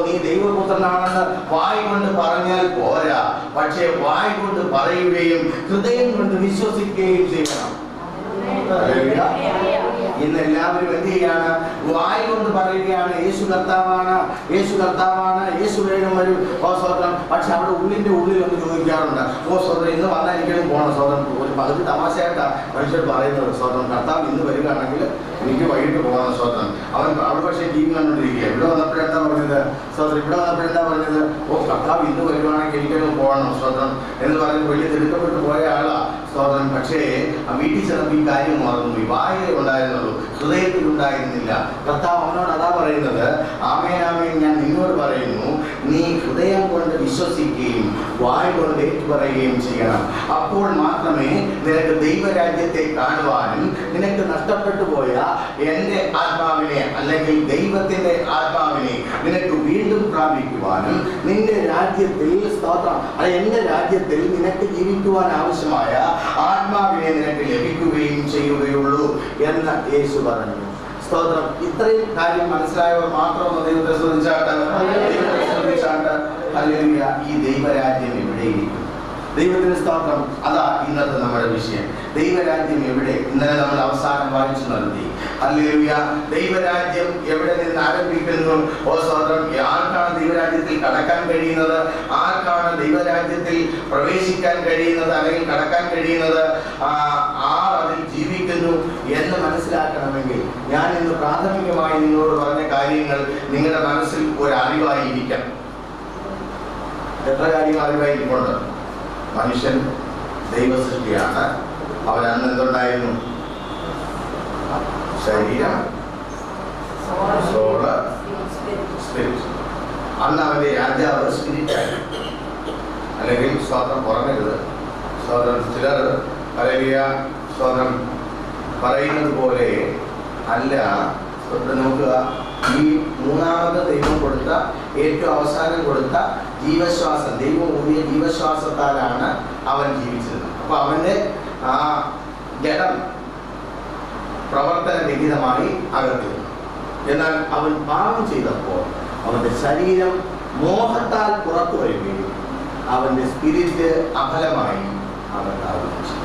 നീ ദൈവപുത്രനാണെന്ന് വായ് കൊണ്ട് പറഞ്ഞാൽ പോരാ, പക്ഷേ വായ് കൊണ്ട് പറയുകയും ഹൃദയം കൊണ്ട് വിശ്വസിക്കുകയും ചെയ്യണം. ഇന്ന് എല്ലാവരും എന്ത് ചെയ്യാണ്? വായ് കൊണ്ട് പറയുകയാണ് യേശു കർത്താവാണ്, യേശു കർത്താവാണ്, യേശു വേഗം വരും, ഓ സ്വതന്ത്രം. പക്ഷെ അവിടെ ഉള്ളിന്റെ ഉള്ളിൽ ഒന്ന് ചോദിക്കാറുണ്ട്, ഓ സ്വതന്ത്രം ഇന്ന് വന്നാൽ എനിക്കും പോകണം സ്വതന്ത്രം. ഒരു പകുതി തമാശയായിട്ടാണ് മനുഷ്യർ പറയുന്നത്. സ്വതന്ത്രം കർത്താവ് ഇന്ന് വരികയാണെങ്കിൽ എനിക്ക് വൈകിട്ട് പോകണം സ്വതന്ത്രം. അവിടെ പക്ഷേ ടി വി കണ്ടുകൊണ്ടിരിക്കുക. ഇവിടെ വന്നപ്പോഴെന്താ പറഞ്ഞത്? സ്വതന്ത്രം ഇവിടെ വന്നപ്പോഴെന്താ പറഞ്ഞത്? ഓ കർത്താവ് ഇന്ന് വരുവാണെങ്കിൽ എനിക്കൊന്ന് പോകണം സ്വതന്ത്രം എന്ന് പറഞ്ഞ് വലിയ തിടുക്കപ്പെട്ട് പോയ ആളാ സ്വതന്ത്രം. പക്ഷേ വീട്ടിൽ ചെന്നപ്പോൾ ഈ കാര്യം മറന്നു. വായിലേ ഉണ്ടായിരുന്നുള്ളൂ, ഹൃദയത്തിൽ ഉണ്ടായിരുന്നില്ല. കർത്താവ് അവനോട് അതാ പറയുന്നത്, ആമേൻ ആമേൻ ഞാൻ നിന്നോട് പറയുന്നു, നീ ഹൃദയം കൊണ്ട് വിശ്വസിക്കുകയും വായ് കൊണ്ട് ഏറ്റുപറയുകയും ചെയ്യണം. അപ്പോൾ മാത്രമേ നിനക്ക് ദൈവരാജ്യത്തെ കാണുവാനും നിനക്ക് നഷ്ടപ്പെട്ടു പോയ എൻ്റെ ആത്മാവിനെ അല്ലെങ്കിൽ ദൈവത്തിന്റെ ആത്മാവിനെ നിനക്ക് വീണ്ടും പ്രാപിക്കുവാനും നിന്റെ രാജ്യത്തിൽ എൻ്റെ രാജ്യത്തിൽ നിനക്ക് ജീവിക്കുവാൻ ആവശ്യമായ ആത്മാവിനെ നിനക്ക് ലഭിക്കുകയും ചെയ്യുകയുള്ളൂ എന്ന് യേശു പറഞ്ഞു. സ്തോത്രം. ഇത്രയും കാര്യം മനസ്സിലായവർ മാത്രം ദൈവത്തെ ശ്രദ്ധിച്ചാട്ട്. ഹല്ലേലൂയ. ഈ ദൈവരാജ്യം എവിടെയിരിക്കും? ദൈവത്തിന് സ്തോത്രം. അതാ ഇന്നത്തെ നമ്മുടെ വിഷയം. ദൈവരാജ്യം എവിടെ? ഇന്നലെ നമ്മൾ അവസാനം വായിച്ചു നിർത്തി. ഹല്ലേലൂയ. ദൈവരാജ്യം എവിടെ നിന്ന് ആരംഭിക്കുന്നു? ഓ സ്തോത്രം. ആർക്കാണ് ദൈവരാജ്യത്തിൽ കടക്കാൻ കഴിയുന്നത്? ആർക്കാണ് ദൈവരാജ്യത്തിൽ പ്രവേശിക്കാൻ കഴിയുന്നത് അല്ലെങ്കിൽ കടക്കാൻ കഴിയുന്നത്? ആർ അതിൽ ജീവിക്കുന്നു എന്ന് മനസ്സിലാക്കണമെങ്കിൽ ഞാൻ ഇന്ന് പ്രാഥമികമായി നിങ്ങളോട് പറഞ്ഞ കാര്യങ്ങൾ നിങ്ങളുടെ മനസ്സിൽ ഒരു അറിവായിരിക്കാം. എത്ര കാര്യങ്ങൾ അറിവായിരിക്കുന്നുണ്ട്? മനുഷ്യൻ ദൈവസൃഷ്ടിയാണ്. അവൻ അന്ന് എന്തുണ്ടായിരുന്നു? ശരീരം, സോള്, സ്പിരിറ്റ്. അന്ന് അവന്റെ രാജാവ് സ്പിരിറ്റായിരുന്നു. അല്ലെങ്കിൽ സ്വാതന്ത്ര്യം കുറഞ്ഞത് സ്വാതന്ത്ര്യം ചിലർ അല്ലെങ്കിൽ സ്വാതന്ത്ര്യം പറയുന്നത് പോലെ അല്ല. നോക്കുക, ഈ മൂന്നാമത് ദൈവം കൊടുത്ത ഏറ്റവും അവസാനം കൊടുത്ത ജീവശ്വാസം, ദൈവം ഊതിയ ജീവശ്വാസത്താലാണ് അവൻ ജീവിച്ചിരുന്നത്. അപ്പൊ അവന്റെ ആ ജഡം പ്രവർത്തനരഹിതമായി അകത്തിരുന്നു. എന്നാൽ അവൻ പാപം ചെയ്തപ്പോൾ അവന്റെ ശരീരം മോഹത്താൽ പുറത്തു വരികയും അവന്റെ സ്പിരിറ്റ് അഫലമായി അവൻ ആഗ്രഹിച്ചു.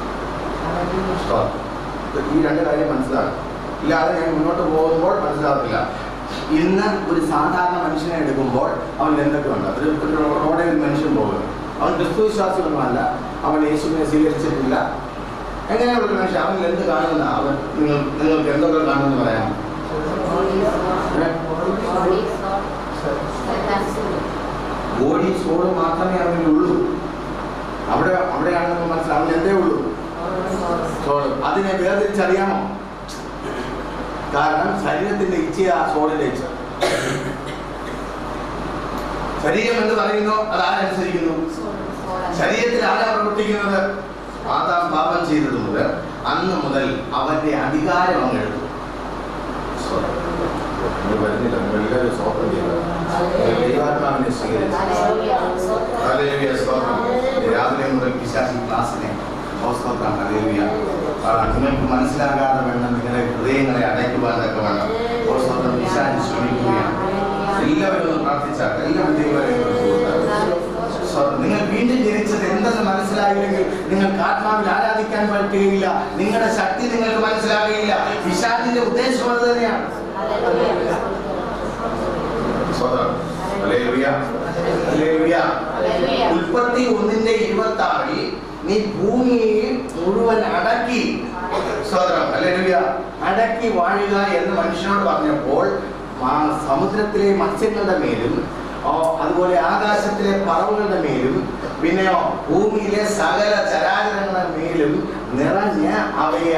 ഈ രണ്ട് കാര്യം മനസ്സിലാക്കും. ഇല്ലാതെ ഞാൻ മുന്നോട്ട് പോകുമ്പോൾ മനസ്സിലാവില്ല. ഇന്ന് ഒരു സാധാരണ മനുഷ്യനെ എടുക്കുമ്പോൾ അവൻ എന്തൊക്കെയുണ്ട്? ഒരു റോഡിൽ ഒരു മനുഷ്യൻ പോകും, അവൻ ക്രിസ്തുവിശ്വാസിയൊന്നുമല്ല, അവൻ യേശുവിനെ സ്വീകരിച്ചിട്ടില്ല. എങ്ങനെയുള്ള ഒരു മനുഷ്യൻ? അവൻ എന്ത് കാണുന്ന? അവൻ നിങ്ങൾക്ക് എന്തൊക്കെ കാണുമെന്ന് പറയാം? ബോഡി സോള് മാത്രമേ അവനുള്ളൂ. അവിടെയാണെന്ന് മനസ്സിലാവും. അവൻ എന്തേ ഉള്ളൂ? സോള്. അതിനെ വേർതിരിച്ചറിയാമോ? കാരണം ശരീരത്തിന്റെ ഇച്ഛയാ സോളിന്റെ ഇച്ഛ. ശരീരം എന്ന് പറയുന്നു, അത് ആരനുസരിക്കുന്നു? ശരീരത്തിൽ ആരാ പ്രവർത്തിക്കുന്നത്? ആദാം പാപം ചെയ്തത് മുതൽ അന്ന് മുതൽ അവന്റെ അധികാരം അങ്ങ് എടുത്തു. ദൈവാത്മാവിനെ സ്വീകരിച്ചു. രാവിലെ മുതൽ പിശാചി ക്ലാസ്സിനെ നിങ്ങൾക്ക് മനസ്സിലാകാതെ വേണം നിങ്ങളുടെ ഹൃദയങ്ങളെ അടയ്ക്കുവാൻ ഒക്കെ വേണം. പിശാചി ശ്രമിക്കുകയാണ്. എല്ലാവരും ഒന്ന് പ്രാർത്ഥിച്ചാൽ എല്ലാവരും നിങ്ങൾ വീണ്ടും ജനിച്ചത് എന്തെന്ന് മനസ്സിലായില്ലെങ്കിൽ നിങ്ങൾക്ക് ആത്മാവിൽ ആരാധിക്കാൻ പറ്റുകയില്ല. നിങ്ങളുടെ ശക്തി നിങ്ങൾക്ക് മനസ്സിലാകുകയില്ല. പിശാചിന്റെ ഉദ്ദേശം അത് തന്നെയാണ്. സ്വതന്ത്രം. Hallelujah, hallelujah. ഉൽപ്പത്തി 1:26 നീ ഭൂമിയെ മുഴുവൻ അടക്കി സ്വതന്ത്രം, ഹല്ലേലൂയ, അടക്കി വാഴുക എന്ന് മനുഷ്യനോട് പറഞ്ഞപ്പോൾ സമുദ്രത്തിലെ മത്സ്യങ്ങളുടെ മേലും അതുപോലെ ആകാശത്തിലെ പറവുകളുടെ മേലും പിന്നെയോ ഭൂമിയിലെ സകല ചരാചരങ്ങളുടെ മേലും നിറഞ്ഞ് അവയെ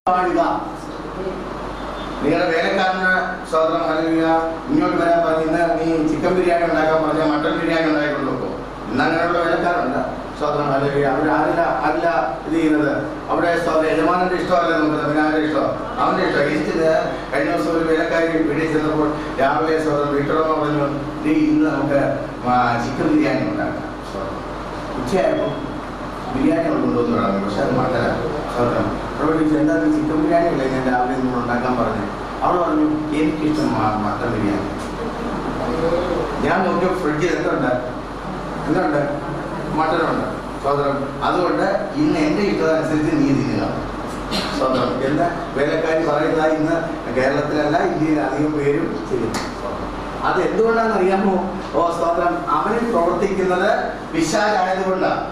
വാഴുക. നിങ്ങളുടെ വേലക്കാരന് സ്വതന്ത്രം, ഹല്ലേലൂയ, ഇങ്ങോട്ട് വരാൻ പറഞ്ഞ് ഇന്ന് നീ ചിക്കൻ ബിരിയാണി ഉണ്ടാക്കാൻ പറഞ്ഞാൽ മട്ടൻ ബിരിയാണി ഉണ്ടായിക്കൊണ്ടു. ഇന്ന് അങ്ങനെയുള്ള വേലക്കാരുണ്ട്. സ്വതന്ത്രം, ഹല്ലേലൂയ. അവരല്ല ഇത് ചെയ്യുന്നത്. അവിടെ യജമാനന്റെ ഇഷ്ടമല്ല നമുക്ക്, തമിഴ്നാടിന്റെ ഇഷ്ടം, അവന്റെ ഇഷ്ടം. ഈസ്റ്റിന് കഴിഞ്ഞ ദിവസം ഒരു വേലക്കാരി വീട്ടിൽ ചെന്നപ്പോൾ രാവിലെ സ്വതന്ത്രം വീട്ടോളം പറഞ്ഞു, ഇന്ന് നമുക്ക് ചിക്കൻ ബിരിയാണി ഉണ്ടാക്കാം. ഉച്ചയായപ്പോൾ ബിരിയാണി അവിടെ കൊണ്ടുവന്ന് തുടങ്ങി. പക്ഷെ അത് മട്ടനാണ്. സ്വതന്ത്രം അവിടെ ചോദിച്ചു, എന്താ ചിക്കൻ ബിരിയാണി അല്ലേ ഞാൻ രാവിലെ നിങ്ങൾ ഉണ്ടാക്കാൻ പറഞ്ഞു? അവൾ പറഞ്ഞു, എനിക്കിഷ്ടം മട്ടൻ ബിരിയാണി. ഞാൻ നോക്കിയ ഫ്രിഡ്ജിൽ എന്തുണ്ട് മട്ടനുണ്ട്. സ്വതന്ത്രം, അതുകൊണ്ട് ഇന്ന് എൻ്റെ ഇഷ്ടമനുസരിച്ച് നീ തിന്നുക. സ്വതന്ത്രം എന്ന് വേലക്കാരി പറയുന്നതായി ഇന്ന് കേരളത്തിലല്ല ഇന്ത്യയിൽ അധികം പേരും ചെയ്യുന്നു. അത് എന്തുകൊണ്ടാണെന്ന് അറിയാമോ? സ്വതന്ത്രം, അവനിൽ പ്രവർത്തിക്കുന്നത് പിശാചായതുകൊണ്ടാണ്.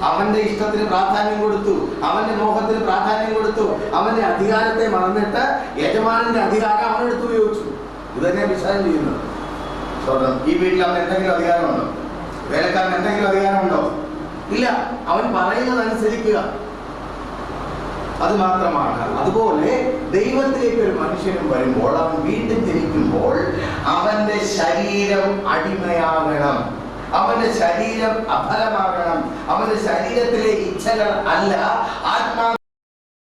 അവന്റെ ഇഷ്ടത്തിന് പ്രാധാന്യം കൊടുത്തു, അവന്റെ മോഹത്തിന് പ്രാധാന്യം കൊടുത്തു, അവന്റെ അധികാരത്തെ മറന്നിട്ട് യജമാനന്റെ അധികാരം അവനെടുത്ത് ഉപയോഗിച്ചു. ഇത് തന്നെ പിശാചൻ ചെയ്യുന്നത്. സ്വതന്ത്രം, ഈ വീട്ടിൽ അവൻ എന്തെങ്കിലും അധികാരമുണ്ടോ? വേലക്കാരൻ എന്തെങ്കിലും അധികാരമുണ്ടോ? ഇല്ല. അവൻ പറയുന്നത് അനുസരിക്കുക, അത് മാത്രമാണ്. അതുപോലെ ദൈവത്തിലേക്ക് ഒരു മനുഷ്യനും വരുമ്പോൾ, അവൻ വീണ്ടും ജനിക്കുമ്പോൾ അവന്റെ ശരീരം അടിമയാകണം, അവന്റെ ശരീരം അഫലമാകണം. അവന്റെ ശരീരത്തിലെ ഇച്ഛകൾ അല്ല,